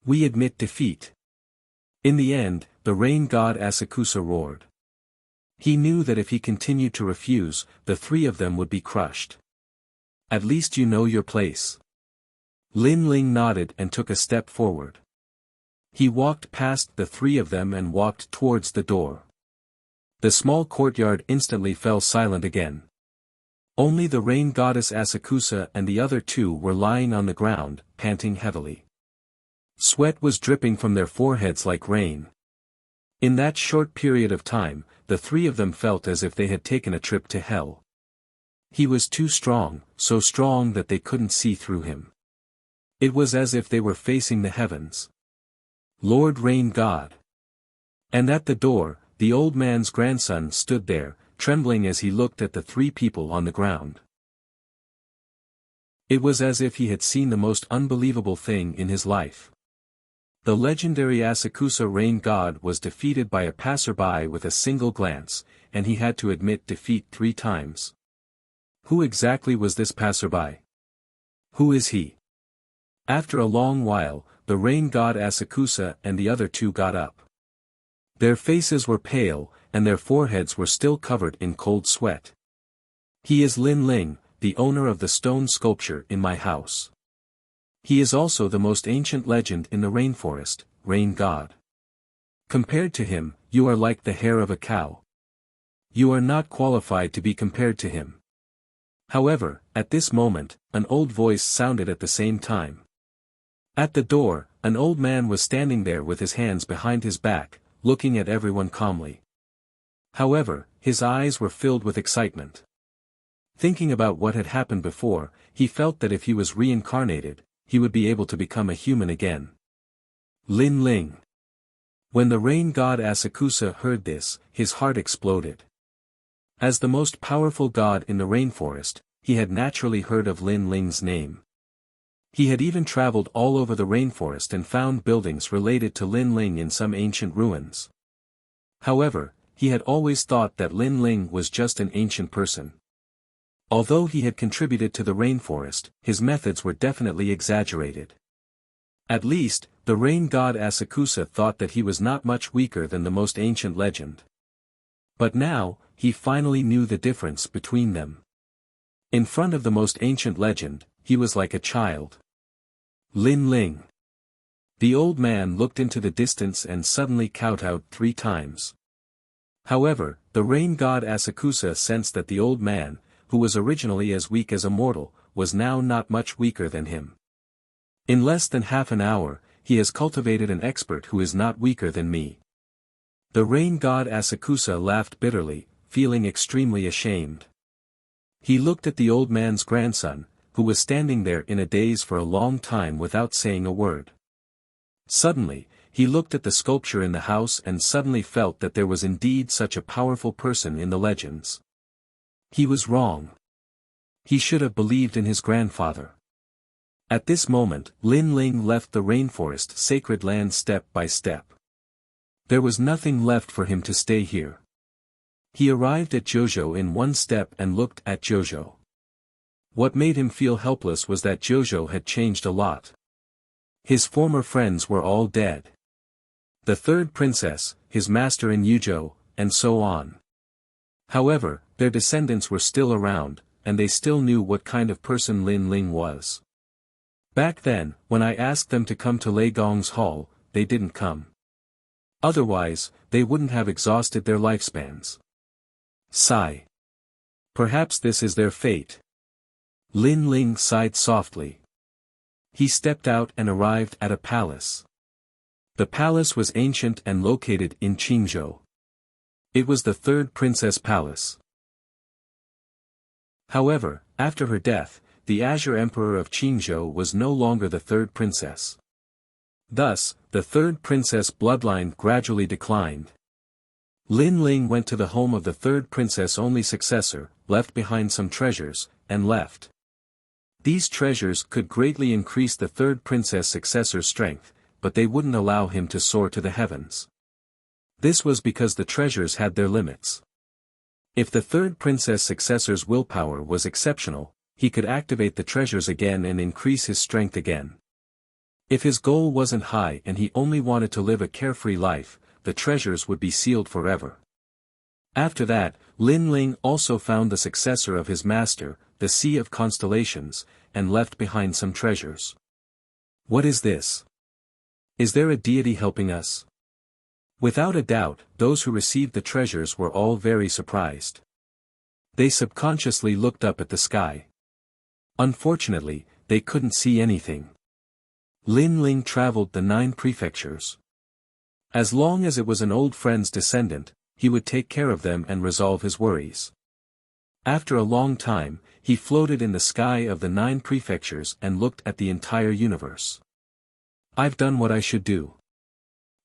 We admit defeat. In the end, the rain god Asakusa roared. He knew that if he continued to refuse, the three of them would be crushed. At least you know your place. Lin Ling nodded and took a step forward. He walked past the three of them and walked towards the door. The small courtyard instantly fell silent again. Only the rain goddess Asakusa and the other two were lying on the ground, panting heavily. Sweat was dripping from their foreheads like rain. In that short period of time, the three of them felt as if they had taken a trip to hell. He was too strong, so strong that they couldn't see through him. It was as if they were facing the heavens. Lord Rain God. And at the door, the old man's grandson stood there, trembling as he looked at the three people on the ground. It was as if he had seen the most unbelievable thing in his life. The legendary Asakusa Rain God was defeated by a passerby with a single glance, and he had to admit defeat 3 times. Who exactly was this passerby? Who is he? After a long while, the rain god Asakusa and the other two got up. Their faces were pale, and their foreheads were still covered in cold sweat. He is Lin Ling, the owner of the stone sculpture in my house. He is also the most ancient legend in the rainforest, rain god. Compared to him, you are like the hair of a cow. You are not qualified to be compared to him. However, at this moment, an old voice sounded at the same time. At the door, an old man was standing there with his hands behind his back, looking at everyone calmly. However, his eyes were filled with excitement. Thinking about what had happened before, he felt that if he was reincarnated, he would be able to become a human again. Lin Ling. When the rain god Asakusa heard this, his heart exploded. As the most powerful god in the rainforest, he had naturally heard of Lin Ling's name. He had even traveled all over the rainforest and found buildings related to Lin Ling in some ancient ruins. However, he had always thought that Lin Ling was just an ancient person. Although he had contributed to the rainforest, his methods were definitely exaggerated. At least, the rain god Asakusa thought that he was not much weaker than the most ancient legend. But now, he finally knew the difference between them. In front of the most ancient legend, he was like a child. Lin Ling. The old man looked into the distance and suddenly kowtowed 3 times. However, the rain god Asakusa sensed that the old man, who was originally as weak as a mortal, was now not much weaker than him. In less than half an hour, he has cultivated an expert who is not weaker than me. The rain god Asakusa laughed bitterly, feeling extremely ashamed. He looked at the old man's grandson, who was standing there in a daze for a long time without saying a word. Suddenly, he looked at the sculpture in the house and suddenly felt that there was indeed such a powerful person in the legends. He was wrong. He should have believed in his grandfather. At this moment, Lin Ling left the rainforest sacred land step by step. There was nothing left for him to stay here. He arrived at Jojo in 1 step and looked at Jojo. What made him feel helpless was that Jojo had changed a lot. His former friends were all dead. The 3rd princess, his master in Yujo, and so on. However, their descendants were still around, and they still knew what kind of person Lin Ling was. Back then, when I asked them to come to Lei Gong's hall, they didn't come. Otherwise, they wouldn't have exhausted their lifespans. Sigh. Perhaps this is their fate. Lin Ling sighed softly. He stepped out and arrived at a palace. The palace was ancient and located in Qingzhou. It was the 3rd princess palace. However, after her death, the Azure Emperor of Qingzhou was no longer the 3rd princess. Thus, the 3rd princess bloodline gradually declined. Lin Ling went to the home of the 3rd princess' only successor, left behind some treasures, and left. These treasures could greatly increase the 3rd princess' successor's strength, but they wouldn't allow him to soar to the heavens. This was because the treasures had their limits. If the 3rd princess' successor's willpower was exceptional, he could activate the treasures again and increase his strength again. If his goal wasn't high and he only wanted to live a carefree life, the treasures would be sealed forever. After that, Lin Ling also found the successor of his master, the Sea of Constellations, and left behind some treasures. What is this? Is there a deity helping us? Without a doubt, those who received the treasures were all very surprised. They subconsciously looked up at the sky. Unfortunately, they couldn't see anything. Lin Ling traveled the 9 prefectures. As long as it was an old friend's descendant, he would take care of them and resolve his worries. After a long time, he floated in the sky of the 9 prefectures and looked at the entire universe. I've done what I should do.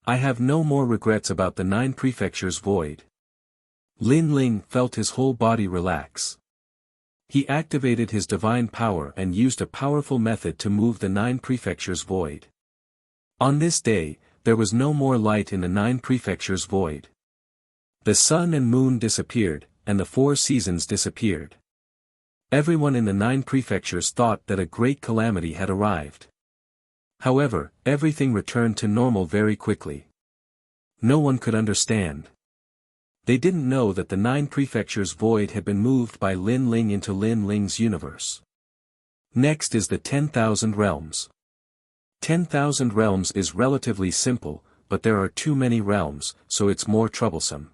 I have no more regrets about the 9 prefectures void. Lin Ling felt his whole body relax. He activated his divine power and used a powerful method to move the 9 prefectures void. On this day, there was no more light in the 9 prefectures void. The sun and moon disappeared, and the 4 seasons disappeared. Everyone in the 9 prefectures thought that a great calamity had arrived. However, everything returned to normal very quickly. No one could understand. They didn't know that the 9 prefectures void had been moved by Lin Ling into Lin Ling's universe. Next is the 10,000 realms. 10,000 realms is relatively simple, but there are too many realms, so it's more troublesome.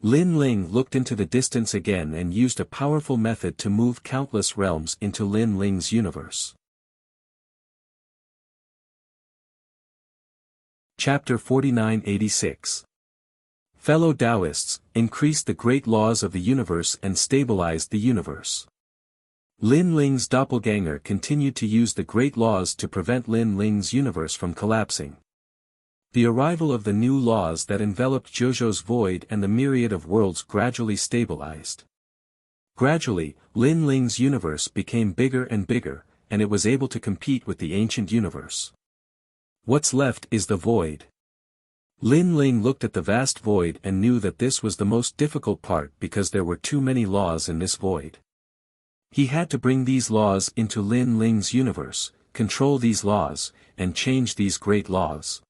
Lin Ling looked into the distance again and used a powerful method to move countless realms into Lin Ling's universe. Chapter 4986. Fellow Taoists, increased the great laws of the universe and stabilized the universe. Lin Ling's doppelganger continued to use the great laws to prevent Lin Ling's universe from collapsing. The arrival of the new laws that enveloped Jojo's void and the myriad of worlds gradually stabilized. Gradually, Lin Ling's universe became bigger and bigger, and it was able to compete with the ancient universe. What's left is the void. Lin Ling looked at the vast void and knew that this was the most difficult part because there were too many laws in this void. He had to bring these laws into Lin Ling's universe, control these laws, and change these great laws.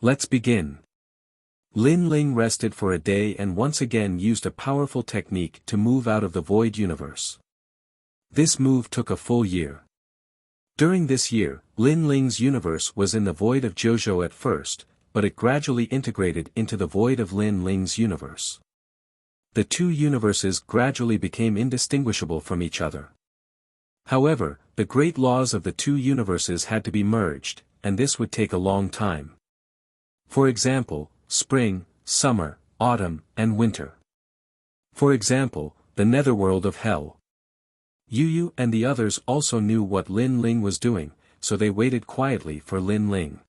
Let's begin. Lin Ling rested for a day and once again used a powerful technique to move out of the void universe. This move took a full year. During this year, Lin Ling's universe was in the void of Jojo at first, but it gradually integrated into the void of Lin Ling's universe. The two universes gradually became indistinguishable from each other. However, the great laws of the two universes had to be merged, and this would take a long time. For example, spring, summer, autumn, and winter. For example, the netherworld of hell. Yu and the others also knew what Lin Ling was doing, so they waited quietly for Lin Ling.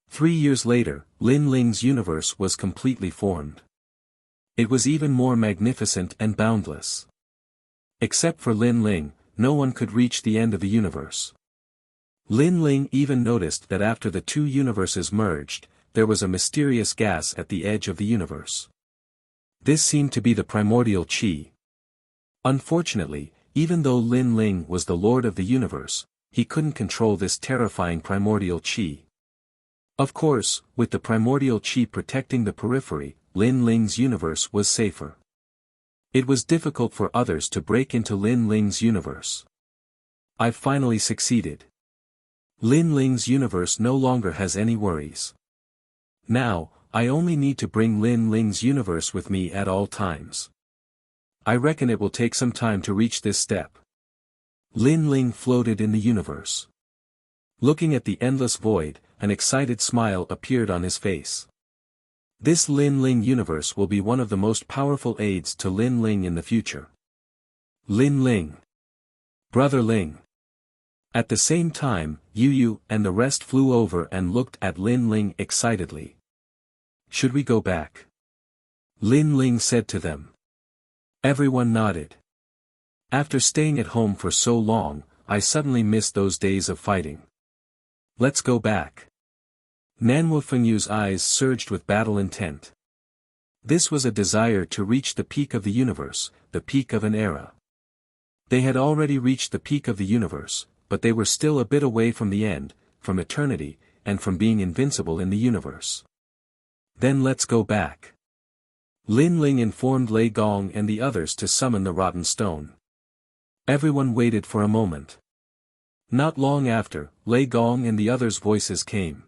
3 years later, Lin Ling's universe was completely formed. It was even more magnificent and boundless. Except for Lin Ling, no one could reach the end of the universe. Lin Ling even noticed that after the two universes merged, there was a mysterious gas at the edge of the universe. This seemed to be the primordial qi. Unfortunately, even though Lin Ling was the lord of the universe, he couldn't control this terrifying primordial qi. Of course, with the primordial qi protecting the periphery, Lin Ling's universe was safer. It was difficult for others to break into Lin Ling's universe. I've finally succeeded. Lin Ling's universe no longer has any worries. Now, I only need to bring Lin Ling's universe with me at all times. I reckon it will take some time to reach this step. Lin Ling floated in the universe. Looking at the endless void, an excited smile appeared on his face. This Lin Ling universe will be one of the most powerful aids to Lin Ling in the future. Lin Ling. Brother Ling. At the same time, Yu and the rest flew over and looked at Lin Ling excitedly. Should we go back? Lin Ling said to them. Everyone nodded. After staying at home for so long, I suddenly missed those days of fighting. Let's go back. Nanwu Fengyu's eyes surged with battle intent. This was a desire to reach the peak of the universe, the peak of an era. They had already reached the peak of the universe, but they were still a bit away from the end, from eternity, and from being invincible in the universe. Then let's go back. Lin Ling informed Lei Gong and the others to summon the rotten stone. Everyone waited for a moment. Not long after, Lei Gong and the others' voices came.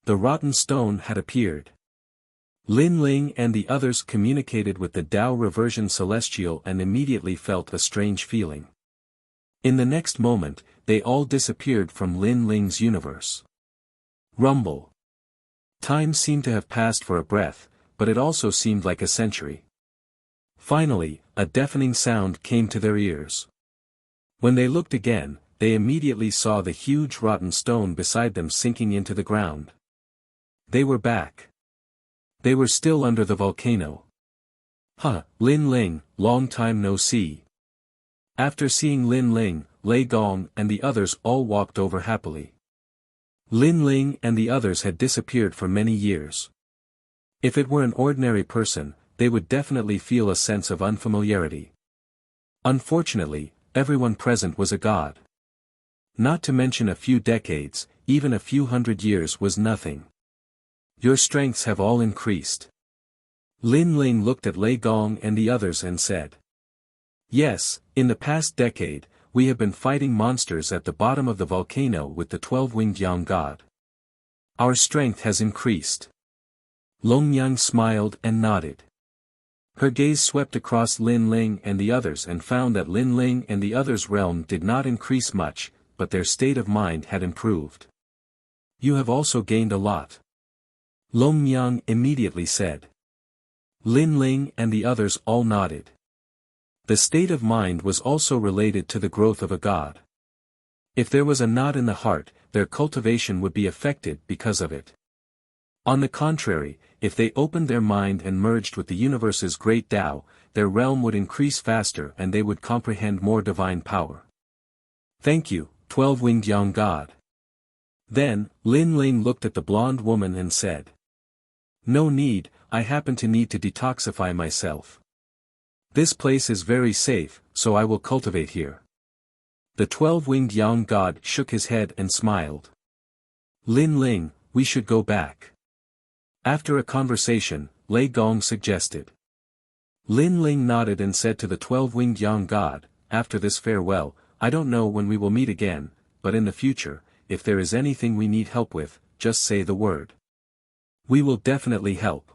The rotten stone had appeared. Lin Ling and the others communicated with the Tao Reversion Celestial and immediately felt a strange feeling. In the next moment, they all disappeared from Lin Ling's universe. Rumble. Time seemed to have passed for a breath, but it also seemed like a century. Finally, a deafening sound came to their ears. When they looked again, they immediately saw the huge rotten stone beside them sinking into the ground. They were back. They were still under the volcano. Huh, Lin Ling, long time no see. After seeing Lin Ling, Lei Gong and the others all walked over happily. Lin Ling and the others had disappeared for many years. If it were an ordinary person, they would definitely feel a sense of unfamiliarity. Unfortunately, everyone present was a god. Not to mention a few decades, even a few hundred years was nothing. Your strengths have all increased. Lin Ling looked at Lei Gong and the others and said. Yes, in the past decade, we have been fighting monsters at the bottom of the volcano with the 12-winged Yang God. Our strength has increased. Long Yang smiled and nodded. Her gaze swept across Lin Ling and the others and found that Lin Ling and the others' realm did not increase much, but their state of mind had improved. You have also gained a lot. Long Yang immediately said. Lin Ling and the others all nodded. The state of mind was also related to the growth of a god. If there was a knot in the heart, their cultivation would be affected because of it. On the contrary, if they opened their mind and merged with the universe's great Tao, their realm would increase faster and they would comprehend more divine power. Thank you, 12-winged young god. Then, Lin Ling looked at the blonde woman and said. No need, I happen to need to detoxify myself. This place is very safe, so I will cultivate here. The 12-winged young god shook his head and smiled. Lin Ling, we should go back. After a conversation, Lei Gong suggested. Lin Ling nodded and said to the 12-winged young god, after this farewell, I don't know when we will meet again, but in the future, if there is anything we need help with, just say the word. We will definitely help.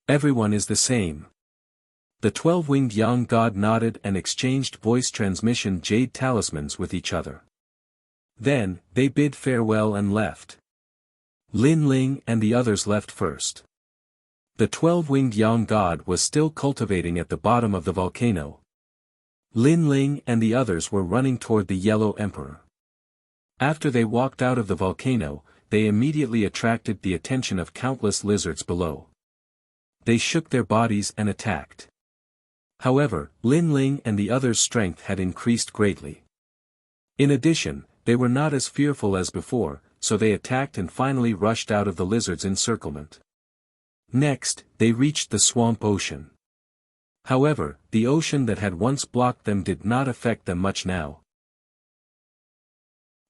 Everyone is the same. The 12-winged young god nodded and exchanged voice transmission jade talismans with each other. Then, they bid farewell and left. Lin Ling and the others left first. The 12-winged young god was still cultivating at the bottom of the volcano. Lin Ling and the others were running toward the Yellow Emperor. After they walked out of the volcano, they immediately attracted the attention of countless lizards below. They shook their bodies and attacked. However, Lin Ling and the others' strength had increased greatly. In addition, they were not as fearful as before, so they attacked and finally rushed out of the lizard's encirclement. Next, they reached the swamp ocean. However, the ocean that had once blocked them did not affect them much now.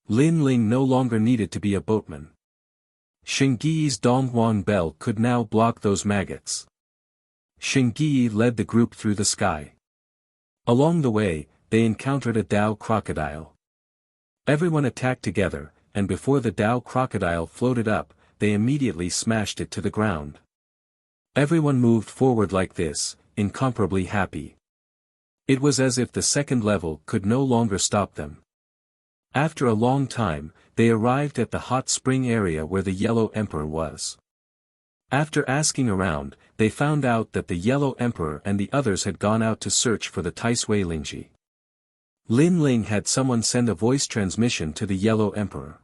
Lin Ling no longer needed to be a boatman. Shengyi's Donghuang bell could now block those maggots. Shengyi led the group through the sky. Along the way, they encountered a Dao crocodile. Everyone attacked together, and before the Dao crocodile floated up, they immediately smashed it to the ground. Everyone moved forward like this, incomparably happy. It was as if the second level could no longer stop them. After a long time, they arrived at the hot spring area where the Yellow Emperor was. After asking around, they found out that the Yellow Emperor and the others had gone out to search for the Taisui Lingji. Lin Ling had someone send a voice transmission to the Yellow Emperor.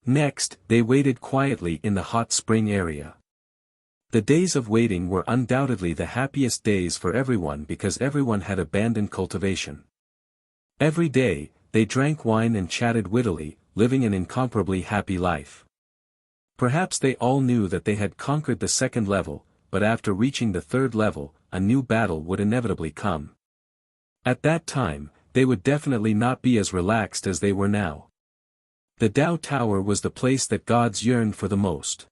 Next, they waited quietly in the hot spring area. The days of waiting were undoubtedly the happiest days for everyone because everyone had abandoned cultivation. Every day, they drank wine and chatted wittily, living an incomparably happy life. Perhaps they all knew that they had conquered the second level, but after reaching the third level, a new battle would inevitably come. At that time, they would definitely not be as relaxed as they were now. The Dao Tower was the place that gods yearned for the most.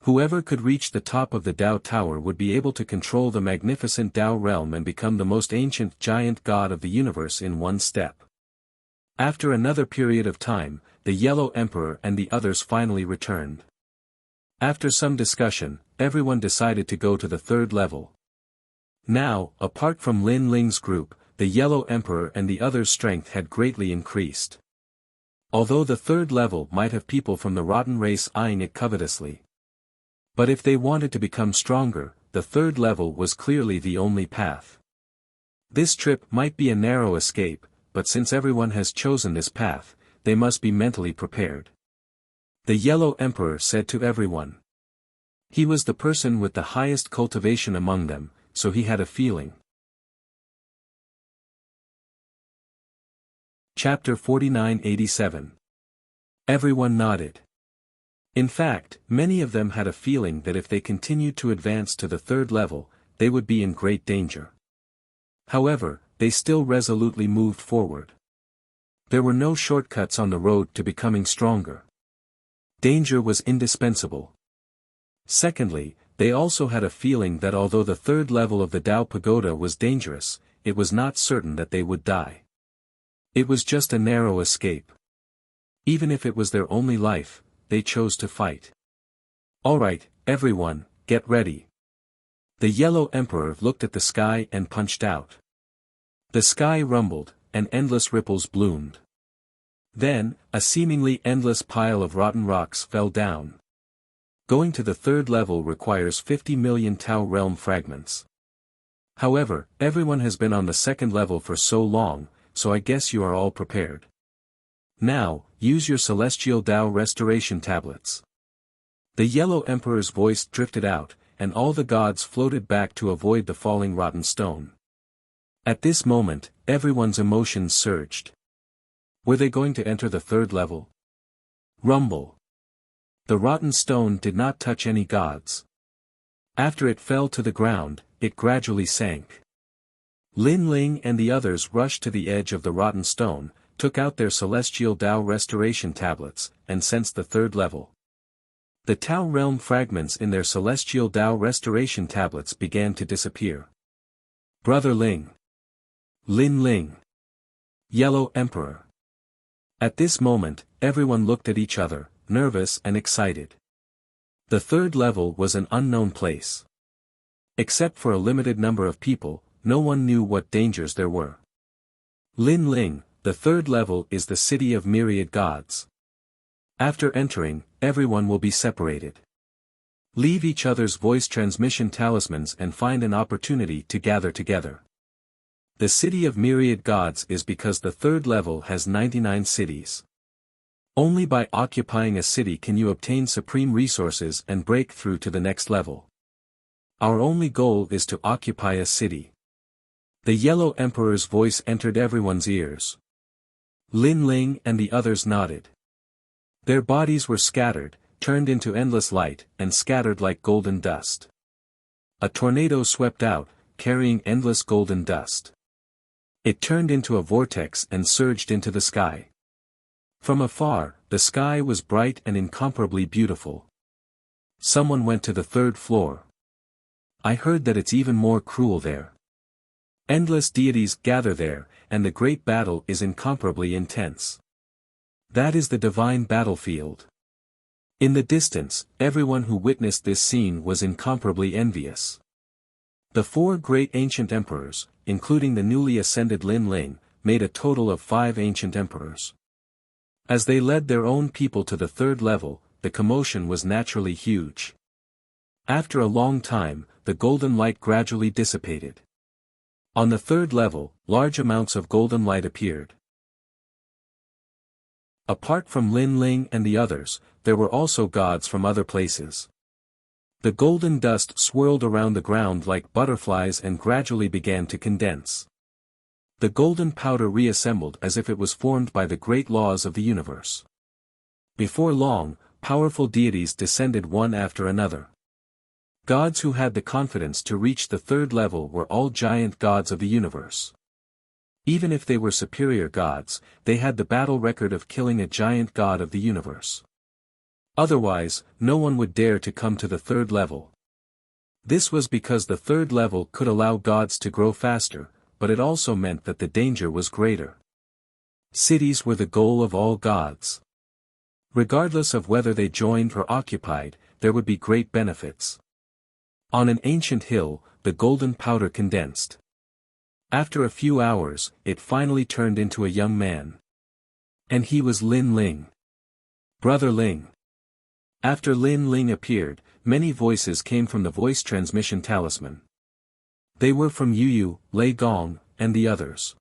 Whoever could reach the top of the Dao Tower would be able to control the magnificent Dao realm and become the most ancient giant god of the universe in one step. After another period of time, the Yellow Emperor and the others finally returned. After some discussion, everyone decided to go to the third level. Now, apart from Lin Ling's group, the Yellow Emperor and the others' strength had greatly increased. Although the third level might have people from the rotten race eyeing it covetously. But if they wanted to become stronger, the third level was clearly the only path. This trip might be a narrow escape, but since everyone has chosen this path, they must be mentally prepared. The Yellow Emperor said to everyone. He was the person with the highest cultivation among them, so he had a feeling. Chapter 4987. Everyone nodded. In fact, many of them had a feeling that if they continued to advance to the third level, they would be in great danger. However, they still resolutely moved forward. There were no shortcuts on the road to becoming stronger. Danger was indispensable. Secondly, they also had a feeling that although the third level of the Dao Pagoda was dangerous, it was not certain that they would die. It was just a narrow escape. Even if it was their only life, they chose to fight. Alright, everyone, get ready. The Yellow Emperor looked at the sky and punched out. The sky rumbled, and endless ripples bloomed. Then, a seemingly endless pile of rotten rocks fell down. Going to the third level requires 50 million Tao realm fragments. However, everyone has been on the second level for so long, so I guess you are all prepared. Now, use your celestial Tao restoration tablets. The Yellow Emperor's voice drifted out, and all the gods floated back to avoid the falling rotten stone. At this moment, everyone's emotions surged. Were they going to enter the third level? Rumble. The rotten stone did not touch any gods. After it fell to the ground, it gradually sank. Lin Ling and the others rushed to the edge of the rotten stone, took out their celestial Tao restoration tablets, and sensed the third level. The Tao realm fragments in their celestial Tao restoration tablets began to disappear. Brother Ling. Lin Ling. Yellow Emperor. At this moment, everyone looked at each other, nervous and excited. The third level was an unknown place. Except for a limited number of people, no one knew what dangers there were. Lin Ling, the third level is the city of myriad gods. After entering, everyone will be separated. Leave each other's voice transmission talismans and find an opportunity to gather together. The city of myriad gods is because the third level has 99 cities. Only by occupying a city can you obtain supreme resources and break through to the next level. Our only goal is to occupy a city. The Yellow Emperor's voice entered everyone's ears. Lin Ling and the others nodded. Their bodies were scattered, turned into endless light, and scattered like golden dust. A tornado swept out, carrying endless golden dust. It turned into a vortex and surged into the sky. From afar, the sky was bright and incomparably beautiful. Someone went to the third floor. I heard that it's even more cruel there. Endless deities gather there, and the great battle is incomparably intense. That is the divine battlefield. In the distance, everyone who witnessed this scene was incomparably envious. The four great ancient emperors, including the newly ascended Lin Ling, made a total of 5 ancient emperors. As they led their own people to the third level, the commotion was naturally huge. After a long time, the golden light gradually dissipated. On the third level, large amounts of golden light appeared. Apart from Lin Ling and the others, there were also gods from other places. The golden dust swirled around the ground like butterflies and gradually began to condense. The golden powder reassembled as if it was formed by the great laws of the universe. Before long, powerful deities descended one after another. Gods who had the confidence to reach the third level were all giant gods of the universe. Even if they were superior gods, they had the battle record of killing a giant god of the universe. Otherwise, no one would dare to come to the third level. This was because the third level could allow gods to grow faster, but it also meant that the danger was greater. Cities were the goal of all gods. Regardless of whether they joined or occupied, there would be great benefits. On an ancient hill, the golden powder condensed. After a few hours, it finally turned into a young man. And he was Lin Ling. Brother Ling. After Lin Ling appeared, many voices came from the voice transmission talisman. They were from Yu, Lei Gong, and the others.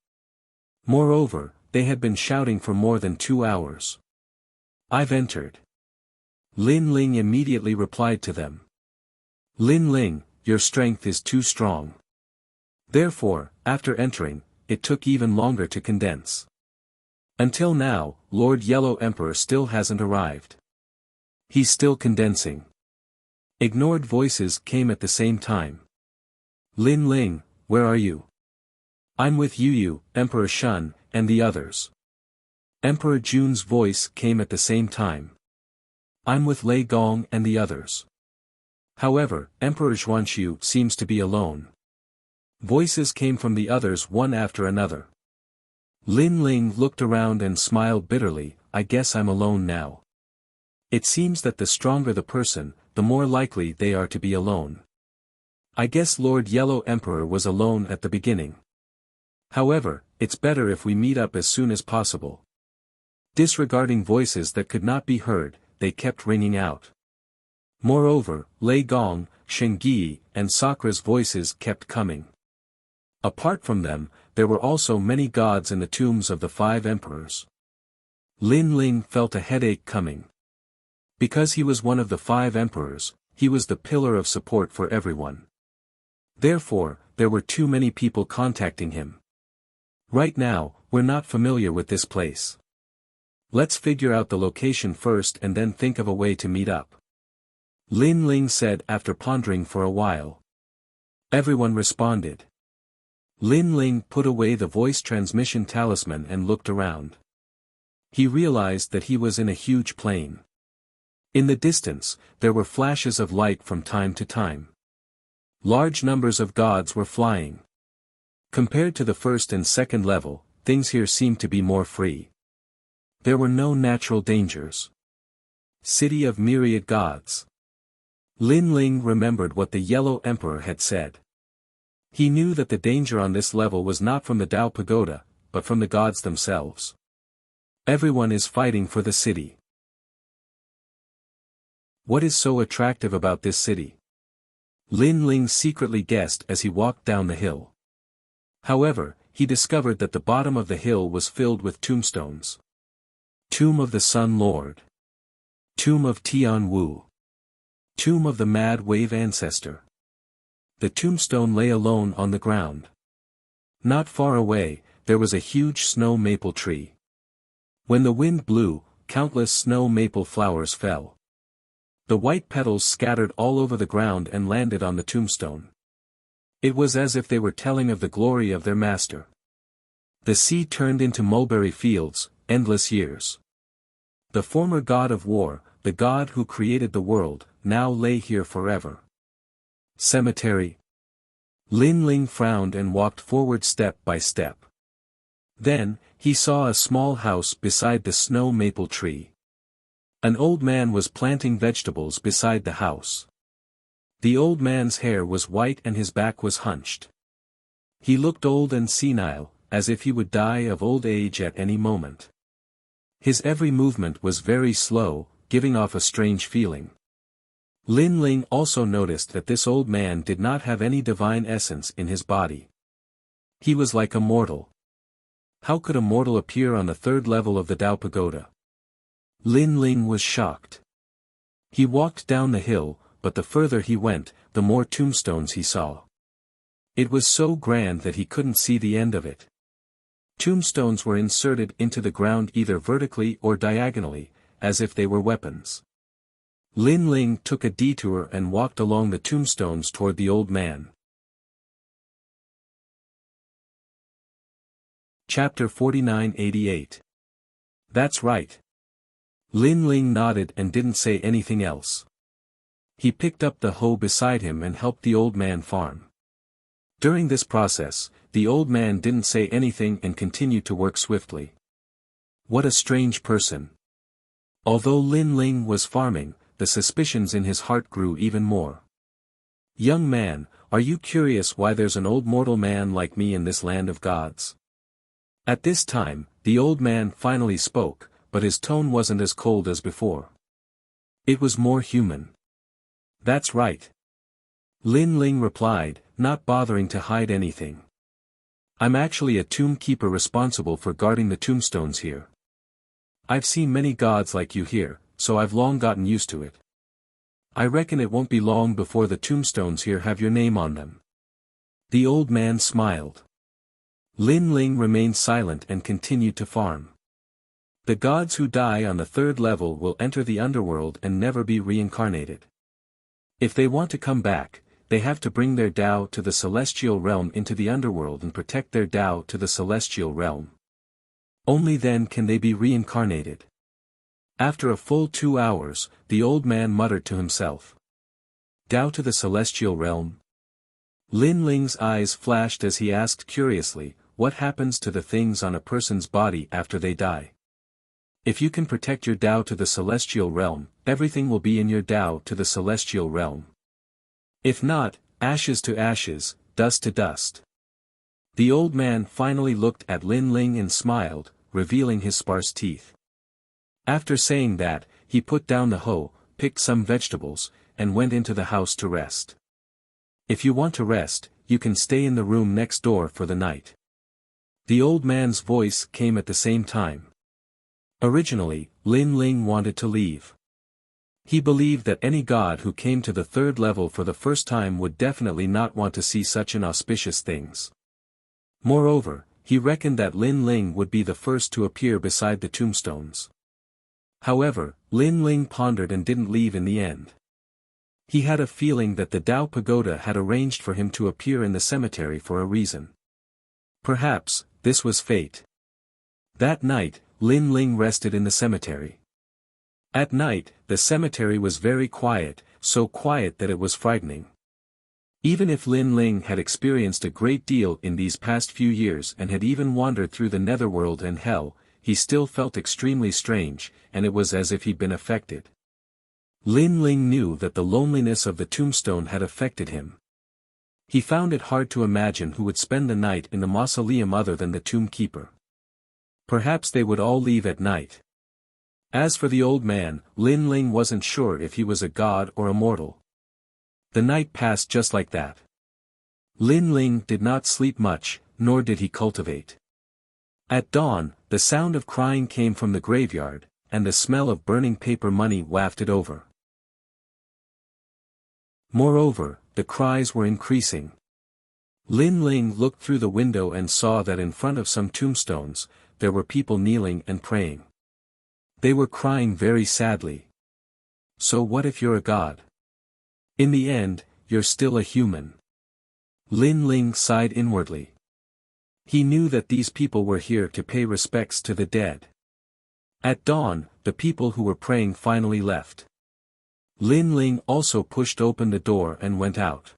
Moreover, they had been shouting for more than 2 hours. I've entered. Lin Ling immediately replied to them. Lin Ling, your strength is too strong. Therefore, after entering, it took even longer to condense. Until now, Lord Yellow Emperor still hasn't arrived. He's still condensing. Ignored voices came at the same time. Lin Ling, where are you? I'm with Yu, Emperor Shun, and the others. Emperor Jun's voice came at the same time. I'm with Lei Gong and the others. However, Emperor Xuanxiu seems to be alone. Voices came from the others one after another. Lin Ling looked around and smiled bitterly. I guess I'm alone now. It seems that the stronger the person, the more likely they are to be alone. I guess Lord Yellow Emperor was alone at the beginning. However, it's better if we meet up as soon as possible. Disregarding voices that could not be heard, they kept ringing out. Moreover, Lei Gong, Shengyi, and Sakra's voices kept coming. Apart from them, there were also many gods in the tombs of the 5 emperors. Lin Ling felt a headache coming. Because he was one of the 5 emperors, he was the pillar of support for everyone. Therefore, there were too many people contacting him. Right now, we're not familiar with this place. Let's figure out the location first and then think of a way to meet up. Lin Ling said after pondering for a while. Everyone responded. Lin Ling put away the voice transmission talisman and looked around. He realized that he was in a huge plain. In the distance, there were flashes of light from time to time. Large numbers of gods were flying. Compared to the first and second level, things here seemed to be more free. There were no natural dangers. City of myriad gods. Lin Ling remembered what the Yellow Emperor had said. He knew that the danger on this level was not from the Tao Pagoda, but from the gods themselves. Everyone is fighting for the city. What is so attractive about this city? Lin Ling secretly guessed as he walked down the hill. However, he discovered that the bottom of the hill was filled with tombstones. Tomb of the Sun Lord. Tomb of Tian Wu. Tomb of the Mad Wave Ancestor. The tombstone lay alone on the ground. Not far away, there was a huge snow maple tree. When the wind blew, countless snow maple flowers fell. The white petals scattered all over the ground and landed on the tombstone. It was as if they were telling of the glory of their master. The sea turned into mulberry fields, endless years. The former god of war, the god who created the world, now lay here forever. Cemetery. Lin Ling frowned and walked forward step by step. Then, he saw a small house beside the snow maple tree. An old man was planting vegetables beside the house. The old man's hair was white and his back was hunched. He looked old and senile, as if he would die of old age at any moment. His every movement was very slow, giving off a strange feeling. Lin Ling also noticed that this old man did not have any divine essence in his body. He was like a mortal. How could a mortal appear on the 3rd level of the Tao Pagoda? Lin Ling was shocked. He walked down the hill, but the further he went, the more tombstones he saw. It was so grand that he couldn't see the end of it. Tombstones were inserted into the ground either vertically or diagonally, as if they were weapons. Lin Ling took a detour and walked along the tombstones toward the old man. Chapter 4988. That's right. Lin Ling nodded and didn't say anything else. He picked up the hoe beside him and helped the old man farm. During this process, the old man didn't say anything and continued to work swiftly. What a strange person. Although Lin Ling was farming, the suspicions in his heart grew even more. Young man, are you curious why there's an old mortal man like me in this land of gods? At this time, the old man finally spoke, but his tone wasn't as cold as before. It was more human. That's right. Lin Ling replied, not bothering to hide anything. I'm actually a tomb keeper responsible for guarding the tombstones here. I've seen many gods like you here, so I've long gotten used to it. I reckon it won't be long before the tombstones here have your name on them. The old man smiled. Lin Ling remained silent and continued to farm. The gods who die on the 3rd level will enter the underworld and never be reincarnated. If they want to come back, they have to bring their Tao to the celestial realm into the underworld and protect their Tao to the celestial realm. Only then can they be reincarnated. After a full 2 hours, the old man muttered to himself. Tao to the celestial realm? Lin Ling's eyes flashed as he asked curiously, what happens to the things on a person's body after they die? If you can protect your Tao to the celestial realm, everything will be in your Tao to the celestial realm. If not, ashes to ashes, dust to dust. The old man finally looked at Lin Ling and smiled, revealing his sparse teeth. After saying that, he put down the hoe, picked some vegetables, and went into the house to rest. If you want to rest, you can stay in the room next door for the night. The old man's voice came at the same time. Originally, Lin Ling wanted to leave. He believed that any god who came to the third level for the first time would definitely not want to see such inauspicious things. Moreover, he reckoned that Lin Ling would be the first to appear beside the tombstones. However, Lin Ling pondered and didn't leave in the end. He had a feeling that the Tao Pagoda had arranged for him to appear in the cemetery for a reason. Perhaps, this was fate. That night, Lin Ling rested in the cemetery. At night, the cemetery was very quiet, so quiet that it was frightening. Even if Lin Ling had experienced a great deal in these past few years and had even wandered through the netherworld and hell, he still felt extremely strange, and it was as if he'd been affected. Lin Ling knew that the loneliness of the tombstone had affected him. He found it hard to imagine who would spend the night in the mausoleum other than the tomb keeper. Perhaps they would all leave at night. As for the old man, Lin Ling wasn't sure if he was a god or a mortal. The night passed just like that. Lin Ling did not sleep much, nor did he cultivate. At dawn, the sound of crying came from the graveyard, and the smell of burning paper money wafted over. Moreover, the cries were increasing. Lin Ling looked through the window and saw that in front of some tombstones, there were people kneeling and praying. They were crying very sadly. So what if you're a god? In the end, you're still a human. Lin Ling sighed inwardly. He knew that these people were here to pay respects to the dead. At dawn, the people who were praying finally left. Lin Ling also pushed open the door and went out.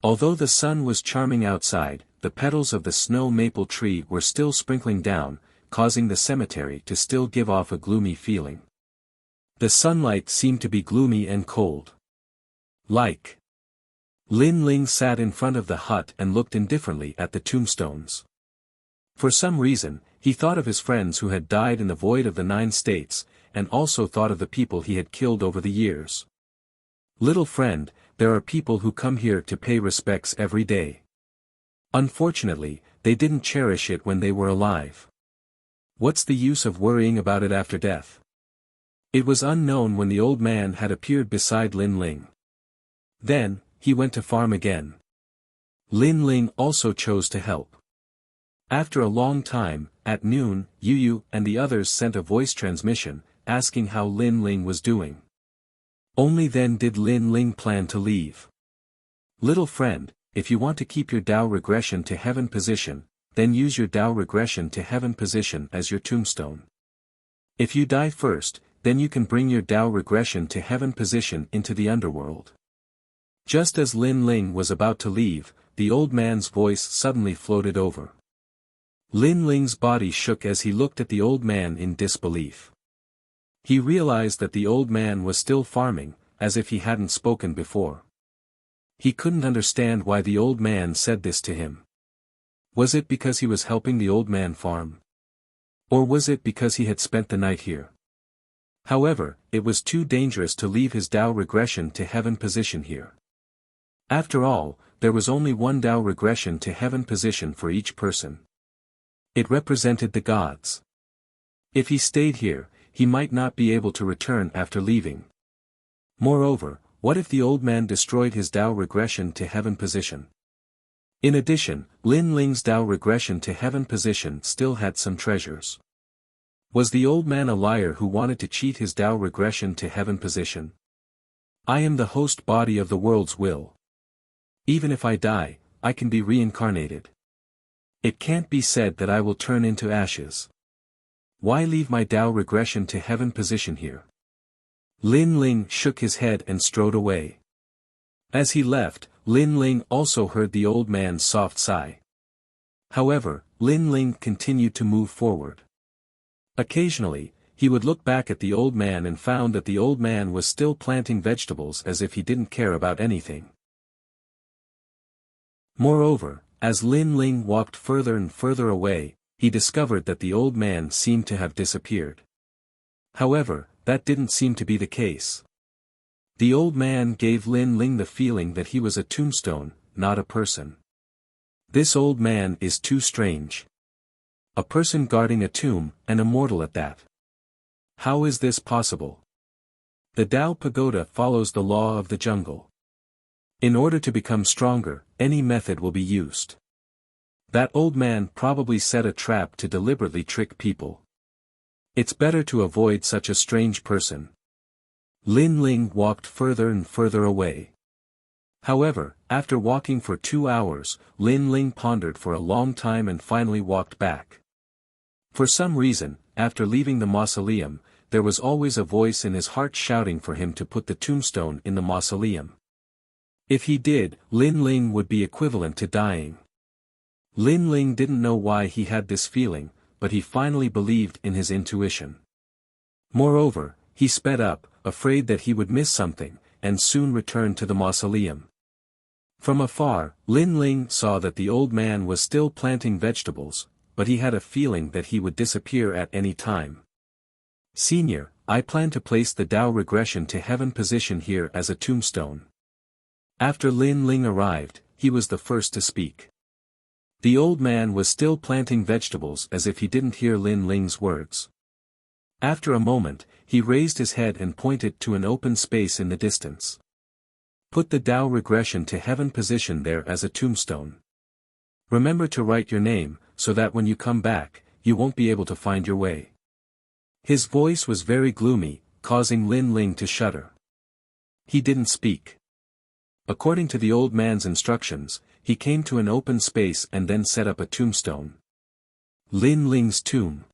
Although the sun was charming outside, the petals of the snow maple tree were still sprinkling down, causing the cemetery to still give off a gloomy feeling. The sunlight seemed to be gloomy and cold. Lin Ling sat in front of the hut and looked indifferently at the tombstones. For some reason, he thought of his friends who had died in the void of the 9 states, and also thought of the people he had killed over the years. Little friend, there are people who come here to pay respects every day. Unfortunately, they didn't cherish it when they were alive. What's the use of worrying about it after death? It was unknown when the old man had appeared beside Lin Ling. Then, he went to farm again. Lin Ling also chose to help. After a long time, at noon, Yu and the others sent a voice transmission, asking how Lin Ling was doing. Only then did Lin Ling plan to leave. Little friend, if you want to keep your Tao regression to heaven position, then use your Tao regression to heaven position as your tombstone. If you die first, then you can bring your Tao regression to heaven position into the underworld. Just as Lin Ling was about to leave, the old man's voice suddenly floated over. Lin Ling's body shook as he looked at the old man in disbelief. He realized that the old man was still farming, as if he hadn't spoken before. He couldn't understand why the old man said this to him. Was it because he was helping the old man farm? Or was it because he had spent the night here? However, it was too dangerous to leave his Tao regression to heaven position here. After all, there was only one Tao regression to heaven position for each person. It represented the gods. If he stayed here, he might not be able to return after leaving. Moreover, what if the old man destroyed his Tao regression to heaven position? In addition, Lin Ling's Tao regression to heaven position still had some treasures. Was the old man a liar who wanted to cheat his Tao regression to heaven position? I am the host body of the world's will. Even if I die, I can be reincarnated. It can't be said that I will turn into ashes. Why leave my Tao regression to heaven position here? Lin Ling shook his head and strode away. As he left, Lin Ling also heard the old man's soft sigh. However, Lin Ling continued to move forward. Occasionally, he would look back at the old man and found that the old man was still planting vegetables as if he didn't care about anything. Moreover, as Lin Ling walked further and further away, he discovered that the old man seemed to have disappeared. However, that didn't seem to be the case. The old man gave Lin Ling the feeling that he was a tombstone, not a person. This old man is too strange. A person guarding a tomb, and immortal at that. How is this possible? The Tao Pagoda follows the law of the jungle. In order to become stronger, any method will be used. That old man probably set a trap to deliberately trick people. It's better to avoid such a strange person. Lin Ling walked further and further away. However, after walking for 2 hours, Lin Ling pondered for a long time and finally walked back. For some reason, after leaving the mausoleum, there was always a voice in his heart shouting for him to put the tombstone in the mausoleum. If he did, Lin Ling would be equivalent to dying. Lin Ling didn't know why he had this feeling, but he finally believed in his intuition. Moreover, he sped up, afraid that he would miss something, and soon returned to the mausoleum. From afar, Lin Ling saw that the old man was still planting vegetables, but he had a feeling that he would disappear at any time. Senior, I plan to place the Tao regression to heaven position here as a tombstone. After Lin Ling arrived, he was the first to speak. The old man was still planting vegetables as if he didn't hear Lin Ling's words. After a moment, he raised his head and pointed to an open space in the distance. Put the Tao regression to heaven position there as a tombstone. Remember to write your name, so that when you come back, you won't be able to find your way. His voice was very gloomy, causing Lin Ling to shudder. He didn't speak. According to the old man's instructions, he came to an open space and then set up a tombstone. Lin Ling's tomb.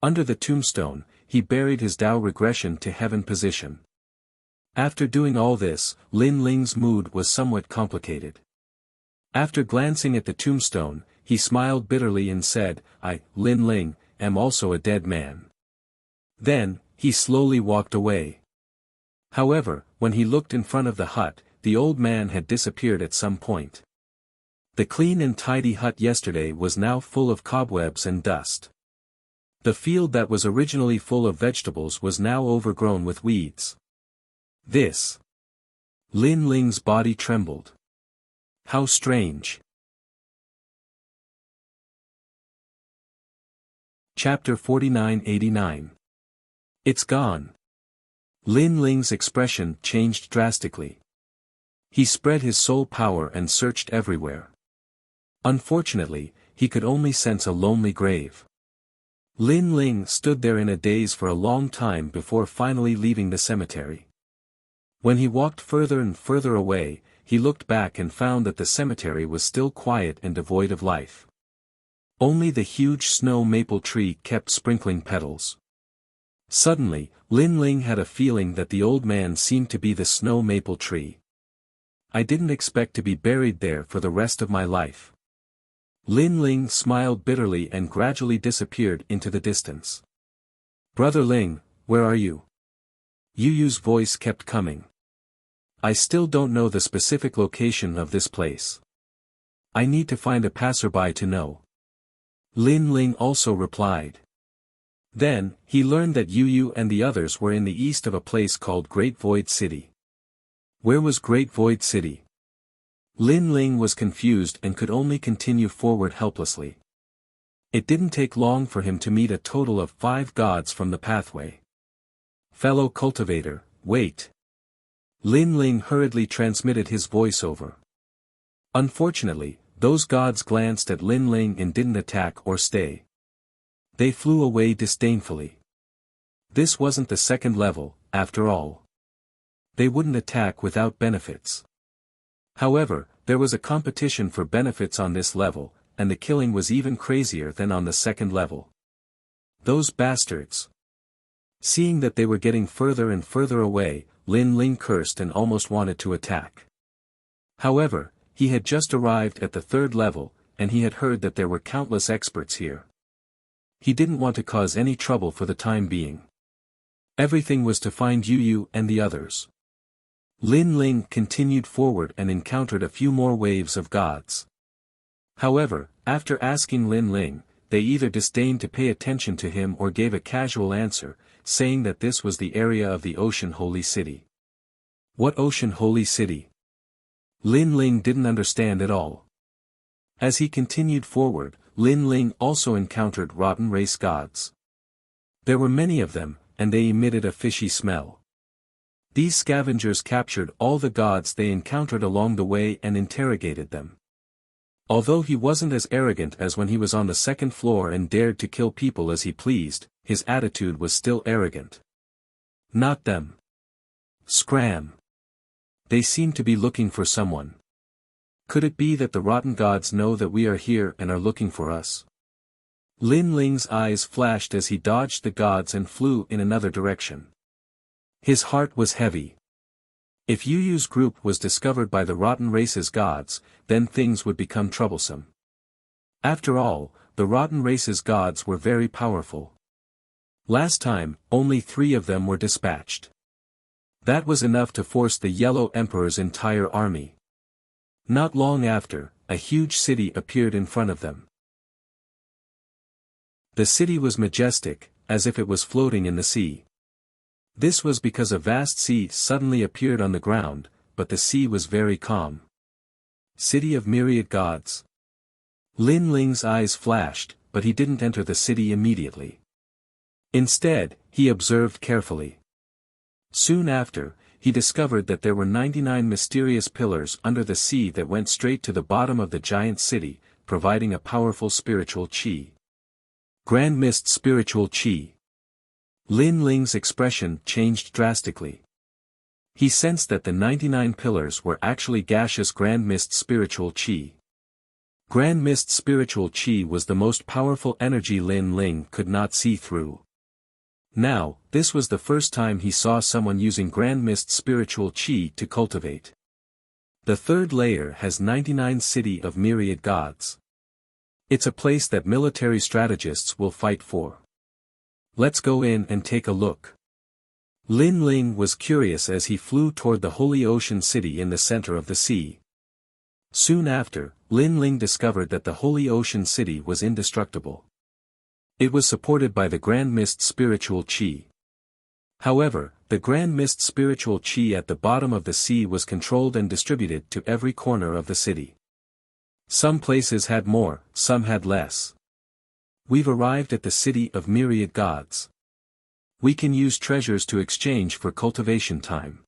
Under the tombstone, he buried his Tao regression to heaven position. After doing all this, Lin Ling's mood was somewhat complicated. After glancing at the tombstone, he smiled bitterly and said, I, Lin Ling, am also a dead man. Then, he slowly walked away. However, when he looked in front of the hut, the old man had disappeared at some point. The clean and tidy hut yesterday was now full of cobwebs and dust. The field that was originally full of vegetables was now overgrown with weeds. This. Lin Ling's body trembled. How strange. Chapter 49-89. It's gone. Lin Ling's expression changed drastically. He spread his soul power and searched everywhere. Unfortunately, he could only sense a lonely grave. Lin Ling stood there in a daze for a long time before finally leaving the cemetery. When he walked further and further away, he looked back and found that the cemetery was still quiet and devoid of life. Only the huge snow maple tree kept sprinkling petals. Suddenly, Lin Ling had a feeling that the old man seemed to be the snow maple tree. I didn't expect to be buried there for the rest of my life. Lin Ling smiled bitterly and gradually disappeared into the distance. Brother Ling, where are you? Yu Yu's voice kept coming. I still don't know the specific location of this place. I need to find a passerby to know. Lin Ling also replied. Then, he learned that Yu Yu and the others were in the east of a place called Great Void City. Where was Great Void City? Lin Ling was confused and could only continue forward helplessly. It didn't take long for him to meet a total of 5 gods from the pathway. Fellow cultivator, wait. Lin Ling hurriedly transmitted his voiceover. Unfortunately, those gods glanced at Lin Ling and didn't attack or stay. They flew away disdainfully. This wasn't the second level, after all. They wouldn't attack without benefits. However, there was a competition for benefits on this level, and the killing was even crazier than on the second level. Those bastards. Seeing that they were getting further and further away, Lin Ling cursed and almost wanted to attack. However, he had just arrived at the 3rd level, and he had heard that there were countless experts here. He didn't want to cause any trouble for the time being. Everything was to find Yu Yu and the others. Lin Ling continued forward and encountered a few more waves of gods. However, after asking Lin Ling, they either disdained to pay attention to him or gave a casual answer, saying that this was the area of the Ocean Holy City. What Ocean Holy City? Lin Ling didn't understand at all. As he continued forward, Lin Ling also encountered rotten race gods. There were many of them, and they emitted a fishy smell. These scavengers captured all the gods they encountered along the way and interrogated them. Although he wasn't as arrogant as when he was on the second floor and dared to kill people as he pleased, his attitude was still arrogant. Not them. Scram. They seem to be looking for someone. Could it be that the rotten gods know that we are here and are looking for us? Lin Ling's eyes flashed as he dodged the gods and flew in another direction. His heart was heavy. If Yu Yu's group was discovered by the rotten race's gods, then things would become troublesome. After all, the rotten race's gods were very powerful. Last time, only 3 of them were dispatched. That was enough to force the Yellow Emperor's entire army. Not long after, a huge city appeared in front of them. The city was majestic, as if it was floating in the sea. This was because a vast sea suddenly appeared on the ground, but the sea was very calm. City of Myriad Gods. Lin Ling's eyes flashed, but he didn't enter the city immediately. Instead, he observed carefully. Soon after, he discovered that there were 99 mysterious pillars under the sea that went straight to the bottom of the giant city, providing a powerful spiritual qi. Grand Mist spiritual qi. Lin Ling's expression changed drastically. He sensed that the 99 pillars were actually gaseous Grand Mist spiritual qi. Grand Mist spiritual qi was the most powerful energy Lin Ling could not see through. Now, this was the first time he saw someone using Grand Mist spiritual qi to cultivate. The third layer has 99 City of Myriad Gods. It's a place that military strategists will fight for. Let's go in and take a look. Lin Ling was curious as he flew toward the Holy Ocean City in the center of the sea. Soon after, Lin Ling discovered that the Holy Ocean City was indestructible. It was supported by the Grand Mist spiritual qi. However, the Grand Mist spiritual qi at the bottom of the sea was controlled and distributed to every corner of the city. Some places had more, some had less. We've arrived at the City of Myriad Gods. We can use treasures to exchange for cultivation time.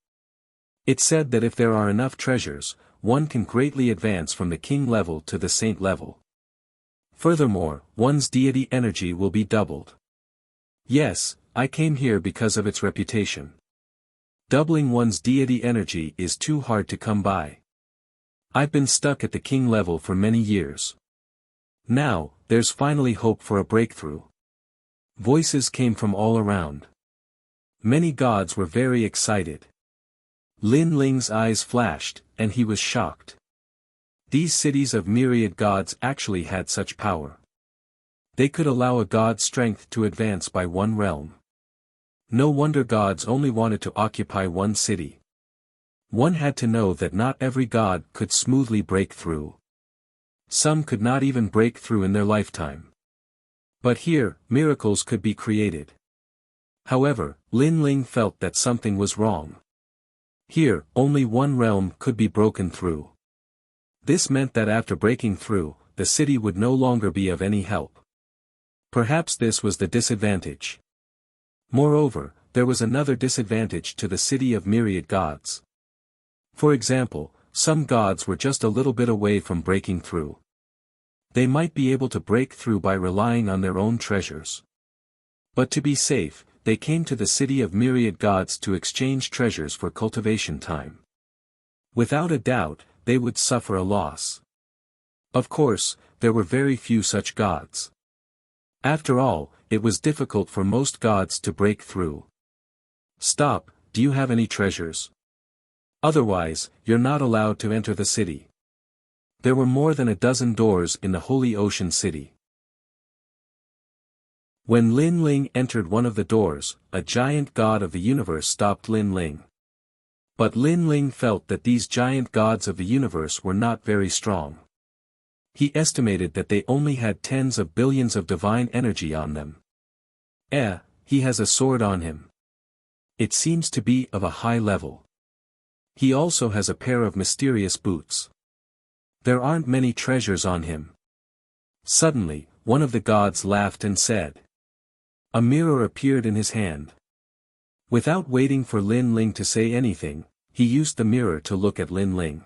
It's said that if there are enough treasures, one can greatly advance from the king level to the saint level. Furthermore, one's deity energy will be doubled. Yes, I came here because of its reputation. Doubling one's deity energy is too hard to come by. I've been stuck at the king level for many years. Now, there's finally hope for a breakthrough. Voices came from all around. Many gods were very excited. Lin Ling's eyes flashed, and he was shocked. These cities of myriad gods actually had such power. They could allow a god's strength to advance by one realm. No wonder gods only wanted to occupy one city. One had to know that not every god could smoothly break through. Some could not even break through in their lifetime. But here, miracles could be created. However, Lin Ling felt that something was wrong. Here, only one realm could be broken through. This meant that after breaking through, the city would no longer be of any help. Perhaps this was the disadvantage. Moreover, there was another disadvantage to the City of Myriad Gods. For example, some gods were just a little bit away from breaking through. They might be able to break through by relying on their own treasures. But to be safe, they came to the City of Myriad Gods to exchange treasures for cultivation time. Without a doubt, they would suffer a loss. Of course, there were very few such gods. After all, it was difficult for most gods to break through. Stop, do you have any treasures? Otherwise, you're not allowed to enter the city. There were more than a dozen doors in the Holy Ocean City. When Lin Ling entered one of the doors, a giant god of the universe stopped Lin Ling. But Lin Ling felt that these giant gods of the universe were not very strong. He estimated that they only had tens of billions of divine energy on them. He has a sword on him. It seems to be of a high level. He also has a pair of mysterious boots. There aren't many treasures on him. Suddenly, one of the gods laughed and said. A mirror appeared in his hand. Without waiting for Lin Ling to say anything, he used the mirror to look at Lin Ling.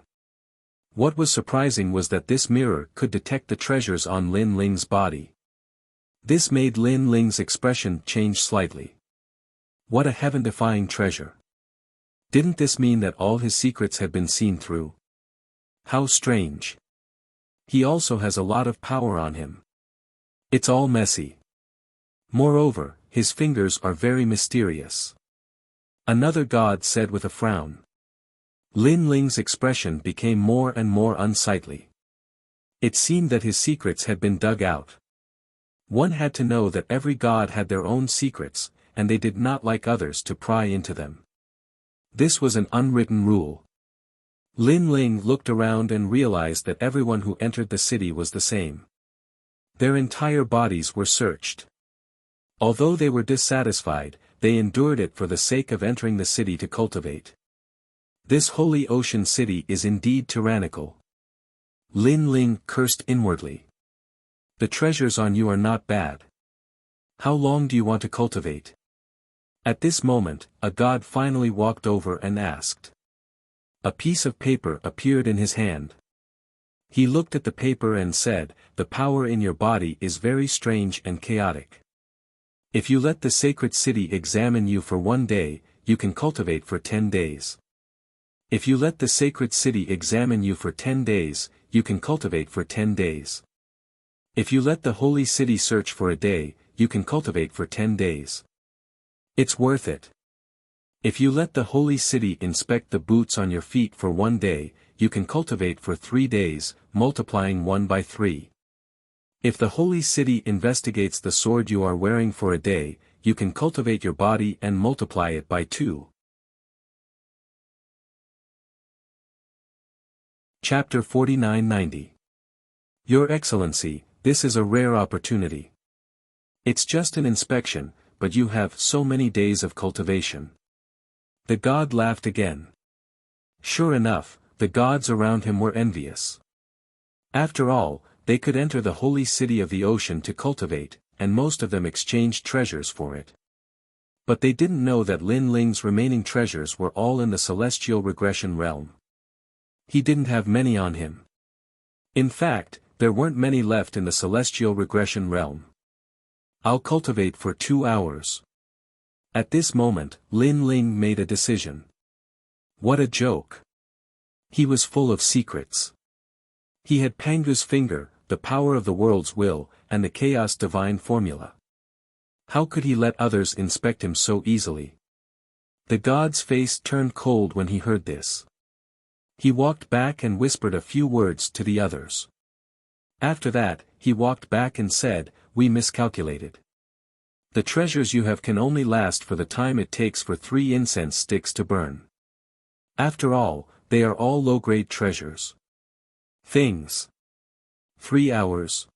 What was surprising was that this mirror could detect the treasures on Lin Ling's body. This made Lin Ling's expression change slightly. What a heaven-defying treasure. Didn't this mean that all his secrets had been seen through? How strange. He also has a lot of power on him. It's all messy. Moreover, his fingers are very mysterious. Another god said with a frown. Lin Ling's expression became more and more unsightly. It seemed that his secrets had been dug out. One had to know that every god had their own secrets, and they did not like others to pry into them. This was an unwritten rule. Lin Ling looked around and realized that everyone who entered the city was the same. Their entire bodies were searched. Although they were dissatisfied, they endured it for the sake of entering the city to cultivate. This holy ocean city is indeed tyrannical. Lin Ling cursed inwardly. The treasures on you are not bad. How long do you want to cultivate? At this moment, a god finally walked over and asked. A piece of paper appeared in his hand. He looked at the paper and said, "The power in your body is very strange and chaotic. If you let the sacred city examine you for 1 day, you can cultivate for 10 days. If you let the sacred city examine you for 10 days, you can cultivate for 10 days. If you let the holy city search for a day, you can cultivate for 10 days. It's worth it. If you let the holy city inspect the boots on your feet for 1 day, you can cultivate for 3 days, multiplying 1 by 3. If the holy city investigates the sword you are wearing for a day, you can cultivate your body and multiply it by 2. Chapter 4990. Your Excellency, this is a rare opportunity. It's just an inspection, but you have so many days of cultivation. The god laughed again. Sure enough, the gods around him were envious. After all, they could enter the holy city of the ocean to cultivate, and most of them exchanged treasures for it. But they didn't know that Lin Ling's remaining treasures were all in the celestial regression realm. He didn't have many on him. In fact, there weren't many left in the celestial regression realm. I'll cultivate for 2 hours. At this moment, Lin Ling made a decision. What a joke. He was full of secrets. He had Pangu's finger, the power of the world's will, and the chaos divine formula. How could he let others inspect him so easily? The god's face turned cold when he heard this. He walked back and whispered a few words to the others. After that, he walked back and said, "We miscalculated. The treasures you have can only last for the time it takes for 3 incense sticks to burn. After all, they are all low-grade treasures. Things. 3 hours.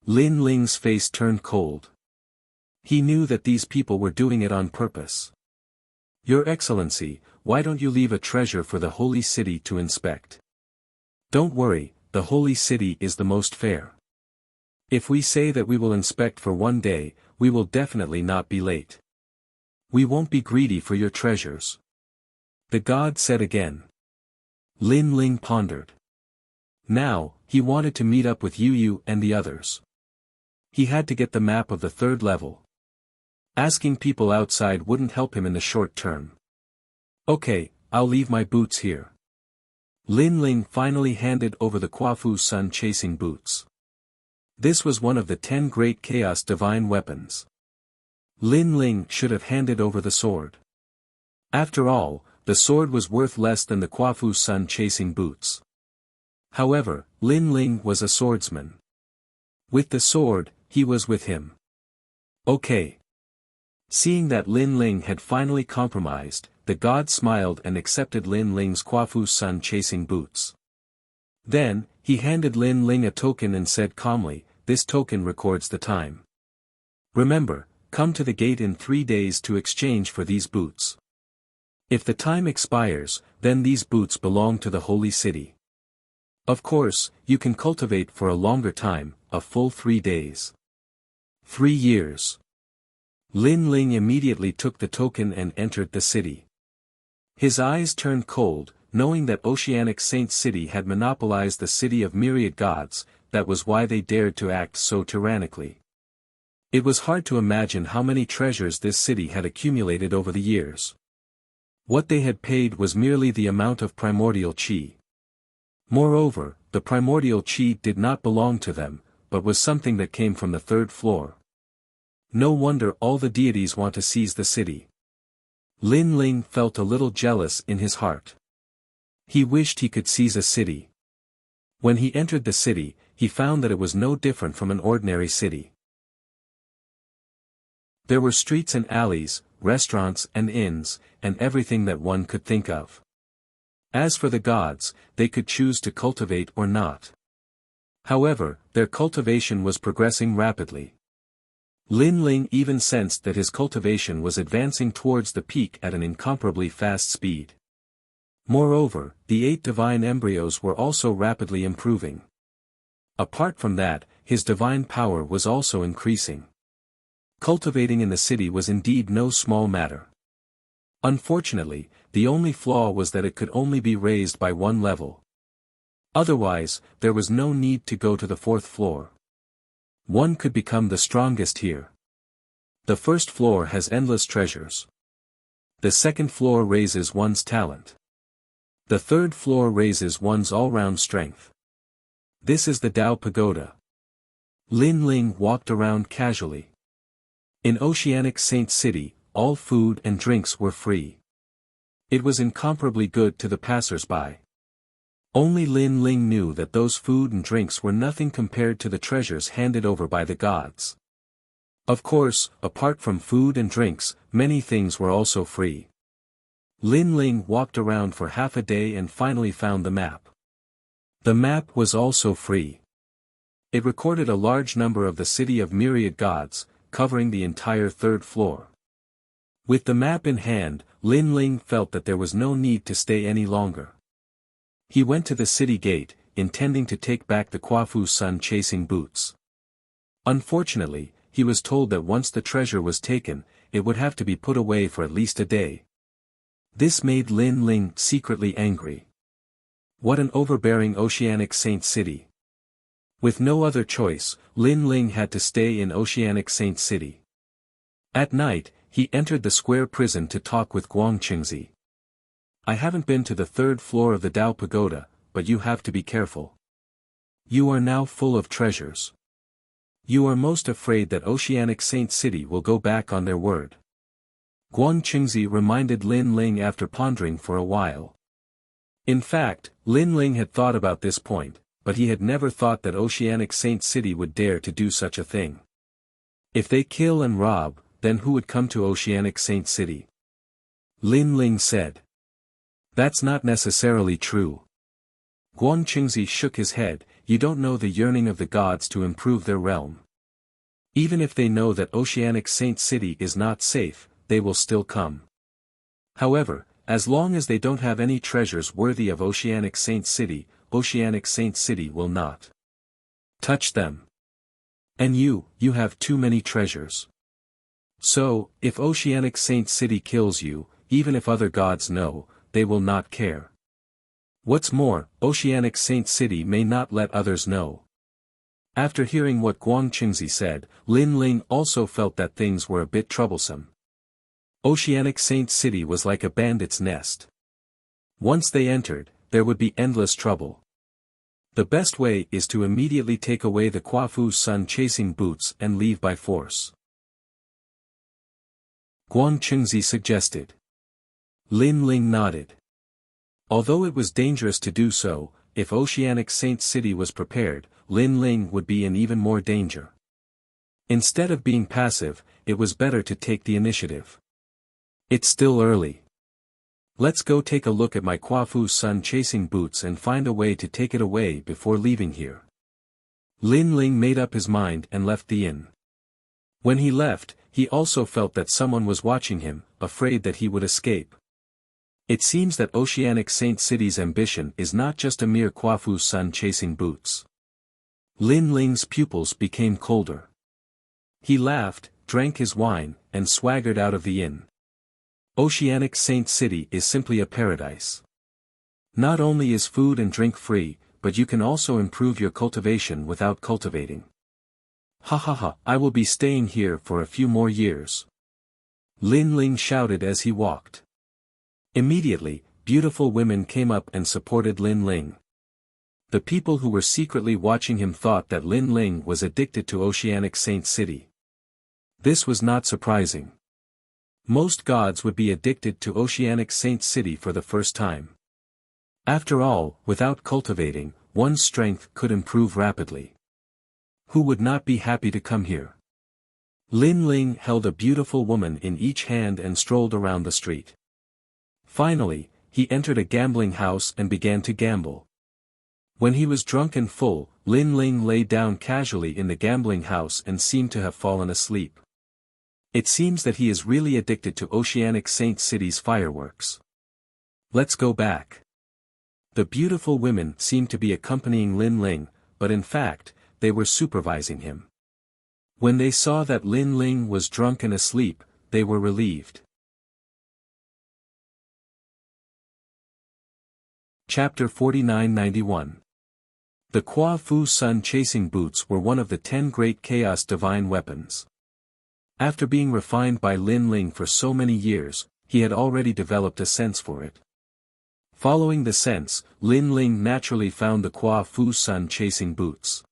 Lin Ling's face turned cold. He knew that these people were doing it on purpose. Your Excellency, why don't you leave a treasure for the holy city to inspect? Don't worry, the holy city is the most fair. If we say that we will inspect for 1 day, we will definitely not be late. We won't be greedy for your treasures. The god said again. Lin Ling pondered. Now, he wanted to meet up with Yu and the others. He had to get the map of the 3rd level. Asking people outside wouldn't help him in the short term. Okay, I'll leave my boots here. Lin Ling finally handed over the Quafu Sun chasing boots. This was one of the 10 great chaos divine weapons. Lin Ling should have handed over the sword. After all, the sword was worth less than the Quafu Sun chasing boots. However, Lin Ling was a swordsman. With the sword, he was with him. Okay. Seeing that Lin Ling had finally compromised, the god smiled and accepted Lin Ling's Quafu Sun chasing boots. Then, he handed Lin Ling a token and said calmly, "This token records the time. Remember, come to the gate in 3 days to exchange for these boots. If the time expires, then these boots belong to the holy city. Of course, you can cultivate for a longer time, a full 3 days. 3 years. Lin Ling immediately took the token and entered the city. His eyes turned cold, knowing that Oceanic Saint City had monopolized the city of myriad gods. That was why they dared to act so tyrannically. It was hard to imagine how many treasures this city had accumulated over the years. What they had paid was merely the amount of primordial qi. Moreover, the primordial qi did not belong to them, but was something that came from the third floor. No wonder all the deities want to seize the city. Lin Ling felt a little jealous in his heart. He wished he could seize a city. When he entered the city, he found that it was no different from an ordinary city. There were streets and alleys, restaurants and inns, and everything that one could think of. As for the gods, they could choose to cultivate or not. However, their cultivation was progressing rapidly. Lin Ling even sensed that his cultivation was advancing towards the peak at an incomparably fast speed. Moreover, the 8 divine embryos were also rapidly improving. Apart from that, his divine power was also increasing. Cultivating in the city was indeed no small matter. Unfortunately, the only flaw was that it could only be raised by one level. Otherwise, there was no need to go to the 4th floor. One could become the strongest here. The 1st floor has endless treasures. The 2nd floor raises one's talent. The 3rd floor raises one's all-round strength. This is the Tao Pagoda. Lin Ling walked around casually. In Oceanic Saint City, all food and drinks were free. It was incomparably good to the passers-by. Only Lin Ling knew that those food and drinks were nothing compared to the treasures handed over by the gods. Of course, apart from food and drinks, many things were also free. Lin Ling walked around for half a day and finally found the map. The map was also free. It recorded a large number of the city of myriad gods, covering the entire 3rd floor. With the map in hand, Lin Ling felt that there was no need to stay any longer. He went to the city gate, intending to take back the Quafu Sun chasing boots. Unfortunately, he was told that once the treasure was taken, it would have to be put away for at least a day. This made Lin Ling secretly angry. What an overbearing Oceanic Saint City. With no other choice, Lin Ling had to stay in Oceanic Saint City. At night, he entered the square prison to talk with Guangqingzi. I haven't been to the 3rd floor of the Tao Pagoda, but you have to be careful. You are now full of treasures. You are most afraid that Oceanic Saint City will go back on their word. Guangqingzi reminded Lin Ling after pondering for a while. In fact, Lin Ling had thought about this point, but he had never thought that Oceanic Saint City would dare to do such a thing. If they kill and rob, then who would come to Oceanic Saint City? Lin Ling said. That's not necessarily true. Guangqingzi shook his head. You don't know the yearning of the gods to improve their realm. Even if they know that Oceanic Saint City is not safe, they will still come. However, as long as they don't have any treasures worthy of Oceanic Saint City will not touch them. And you have too many treasures. So, if Oceanic Saint City kills you, even if other gods know, they will not care. What's more, Oceanic Saint City may not let others know. After hearing what Guangqingzi said, Lin Ling also felt that things were a bit troublesome. Oceanic Saint City was like a bandit's nest. Once they entered, there would be endless trouble. The best way is to immediately take away the Quafu Sun chasing boots and leave by force. Guangqingzi suggested. Lin Ling nodded. Although it was dangerous to do so, if Oceanic Saint City was prepared, Lin Ling would be in even more danger. Instead of being passive, it was better to take the initiative. It's still early. Let's go take a look at my Quafu Sun chasing boots and find a way to take it away before leaving here. Lin Ling made up his mind and left the inn. When he left, he also felt that someone was watching him, afraid that he would escape. It seems that Oceanic Saint City's ambition is not just a mere Quafu Sun chasing boots. Lin Ling's pupils became colder. He laughed, drank his wine, and swaggered out of the inn. Oceanic Saint City is simply a paradise. Not only is food and drink free, but you can also improve your cultivation without cultivating. Ha ha ha, I will be staying here for a few more years. Lin Ling shouted as he walked. Immediately, beautiful women came up and supported Lin Ling. The people who were secretly watching him thought that Lin Ling was addicted to Oceanic Saint City. This was not surprising. Most gods would be addicted to Oceanic Saint City for the first time. After all, without cultivating, one's strength could improve rapidly. Who would not be happy to come here? Lin Ling held a beautiful woman in each hand and strolled around the street. Finally, he entered a gambling house and began to gamble. When he was drunk and full, Lin Ling lay down casually in the gambling house and seemed to have fallen asleep. It seems that he is really addicted to Oceanic Saint City's fireworks. Let's go back. The beautiful women seemed to be accompanying Lin Ling, but in fact, they were supervising him. When they saw that Lin Ling was drunk and asleep, they were relieved. Chapter 49-91. The Qua Fu Sun chasing boots were one of the 10 great chaos divine weapons. After being refined by Lin Ling for so many years, he had already developed a sense for it. Following the sense, Lin Ling naturally found the Qua Fu Sun chasing boots.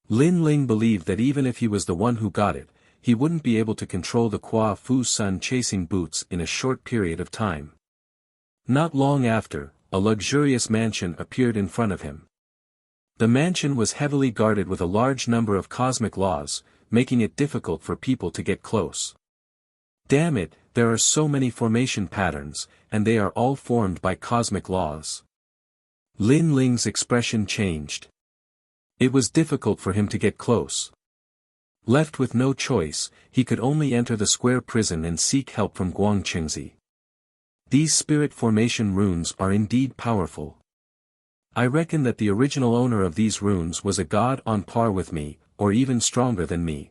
Lin Ling believed that even if he was the one who got it, he wouldn't be able to control the Qua Fu Sun chasing boots in a short period of time. Not long after, a luxurious mansion appeared in front of him. The mansion was heavily guarded with a large number of cosmic laws, making it difficult for people to get close. Damn it, there are so many formation patterns, and they are all formed by cosmic laws. Lin Ling's expression changed. It was difficult for him to get close. Left with no choice, he could only enter the square prison and seek help from Guangqingzi. These spirit formation runes are indeed powerful. I reckon that the original owner of these runes was a god on par with me, or even stronger than me.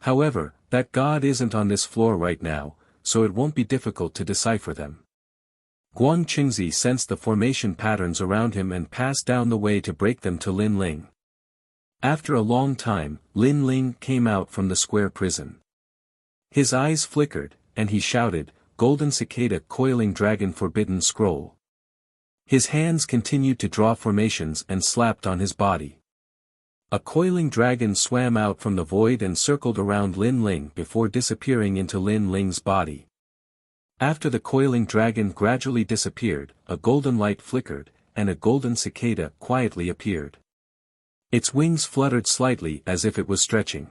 However, that god isn't on this floor right now, so it won't be difficult to decipher them. Guangqingzi sensed the formation patterns around him and passed down the way to break them to Lin Ling. After a long time, Lin Ling came out from the square prison. His eyes flickered, and he shouted, "Golden Cicada Coiling Dragon Forbidden Scroll." His hands continued to draw formations and slapped on his body. A coiling dragon swam out from the void and circled around Lin Ling before disappearing into Lin Ling's body. After the coiling dragon gradually disappeared, a golden light flickered, and a golden cicada quietly appeared. Its wings fluttered slightly as if it was stretching.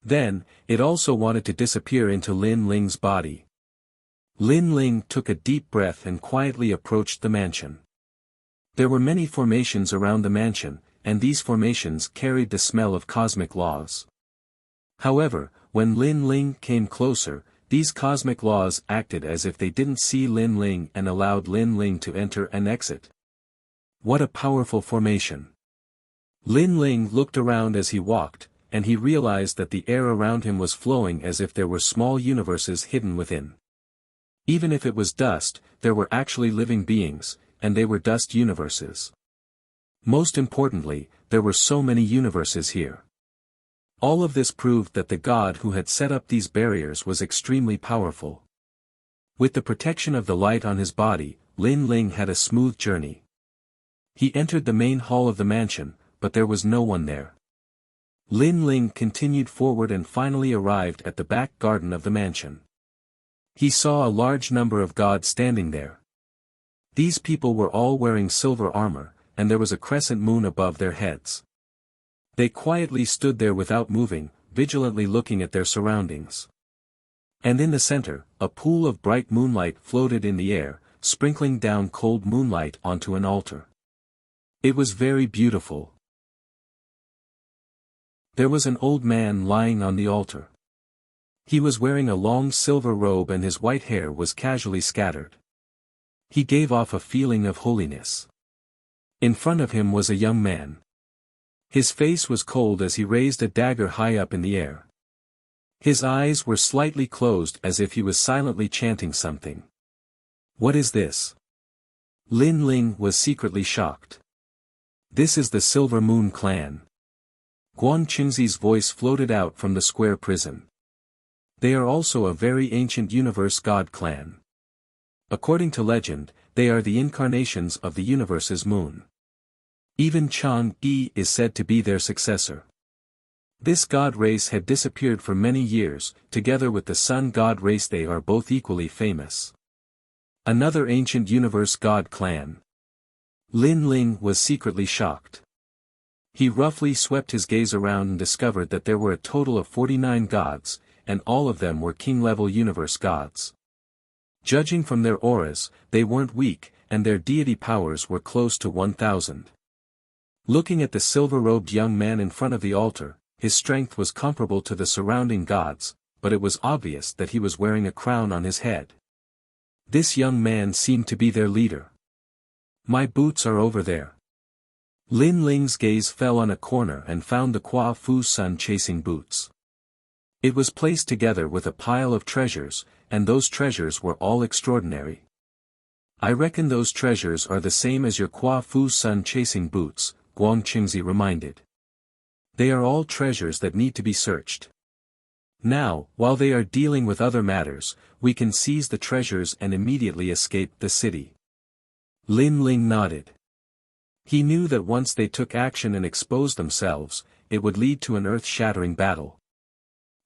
Then, it also wanted to disappear into Lin Ling's body. Lin Ling took a deep breath and quietly approached the mansion. There were many formations around the mansion, and these formations carried the smell of cosmic laws. However, when Lin Ling came closer, these cosmic laws acted as if they didn't see Lin Ling and allowed Lin Ling to enter and exit. What a powerful formation! Lin Ling looked around as he walked, and he realized that the air around him was flowing as if there were small universes hidden within. Even if it was dust, there were actually living beings, and they were dust universes. Most importantly, there were so many universes here. All of this proved that the god who had set up these barriers was extremely powerful. With the protection of the light on his body, Lin Ling had a smooth journey. He entered the main hall of the mansion, but there was no one there. Lin Ling continued forward and finally arrived at the back garden of the mansion. He saw a large number of gods standing there. These people were all wearing silver armor, and there was a crescent moon above their heads. They quietly stood there without moving, vigilantly looking at their surroundings. And in the center, a pool of bright moonlight floated in the air, sprinkling down cold moonlight onto an altar. It was very beautiful. There was an old man lying on the altar. He was wearing a long silver robe and his white hair was casually scattered. He gave off a feeling of holiness. In front of him was a young man. His face was cold as he raised a dagger high up in the air. His eyes were slightly closed as if he was silently chanting something. What is this? Lin Ling was secretly shocked. This is the Silver Moon clan. Guan Qingzi's voice floated out from the square prison. They are also a very ancient universe god clan. According to legend, they are the incarnations of the universe's moon. Even Chang Yi is said to be their successor. This god race had disappeared for many years, together with the sun god race they are both equally famous. Another ancient universe god clan. Lin Ling was secretly shocked. He roughly swept his gaze around and discovered that there were a total of 49 gods, and all of them were king-level universe gods. Judging from their auras, they weren't weak, and their deity powers were close to 1,000. Looking at the silver-robed young man in front of the altar, his strength was comparable to the surrounding gods, but it was obvious that he was wearing a crown on his head. This young man seemed to be their leader. My boots are over there. Lin Ling's gaze fell on a corner and found the Kua Fu Sun chasing boots. It was placed together with a pile of treasures, and those treasures were all extraordinary. I reckon those treasures are the same as your Kua Fu Sun chasing boots, Guan Qingzi reminded. They are all treasures that need to be searched. Now, while they are dealing with other matters, we can seize the treasures and immediately escape the city. Lin Ling nodded. He knew that once they took action and exposed themselves, it would lead to an earth-shattering battle.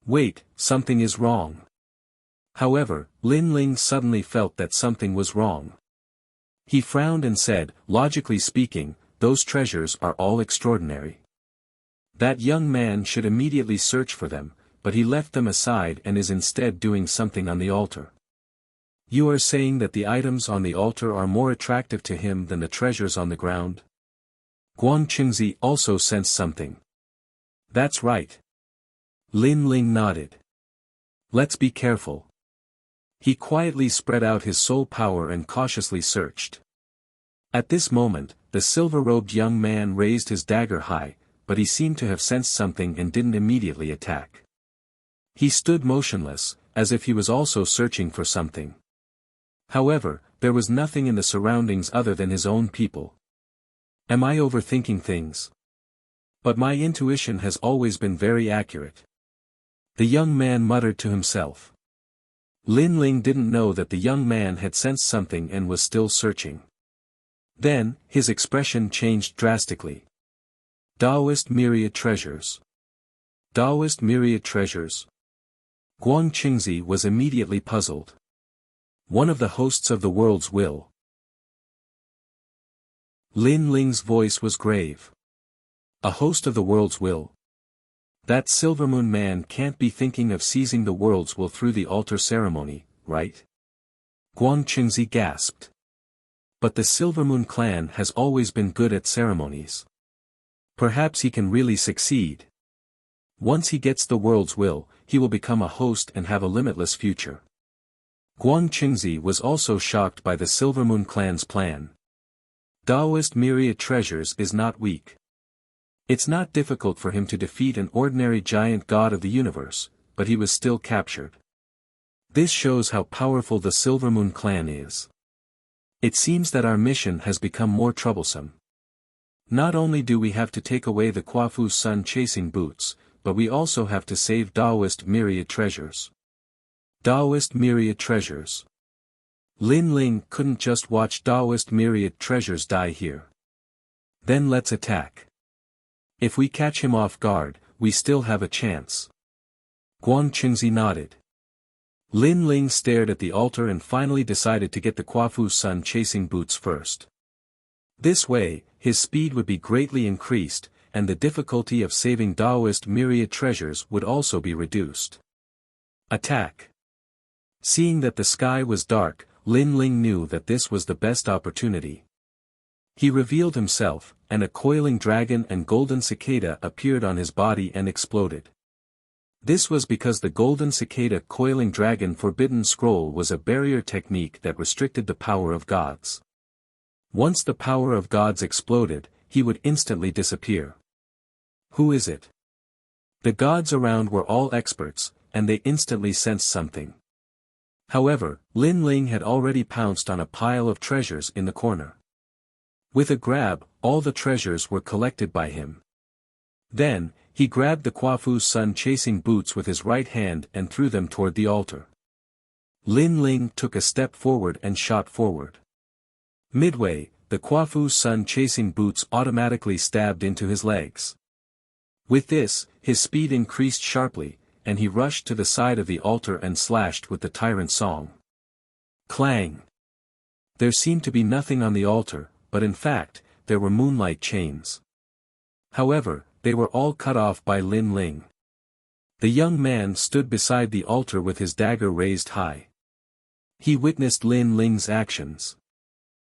Wait, something is wrong. However, Lin Ling suddenly felt that something was wrong. He frowned and said, logically speaking, those treasures are all extraordinary. That young man should immediately search for them, but he left them aside and is instead doing something on the altar. You are saying that the items on the altar are more attractive to him than the treasures on the ground? Guan Qingzi also sensed something. That's right. Lin Ling nodded. Let's be careful. He quietly spread out his soul power and cautiously searched. At this moment, the silver-robed young man raised his dagger high, but he seemed to have sensed something and didn't immediately attack. He stood motionless, as if he was also searching for something. However, there was nothing in the surroundings other than his own people. Am I overthinking things? But my intuition has always been very accurate. The young man muttered to himself. Lin Ling didn't know that the young man had sensed something and was still searching. Then, his expression changed drastically. Taoist myriad treasures. Taoist myriad treasures. Guan Qingzi was immediately puzzled. One of the hosts of the world's will. Lin Ling's voice was grave. A host of the world's will? That Silvermoon man can't be thinking of seizing the world's will through the altar ceremony, right? Guan Qingzi gasped. But the Silvermoon clan has always been good at ceremonies. Perhaps he can really succeed. Once he gets the world's will, he will become a host and have a limitless future. Guan Qingzi was also shocked by the Silvermoon clan's plan. Taoist myriad treasures is not weak. It's not difficult for him to defeat an ordinary giant god of the universe, but he was still captured. This shows how powerful the Silvermoon clan is. It seems that our mission has become more troublesome. Not only do we have to take away the Kua Fu Sun chasing boots, but we also have to save Taoist myriad treasures. Taoist myriad treasures. Lin Ling couldn't just watch Taoist myriad treasures die here. Then let's attack. If we catch him off guard, we still have a chance. Guan Qingzi nodded. Lin Ling stared at the altar and finally decided to get the Kua Fu Sun chasing boots first. This way, his speed would be greatly increased, and the difficulty of saving Taoist myriad treasures would also be reduced. Attack. Seeing that the sky was dark, Lin Ling knew that this was the best opportunity. He revealed himself, and a coiling dragon and golden cicada appeared on his body and exploded. This was because the golden cicada coiling dragon forbidden scroll was a barrier technique that restricted the power of gods. Once the power of gods exploded, he would instantly disappear. Who is it? The gods around were all experts, and they instantly sensed something. However, Lin Ling had already pounced on a pile of treasures in the corner. With a grab, all the treasures were collected by him. Then, he grabbed the Quafu's sun-chasing boots with his right hand and threw them toward the altar. Lin Ling took a step forward and shot forward. Midway, the Quafu's sun-chasing boots automatically stabbed into his legs. With this, his speed increased sharply, and he rushed to the side of the altar and slashed with the tyrant song. Clang! There seemed to be nothing on the altar, but in fact, there were moonlight chains. However, they were all cut off by Lin Ling. The young man stood beside the altar with his dagger raised high. He witnessed Lin Ling's actions.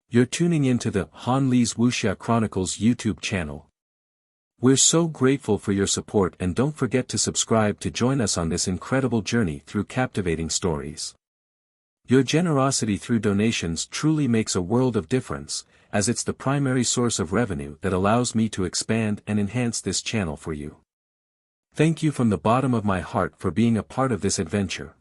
You're tuning into the Han Li's Wuxia Chronicles YouTube channel. We're so grateful for your support, and don't forget to subscribe to join us on this incredible journey through captivating stories. Your generosity through donations truly makes a world of difference, as it's the primary source of revenue that allows me to expand and enhance this channel for you. Thank you from the bottom of my heart for being a part of this adventure.